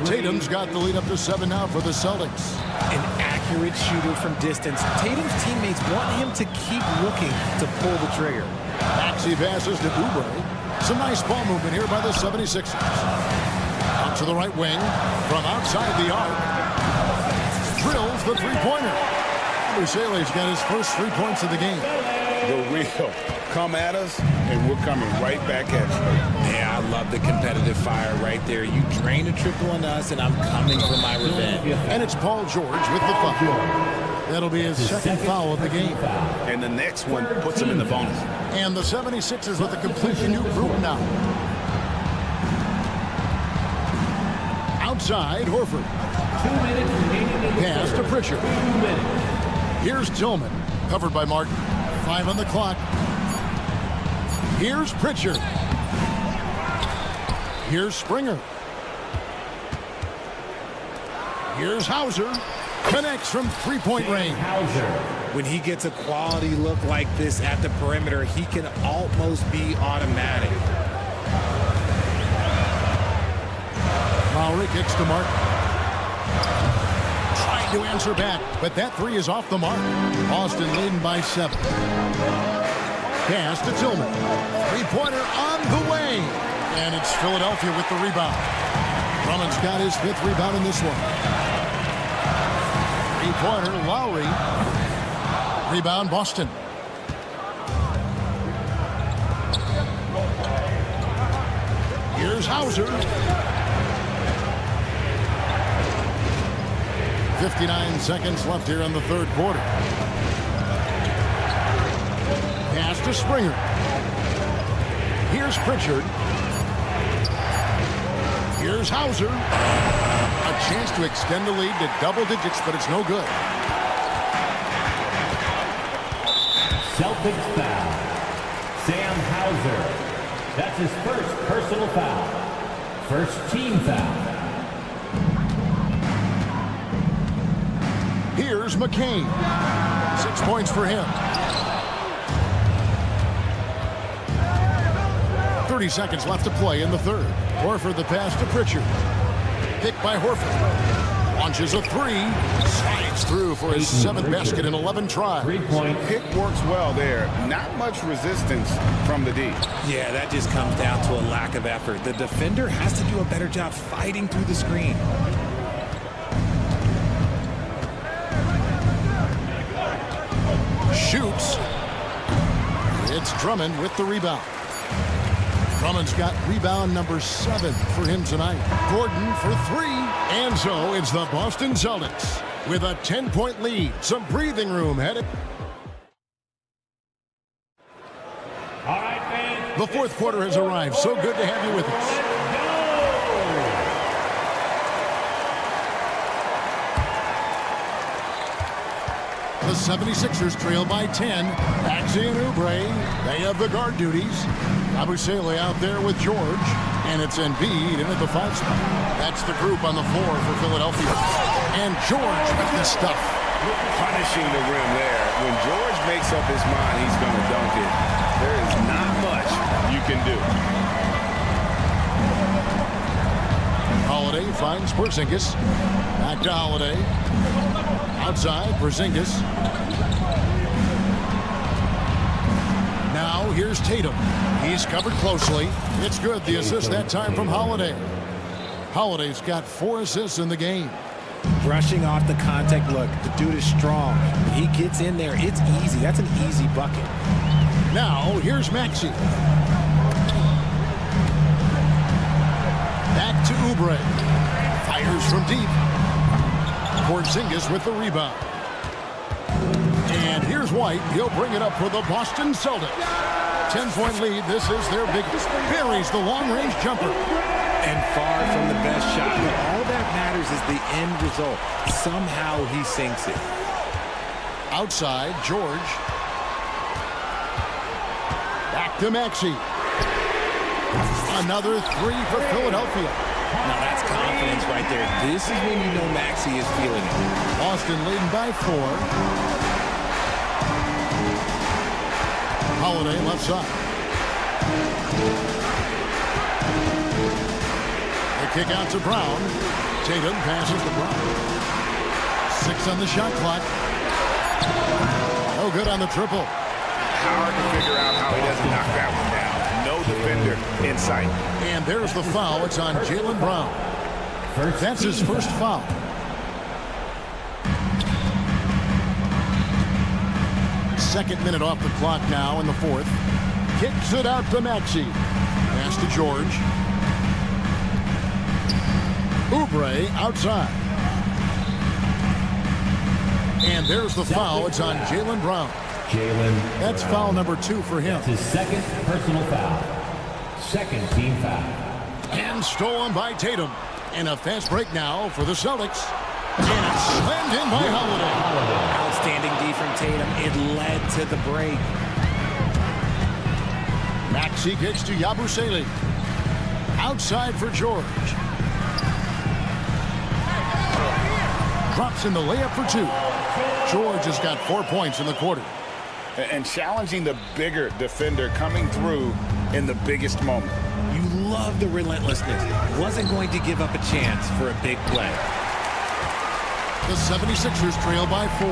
Tatum's got the lead up to 7 now for the Celtics. An accurate shooter from distance. Tatum's teammates want him to keep looking to pull the trigger. Maxey passes to Oubre. Some nice ball movement here by the 76ers. Out to the right wing. From outside the arc. Drills the three-pointer. Busele's got his first 3 points of the game. the real. Come at us, and we're coming right back at you. Yeah, I love the competitive fire right there. You drain a triple on us, and I'm coming for my revenge. And it's Paul George with the foul. That'll be his second foul of the game. And the next one puts him in the bonus. And the 76ers with a completely new group now. Outside, Horford. 2 minutes remaining in the Pass to Pritchard. 2 minutes. Here's Tillman, covered by Martin. 5 on the clock. Here's Pritchard. Here's Springer. Here's Hauser. Connects from three-point range. When he gets a quality look like this at the perimeter, he can almost be automatic. Lowry kicks to Martin. Trying to answer back, but that three is off the mark. Boston leading by 7. Pass to Tillman. Three-pointer on the way. And it's Philadelphia with the rebound. Drummond's got his 5th rebound in this one. Three-pointer, Lowry. Rebound, Boston. Here's Hauser. 59 seconds left here in the third quarter. Pass to Springer. Here's Pritchard. Here's Hauser. A chance to extend the lead to double digits, but it's no good. Celtics foul. Sam Hauser. That's his first personal foul. First team foul. Here's McCain. 6 points for him. 30 seconds left to play in the third. Horford the pass to Pritchard. Picked by Horford. Launches a three. Slides through for his 7th basket in 11 tries. 3-point. Pick works well there. Not much resistance from the D. Yeah, that just comes down to a lack of effort. The defender has to do a better job fighting through the screen. Shoots. It's Drummond with the rebound. Drummond's got rebound number 7 for him tonight. Gordon for 3. And so it's the Boston Celtics with a 10-point lead. Some breathing room headed. All right, fans. The fourth quarter has arrived. So good to have you with us. The 76ers trail by 10. Maxey and Oubre, they have the guard duties. Abusele out there with George, and it's Embiid in at the 5 spot. That's the group on the floor for Philadelphia. And George with the stuff. Punishing the rim there. When George makes up his mind he's going to dunk it, there is not much you can do. Holiday finds Porzingis. Back to Holiday. Outside, Porzingis. Now here's Tatum. He's covered closely. It's good. The assist that time from Holiday. Holiday's got 4 assists in the game. Brushing off the contact look. The dude is strong. When he gets in there, it's easy. That's an easy bucket. Now here's Maxey. Back to Oubre. Fires from deep. Porzingis with the rebound. And here's White. He'll bring it up for the Boston Celtics. 10-point lead. This is their biggest. Buries the long-range jumper. And far from the best shot. But all that matters is the end result. Somehow he sinks it. Outside, George. Back to Maxey. Another 3 for Philadelphia. Now that's confidence right there. This is when you know Maxey is feeling it. Boston leading by 4. Holiday left side. The kick out to Brown. Tatum passes to Brown. 6 on the shot clock. No good on the triple. Hard to figure out how he doesn't knock that one down. No defender in sight. And there's the foul. It's on Jaylen Brown. That's his first foul. Second minute off the clock now in the fourth. Kicks it out to Maxey. Pass to George. Oubre outside. And there's the foul. It's on Jaylen Brown. That's foul number 2 for him. His second personal foul. Second team foul. And stolen by Tatum. And a fast break now for the Celtics. And it's slammed in by Holiday. Outstanding D from Tatum. It led to the break. Maxey kicks to Yabusele. Outside for George. Drops in the layup for 2. George has got 4 points in the quarter. And challenging the bigger defender coming through in the biggest moment. You love the relentlessness. Wasn't going to give up a chance for a big play. The 76ers trail by 4.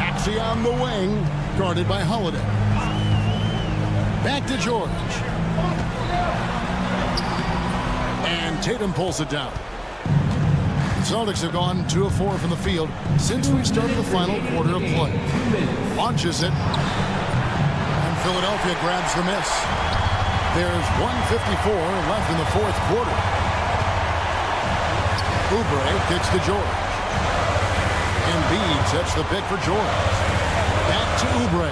Maxey on the wing, guarded by Holiday. Back to George. And Tatum pulls it down. The Celtics have gone 2 of 4 from the field since we started the final quarter of play. Launches it. And Philadelphia grabs the miss. There's 1:54 left in the fourth quarter. Oubre kicks to George. Embiid sets the pick for George. Back to Oubre.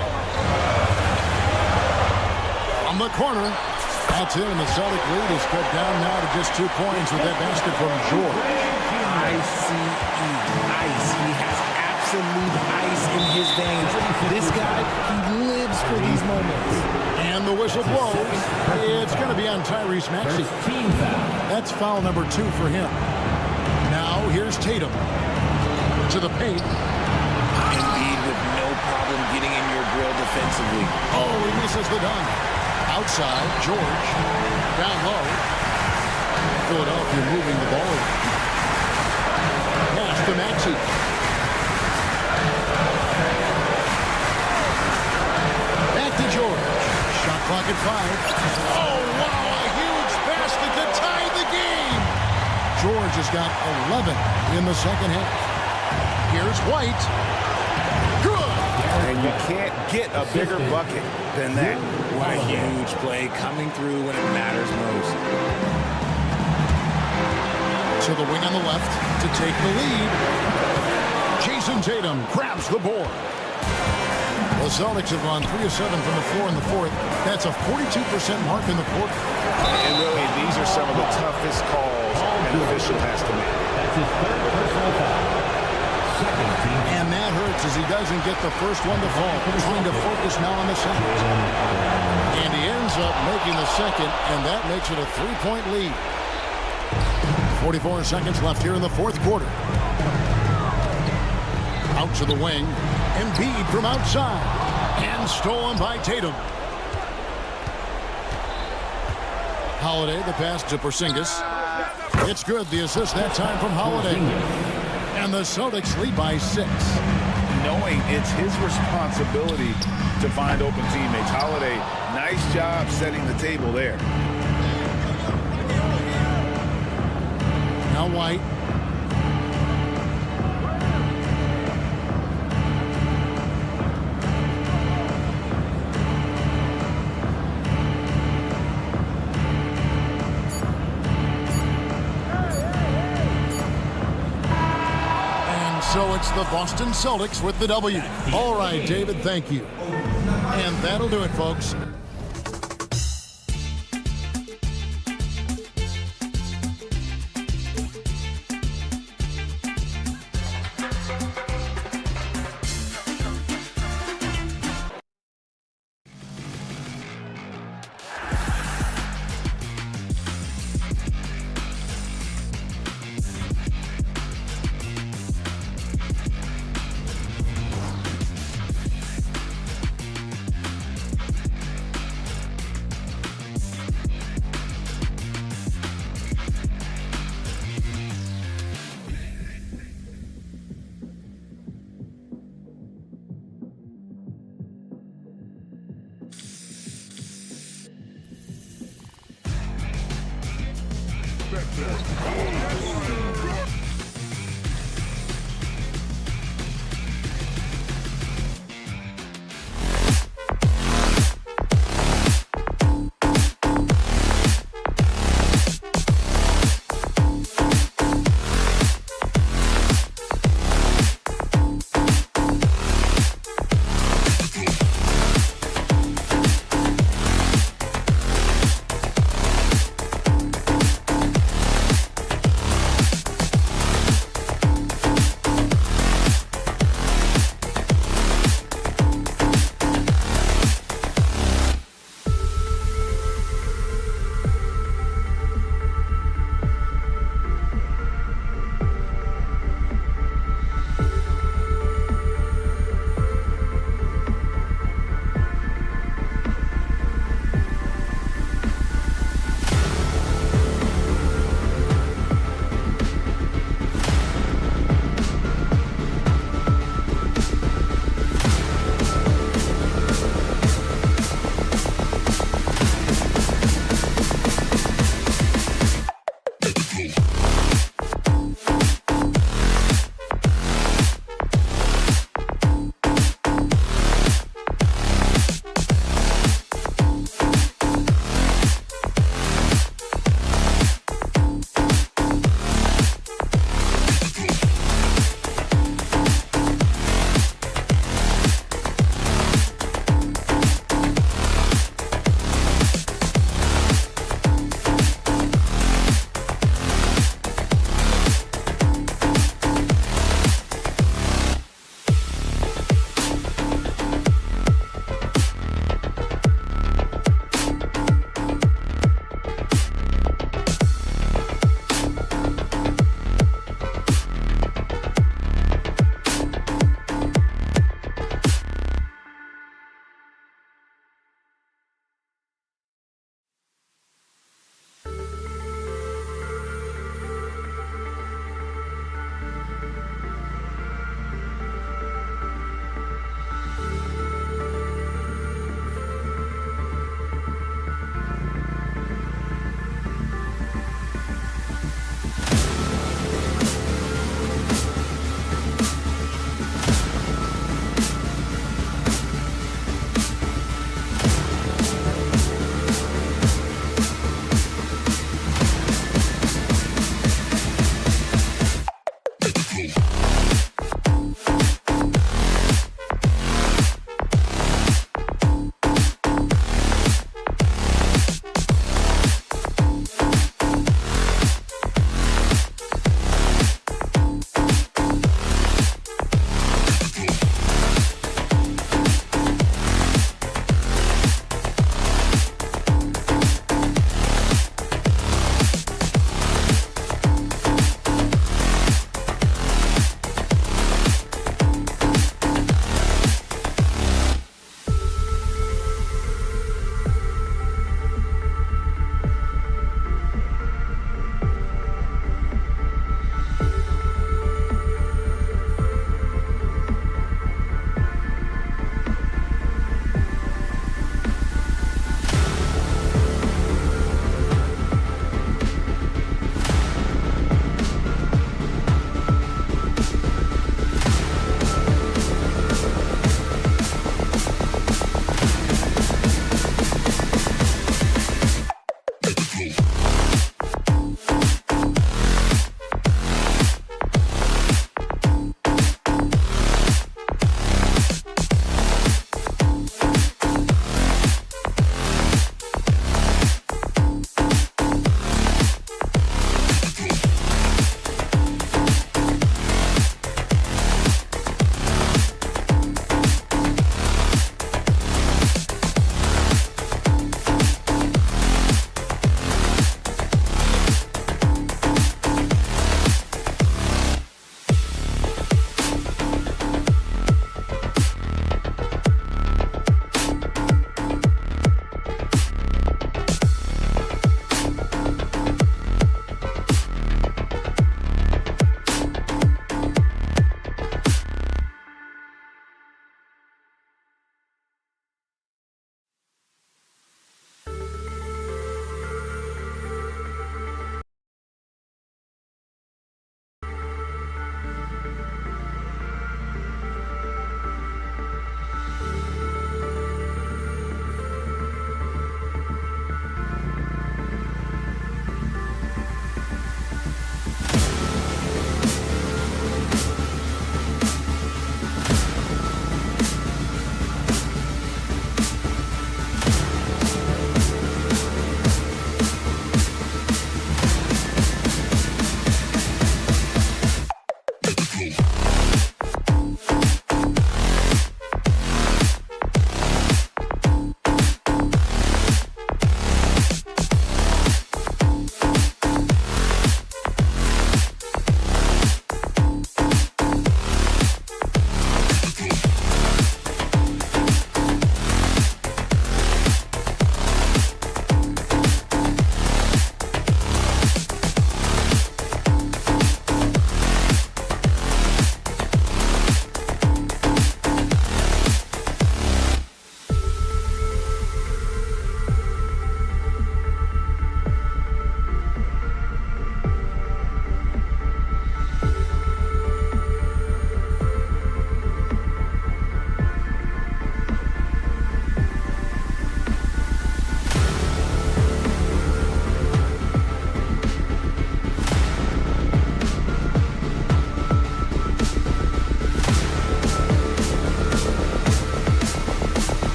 From the corner. That's it, and the Celtic lead is cut down now to just 2 points with that basket from George. ICE. He has absolute ice in his veins. This guy, he lives for these moments. And the whistle blows. It's going to be on Tyrese Maxey. That's foul number 2 for him. Now here's Tatum to the paint. Embiid with no problem getting in your grill defensively. Oh, he misses the dunk. Outside, George. Down low. Philadelphia moving the ball. Pass to Maxey. Back to George. Shot clock at 5. Oh, wow, a huge basket to tie the game. George has got 11 in the second half. Here's White. Good. And you can't get a bigger bucket than that. What a huge play coming through when it matters most. To the wing on the left to take the lead. Jason Tatum grabs the board. The Celtics have gone 3 of 7 from the floor in the fourth. That's a 42% mark in the quarter. And really, these are some of the toughest calls an official has to make. That's his third personal foul. Second team. And that hurts as he doesn't get the first one to fall. Trying to focus now on the second. And he ends up making the second, and that makes it a 3-point lead. 44 seconds left here in the fourth quarter. Out to the wing. Embiid from outside. And stolen by Tatum. Holiday, the pass to Porzingis. It's good. The assist that time from Holiday. And the Celtics lead by 6. Knowing it's his responsibility to find open teammates. Holiday, nice job setting the table there. Now White. So it's the Boston Celtics with the W. All right, David, thank you. And that'll do it, folks.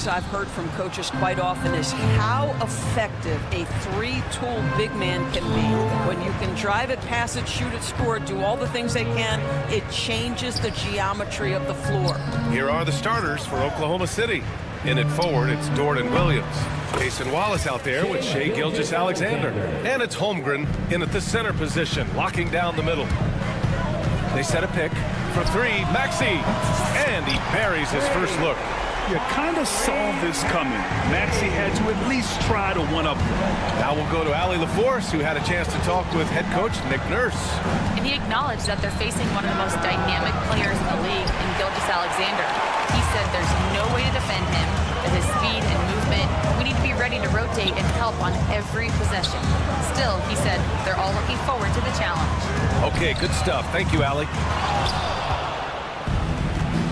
things I've heard from coaches quite often is how effective a three-tool big man can be. When you can drive it, pass it, shoot it, score it, do all the things they can, it changes the geometry of the floor. Here are the starters for Oklahoma City. In at forward, it's Dort and Williams. Cason Wallace out there with Shai Gilgeous-Alexander. And it's Holmgren in at the center position, locking down the middle. They set a pick for three, Maxey. And he buries his first look. You kind of saw this coming. Maxey had to at least try to one-up him. Now we'll go to Allie LaForce, who had a chance to talk with head coach Nick Nurse. And he acknowledged that they're facing one of the most dynamic players in the league in Gilgeous-Alexander. He said there's no way to defend him, that his speed and movement, we need to be ready to rotate and help on every possession. Still, he said they're all looking forward to the challenge. Okay, good stuff. Thank you, Allie.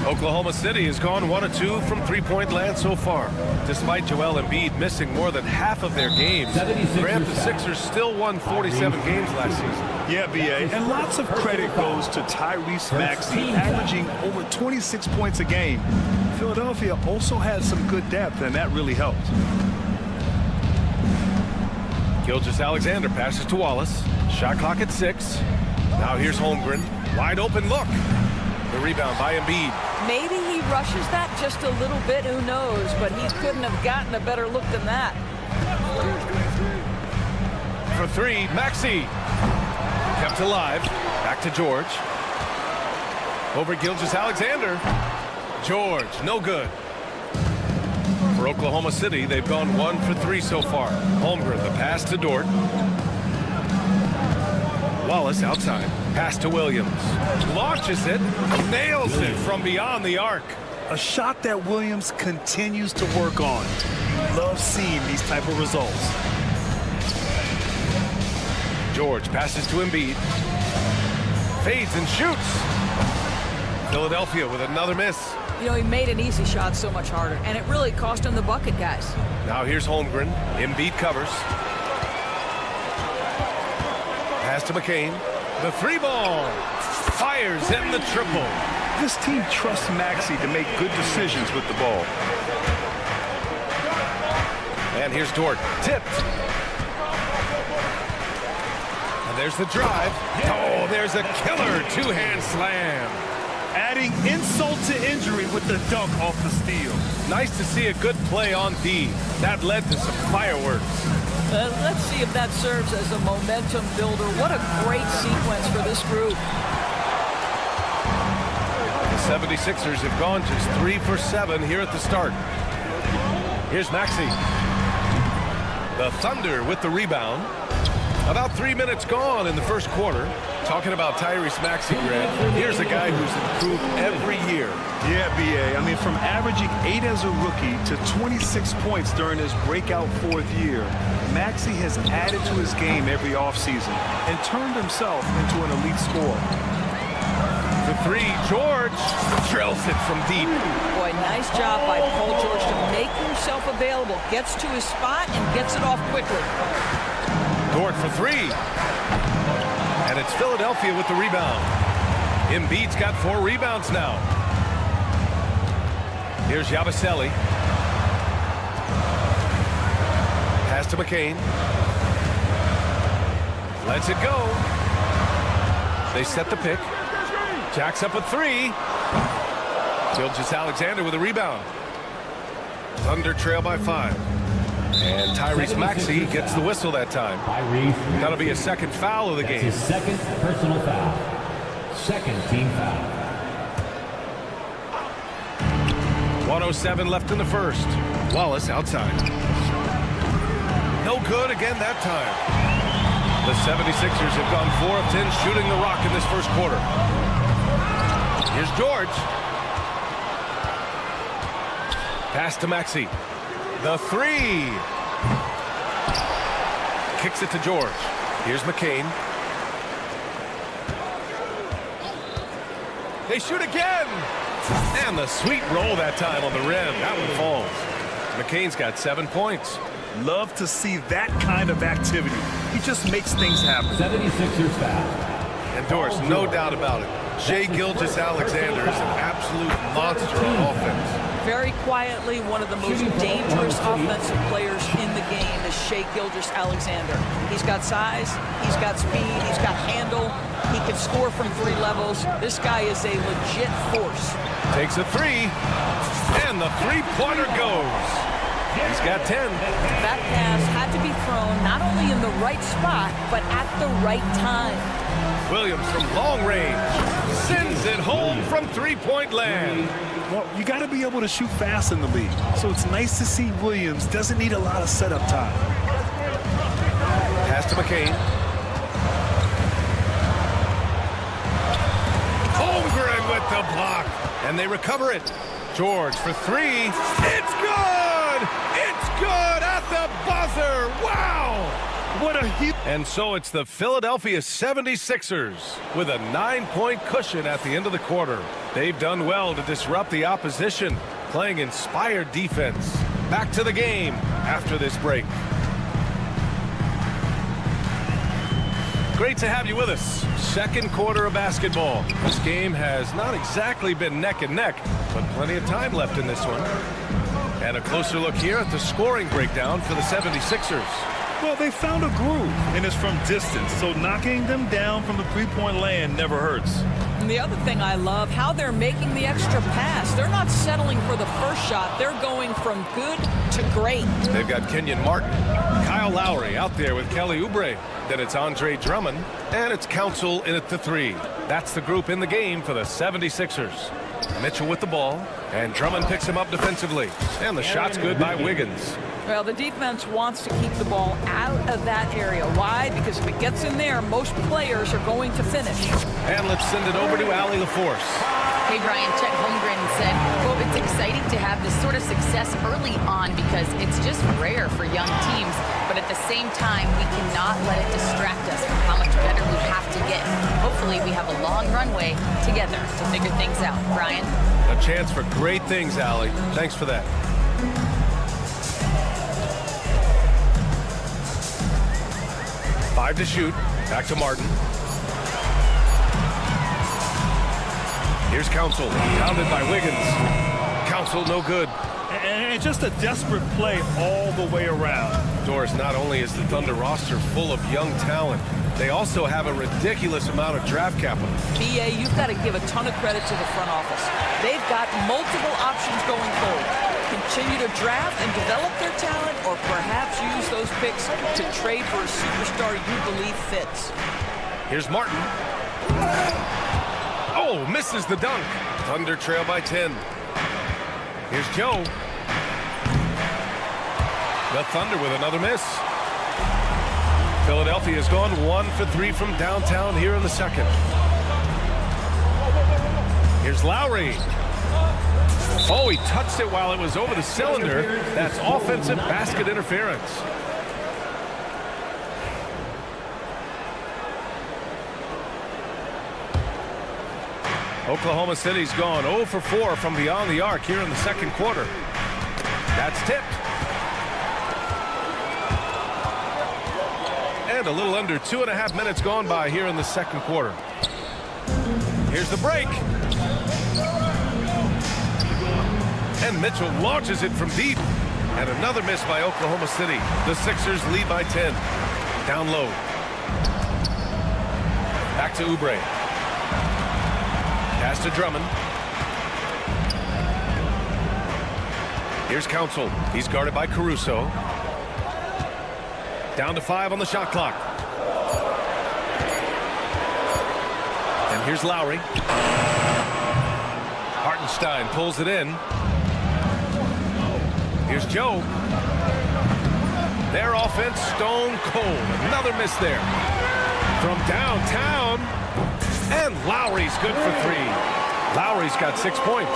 Oklahoma City has gone 1 of 2 from three-point land so far. Despite Joel Embiid missing more than half of their games, Grant, the Sixers still won 47 games last season. Yeah, B.A., and lots of credit goes to Tyrese Maxey, averaging over 26 points a game. Philadelphia also had some good depth, and that really helped. Gilgeous-Alexander passes to Wallace. Shot clock at 6. Now here's Holmgren. Wide open look. The rebound by Embiid. Maybe he rushes that just a little bit, who knows, but he couldn't have gotten a better look than that. For three, Maxey. Kept alive. Back to George. Over Gilgeous-Alexander. George, no good. For Oklahoma City, they've gone 1 for 3 so far. Holmgren, the pass to Dort. Wallace outside. Pass to Williams. Launches it. Nails it from beyond the arc. A shot that Williams continues to work on. Love seeing these type of results. George passes to Embiid. Fades and shoots. Philadelphia with another miss. You know, he made an easy shot so much harder, and it really cost him the bucket, guys. Now here's Holmgren. Embiid covers. Pass to McCain. The three ball. Fires in the triple. This team trusts Maxey to make good decisions with the ball. And here's Dort. Tipped. And there's the drive. Oh, there's a killer two-hand slam. Adding insult to injury with the dunk off the steal. Nice to see a good play on D. That led to some fireworks. Let's see if that serves as a momentum builder. What a great sequence for this group. The 76ers have gone just 3 for 7 here at the start. Here's Maxey. The Thunder with the rebound. About 3 minutes gone in the first quarter. Talking about Tyrese Maxey, Grant, here's a guy who's improved every year. Yeah, B.A. I mean, from averaging 8 as a rookie to 26 points during his breakout 4th year, Maxey has added to his game every offseason and turned himself into an elite scorer. The three, George drills it from deep. Boy, nice job by Paul George to make himself available. Gets to his spot and gets it off quickly. Dort for three. And it's Philadelphia with the rebound. Embiid's got 4 rebounds now. Here's Yabusele. Pass to McCain. Lets it go. They set the pick. Jacks up a 3. Gilgeous-Alexander with a rebound. Thunder trail by 5. And Tyrese Maxey gets the whistle that time. That'll be a second foul of the game. His second personal foul. Second team foul. 1:07 left in the first. Wallace outside. No good again that time. The 76ers have gone 4 of 10 shooting the rock in this first quarter. Here's George. Pass to Maxey. The 3. Kicks it to George. Here's McCain. They shoot again. And the sweet roll that time on the rim. That one falls. McCain's got 7 points. Love to see that kind of activity. He just makes things happen. 76ers foul. And Doris, no doubt about it. Shai Gilgeous-Alexander is an absolute monster on offense. very quietly, one of the most dangerous offensive players in the game is Shai Gilgeous-Alexander. He's got size, he's got speed, he's got handle, he can score from 3 levels. This guy is a legit force. Takes a 3, and the three-pointer goes. He's got 10. That pass had to be thrown not only in the right spot, but at the right time. Williams from long range sends it home from three-point land. Well, you got to be able to shoot fast in the league. So it's nice to see Williams doesn't need a lot of setup time. Pass to McCain. Holmgren with the block. And they recover it. George for 3. It's good! It's good at the buzzer! Wow! What a hit. And so it's the Philadelphia 76ers with a 9-point cushion at the end of the quarter. They've done well to disrupt the opposition, playing inspired defense. Back to the game after this break. Great to have you with us. Second quarter of basketball. This game has not exactly been neck and neck, but plenty of time left in this one. And a closer look here at the scoring breakdown for the 76ers. Well, they found a groove, and it's from distance, so knocking them down from the three-point land never hurts. And the other thing I love, how they're making the extra pass. They're not settling for the first shot. They're going from good to great. They've got Kenyon Martin, Kyle Lowry out there with Kelly Oubre. Then it's Andre Drummond, and it's Council in at the 3. That's the group in the game for the 76ers. Mitchell with the ball, and Drummond picks him up defensively. And the shot's good by Wiggins. Well, the defense wants to keep the ball out of that area. Why? Because if it gets in there, most players are going to finish. And let's send it over to Allie LaForce. Hey, Brian, Chet Holmgren said, quote, "It's exciting to have this sort of success early on because it's just rare for young teams. But at the same time, we cannot let it distract us from how much better we have to get. Hopefully, we have a long runway together to figure things out." Brian? A chance for great things, Allie. Thanks for that. Five to shoot. Back to Martin. Here's Council. Pounded by Wiggins. Council no good. And just a desperate play all the way around. Doris, not only is the Thunder roster full of young talent, they also have a ridiculous amount of draft capital. BA, you've got to give a ton of credit to the front office. They've got multiple options going forward. Continue to draft and develop their talent, or perhaps use those picks to trade for a superstar you believe fits. Here's Martin. Oh, misses the dunk. Thunder trail by 10. Here's Joe. The Thunder with another miss. Philadelphia has gone 1 for 3 from downtown here in the second. Here's Lowry. Oh, he touched it while it was over the cylinder. That's offensive basket interference. Oklahoma City's gone 0 for 4 from beyond the arc here in the second quarter. That's tipped. And a little under 2.5 minutes gone by here in the second quarter. Here's the break. And Mitchell launches it from deep. And another miss by Oklahoma City. The Sixers lead by 10. Down low. Back to Oubre. Pass to Drummond. Here's Council. He's guarded by Caruso. Down to 5 on the shot clock. And here's Lowry. Hartenstein pulls it in. Here's Joe. Their offense stone cold. Another miss there. From downtown. And Lowry's good for 3. Lowry's got 6 points.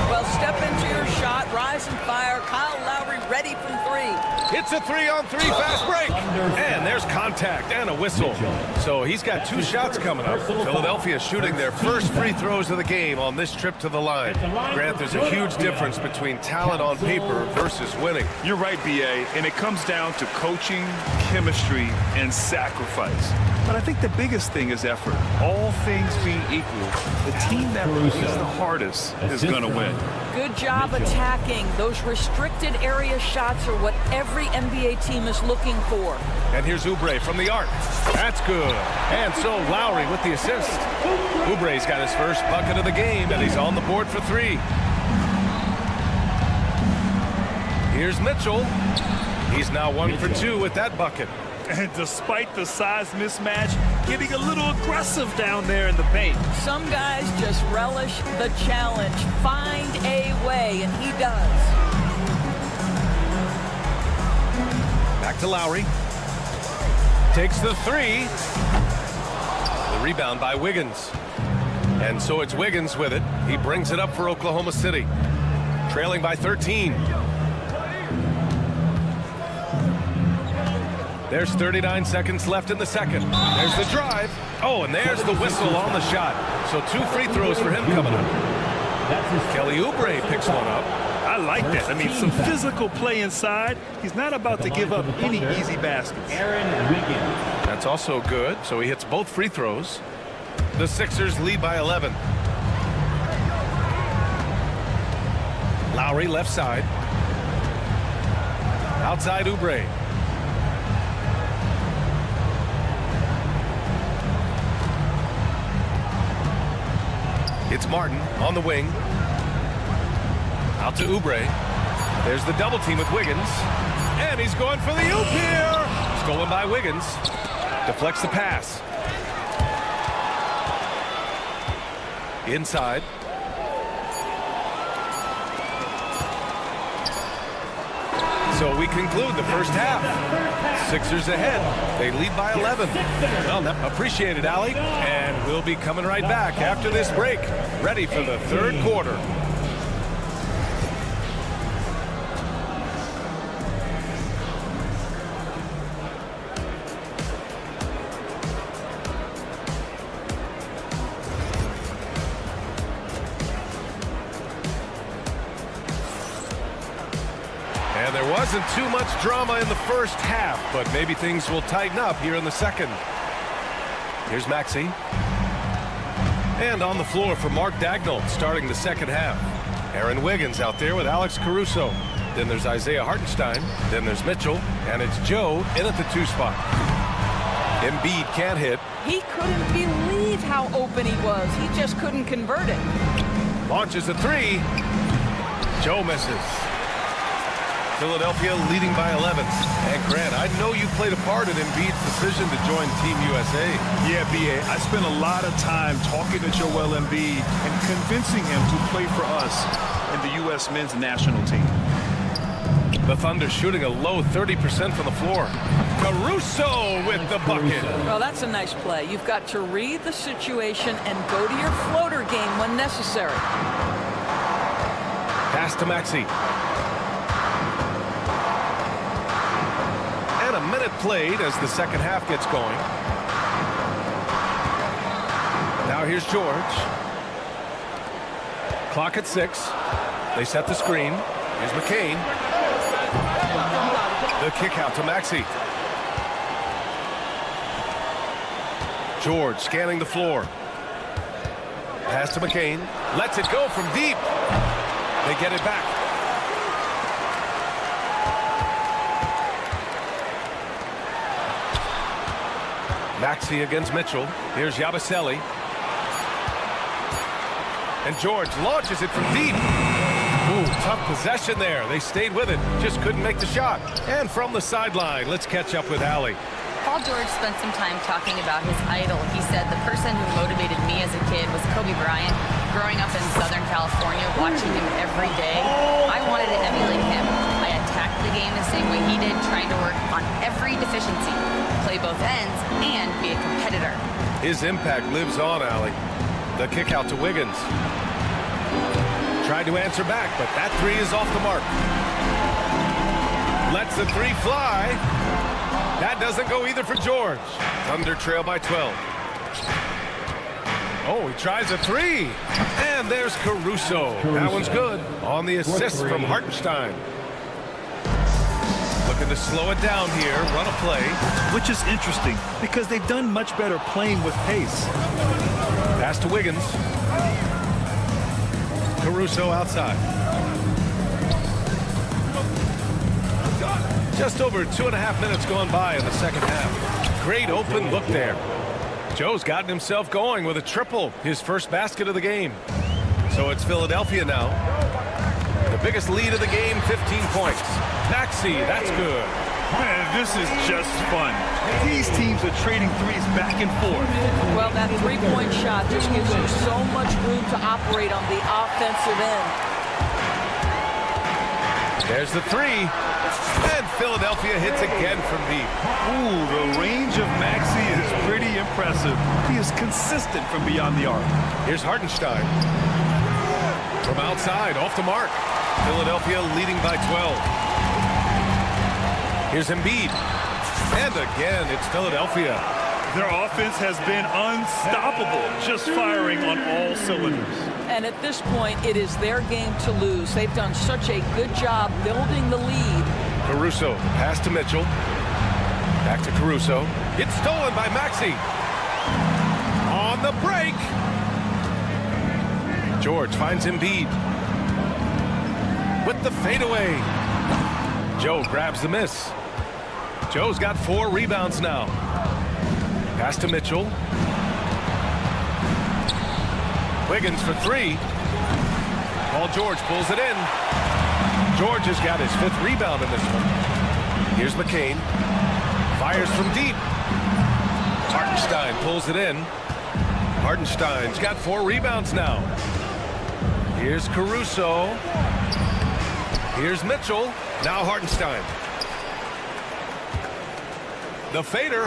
Well, step into your shot, rise and fire. Kyle Lowry ready from 3. It's a 3-on-3 fast break. And there's contact and a whistle. So he's got 2 shots coming up. Philadelphia shooting their first free throws of the game on this trip to the line. Grant, there's a huge difference between talent on paper versus winning. You're right, BA, and it comes down to coaching, chemistry, and sacrifice. But I think the biggest thing is effort. All things being equal, the team that plays the hardest is going to win. Good job attacking. Those restricted area shots are what every NBA team is looking for. And here's Oubre from the arc. That's good. And so Lowry with the assist. Oubre's got his first bucket of the game, and he's on the board for 3. Here's Mitchell. He's now 1 for 2 with that bucket. And despite the size mismatch, getting a little aggressive down there in the paint. Some guys just relish the challenge. Find a way, and he does. Back to Lowry. Takes the 3. The rebound by Wiggins. And so it's Wiggins with it. He brings it up for Oklahoma City. Trailing by 13. There's 39 seconds left in the second. There's the drive. Oh, and there's the whistle on the shot. So 2 free throws for him coming up. Kelly Oubre picks one up. I like that. I mean, some physical play inside. He's not about to give up any easy baskets. That's also good. So he hits both free throws. The Sixers lead by 11. Lowry left side. Outside Oubre. It's Martin on the wing. Out to Oubre. There's the double team with Wiggins. And he's going for the oop here. Stolen by Wiggins. Deflects the pass. Inside. So we conclude the first half. Sixers ahead. They lead by 11. Well, appreciate it, Allie. And we'll be coming right back after this break. Ready for the third quarter. And there wasn't too much drama in the first half, but maybe things will tighten up here in the second. Here's Maxey. And on the floor for Mark Daigneault starting the second half. Aaron Wiggins out there with Alex Caruso. Then there's Isaiah Hartenstein. Then there's Mitchell. And it's Joe in at the 2 spot. Embiid can't hit. He couldn't believe how open he was. He just couldn't convert it. Launches a 3. Joe misses. Philadelphia leading by 11. And Grant, I know you played a part in Embiid's decision to join Team USA. Yeah, B.A., I spent a lot of time talking to Joel Embiid and convincing him to play for us in the U.S. men's national team. The Thunder shooting a low 30% from the floor. Caruso with the bucket. Well, that's a nice play. You've got to read the situation and go to your floater game when necessary. Pass to Maxey. A minute played as the second half gets going. Now here's George. Clock at 6. They set the screen. Here's McCain. The kick out to Maxey. George scanning the floor. Pass to McCain. Lets it go from deep. They get it back. Maxey against Mitchell. Here's Yabusele. And George launches it from deep. Ooh, tough possession there. They stayed with it. Just couldn't make the shot. And from the sideline, let's catch up with Allie. Paul George spent some time talking about his idol. He said, the person who motivated me as a kid was Kobe Bryant. Growing up in Southern California, watching him every day, I wanted to emulate him. I attacked the game the same way he did, trying to work on every deficiency, play both ends, and be a competitor. His impact lives on, Allie. The kick out to Wiggins. Tried to answer back, but that 3 is off the mark. Lets the 3 fly. That doesn't go either for George. Thunder trail by 12. Oh, he tries a 3. And there's Caruso. That one's good. On the assist from Hartenstein. Looking to slow it down here, run a play. Which is interesting because they've done much better playing with pace. Pass to Wiggins. Caruso outside. Just over 2.5 minutes gone by in the second half. Great open look there. Joe's gotten himself going with a triple, his first basket of the game. So it's Philadelphia now. The biggest lead of the game, 15 points. Maxey, that's good. Man, this is just fun. These teams are trading threes back and forth. Well, that three-point shot just gives you so much room to operate on the offensive end. There's the three. And Philadelphia hits again from deep. Ooh, the range of Maxey is pretty impressive. He is consistent from beyond the arc. Here's Hartenstein. From outside, off the mark. Philadelphia leading by 12. Here's Embiid. And again, it's Philadelphia. Their offense has been unstoppable, just firing on all cylinders. And at this point, it is their game to lose. They've done such a good job building the lead. Caruso, pass to Mitchell. Back to Caruso. It's stolen by Maxey. On the break. George finds Embiid. With the fadeaway. Joe grabs the miss. Joe's got 4 rebounds now. Pass to Mitchell. Wiggins for 3. Paul George pulls it in. George has got his 5th rebound in this one. Here's McCain. Fires from deep. Hartenstein pulls it in. Hartenstein's got 4 rebounds now. Here's Caruso. Here's Mitchell. Now Hartenstein. The fader.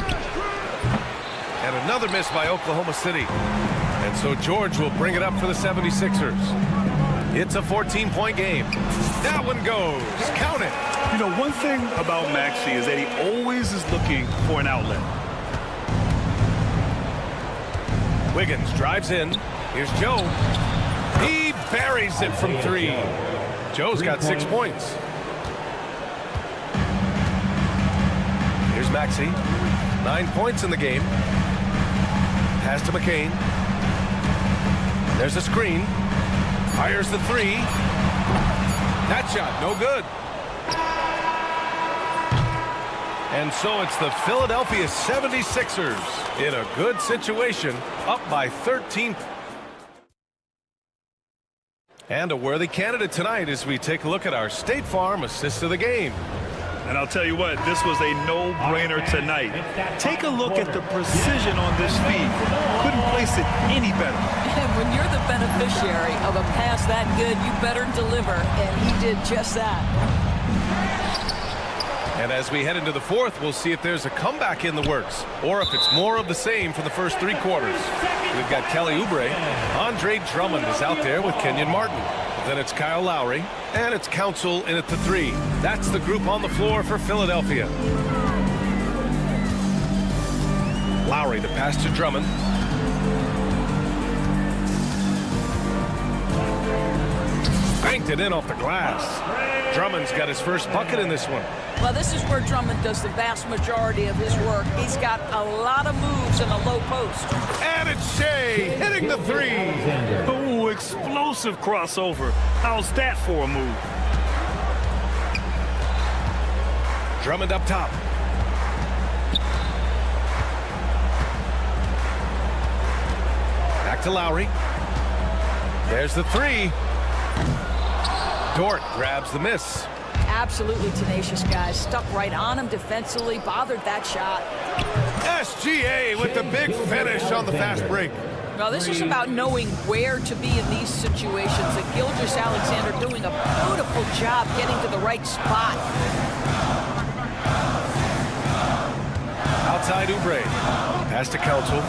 And another miss by Oklahoma City. And so George will bring it up for the 76ers. It's a 14-point game. That one goes. Count it. You know, one thing about Maxey is that he always is looking for an outlet. Wiggins drives in. Here's Joe. He buries it from 3. Joe's got 6 points. Here's Maxey. 9 points in the game. Pass to McCain. There's a screen. Fires the 3. That shot, no good. And so it's the Philadelphia 76ers in a good situation, up by 13. And a worthy candidate tonight as we take a look at our State Farm assist of the game. And I'll tell you what, this was a no-brainer tonight. Take a look at the precision on this feed. Couldn't place it any better. And when you're the beneficiary of a pass that good, you better deliver. And he did just that. And as we head into the 4th, we'll see if there's a comeback in the works or if it's more of the same for the first 3 quarters. We've got Kelly Oubre. Andre Drummond is out there with Kenyon Martin. Then it's Kyle Lowry, and it's Council in at the 3. That's the group on the floor for Philadelphia. Lowry, the pass to Drummond. Banked it in off the glass. Drummond's got his first bucket in this one. Well, this is where Drummond does the vast majority of his work. He's got a lot of moves in the low post. And it's Shea hitting the 3. Ooh, explosive crossover. How's that for a move? Drummond up top. Back to Lowry. There's the 3. Dort grabs the miss. Absolutely tenacious, guys. Stuck right on him defensively, bothered that shot. SGA with the big finish on the fast break. Well, this is about knowing where to be in these situations. And Gilgeous-Alexander doing a beautiful job getting to the right spot. Outside Oubre. Pass to Council.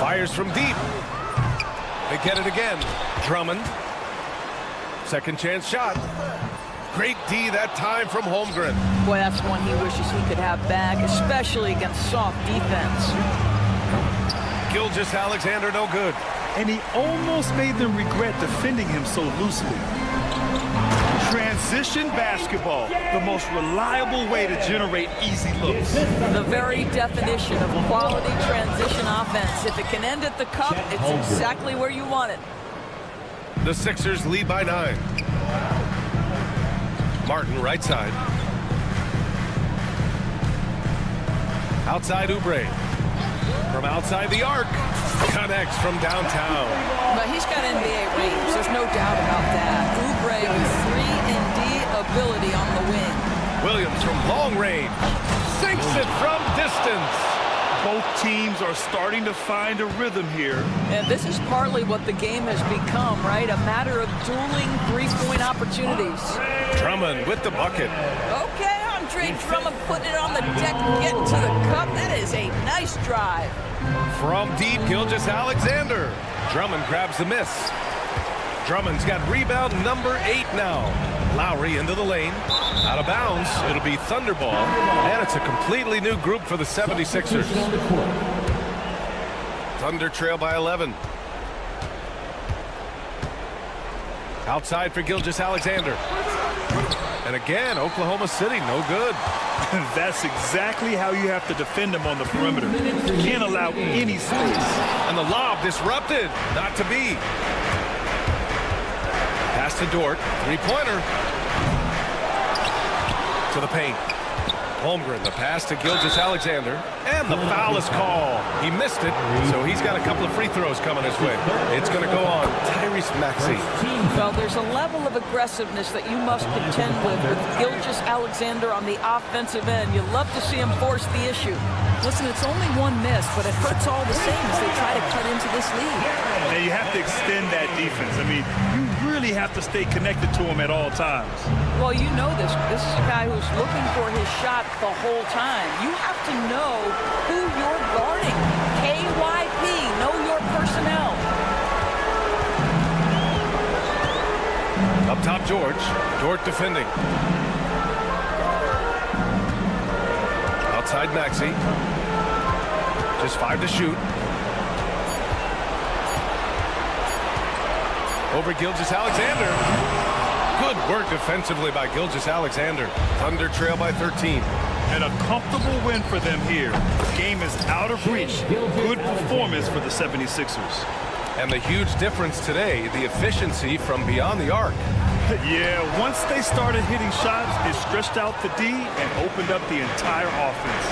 Fires from deep. They get it again. Drummond. Second chance shot. Great D that time from Holmgren. Boy, that's one he wishes he could have back, especially against soft defense. Gilgeous-Alexander no good. And he almost made them regret defending him so loosely. Transition basketball, the most reliable way to generate easy looks. The very definition of quality transition offense. If it can end at the cup, it's exactly where you want it. The Sixers lead by 9. Martin, right side. Outside Oubre. From outside the arc. Connects from downtown. But he's got NBA range. There's no doubt about that. Oubre with 3-and-D ability on the wing. Williams from long range. Sinks it from distance. Both teams are starting to find a rhythm here. And this is partly what the game has become, right? A matter of dueling three-point opportunities. Drummond with the bucket. Okay, Andre Drummond putting it on the deck and getting to the cup. That is a nice drive. From deep, Gilgeous-Alexander. Drummond grabs the miss. Drummond's got rebound number 8 now. Lowry into the lane. Out of bounds. It'll be Thunderball. And it's a completely new group for the 76ers. Thunder trail by 11. Outside for Gilgeous-Alexander. And again, Oklahoma City, no good. That's exactly how you have to defend them on the perimeter. You can't allow any space. And the lob disrupted. Not to be. Pass to Dort. Three-pointer. To the paint. Holmgren, the pass to Gilgeous-Alexander. And the foul is called. He missed it, so he's got a couple of free throws coming his way. It's going to go on Tyrese Maxey. Well, there's a level of aggressiveness that you must contend with Gilgeous-Alexander on the offensive end. You love to see him force the issue. Listen, it's only one miss, but it hurts all the same as they try to cut into this lead. And you have to extend that defense. I mean, you really have to stay connected to him at all times. Well, you know this. This is a guy who's looking for his shot the whole time. You have to know who you're guarding. KYP, know your personnel. Up top, George. Dort defending. Outside Maxey. Just 5 to shoot. Over Gilgeous-Alexander. Good work defensively by Gilgeous-Alexander. Thunder trail by 13. And a comfortable win for them here. The game is out of reach. Good performance for the 76ers. And the huge difference today, the efficiency from beyond the arc. Yeah, once they started hitting shots, it stretched out the D and opened up the entire offense.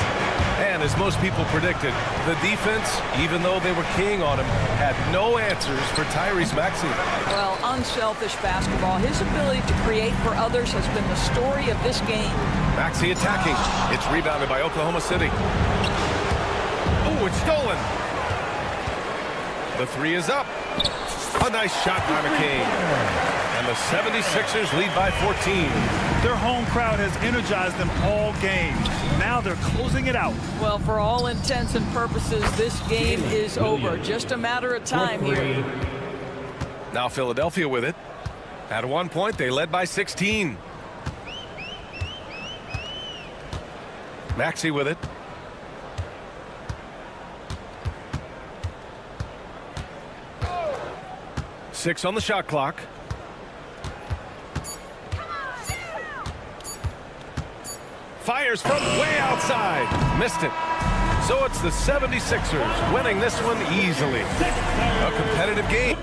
And as most people predicted, the defense, even though they were keying on him, had no answers for Tyrese Maxey. Well, unselfish basketball. His ability to create for others has been the story of this game. Maxey attacking. It's rebounded by Oklahoma City. Oh, it's stolen. The 3 is up. A nice shot by McCain. And the 76ers lead by 14. Their home crowd has energized them all game. Now they're closing it out. Well, for all intents and purposes, this game is over. Just a matter of time here. Now Philadelphia with it. At one point, they led by 16. Maxey with it. Six on the shot clock. Fires from way outside. Missed it. So it's the 76ers winning this one easily. A competitive game.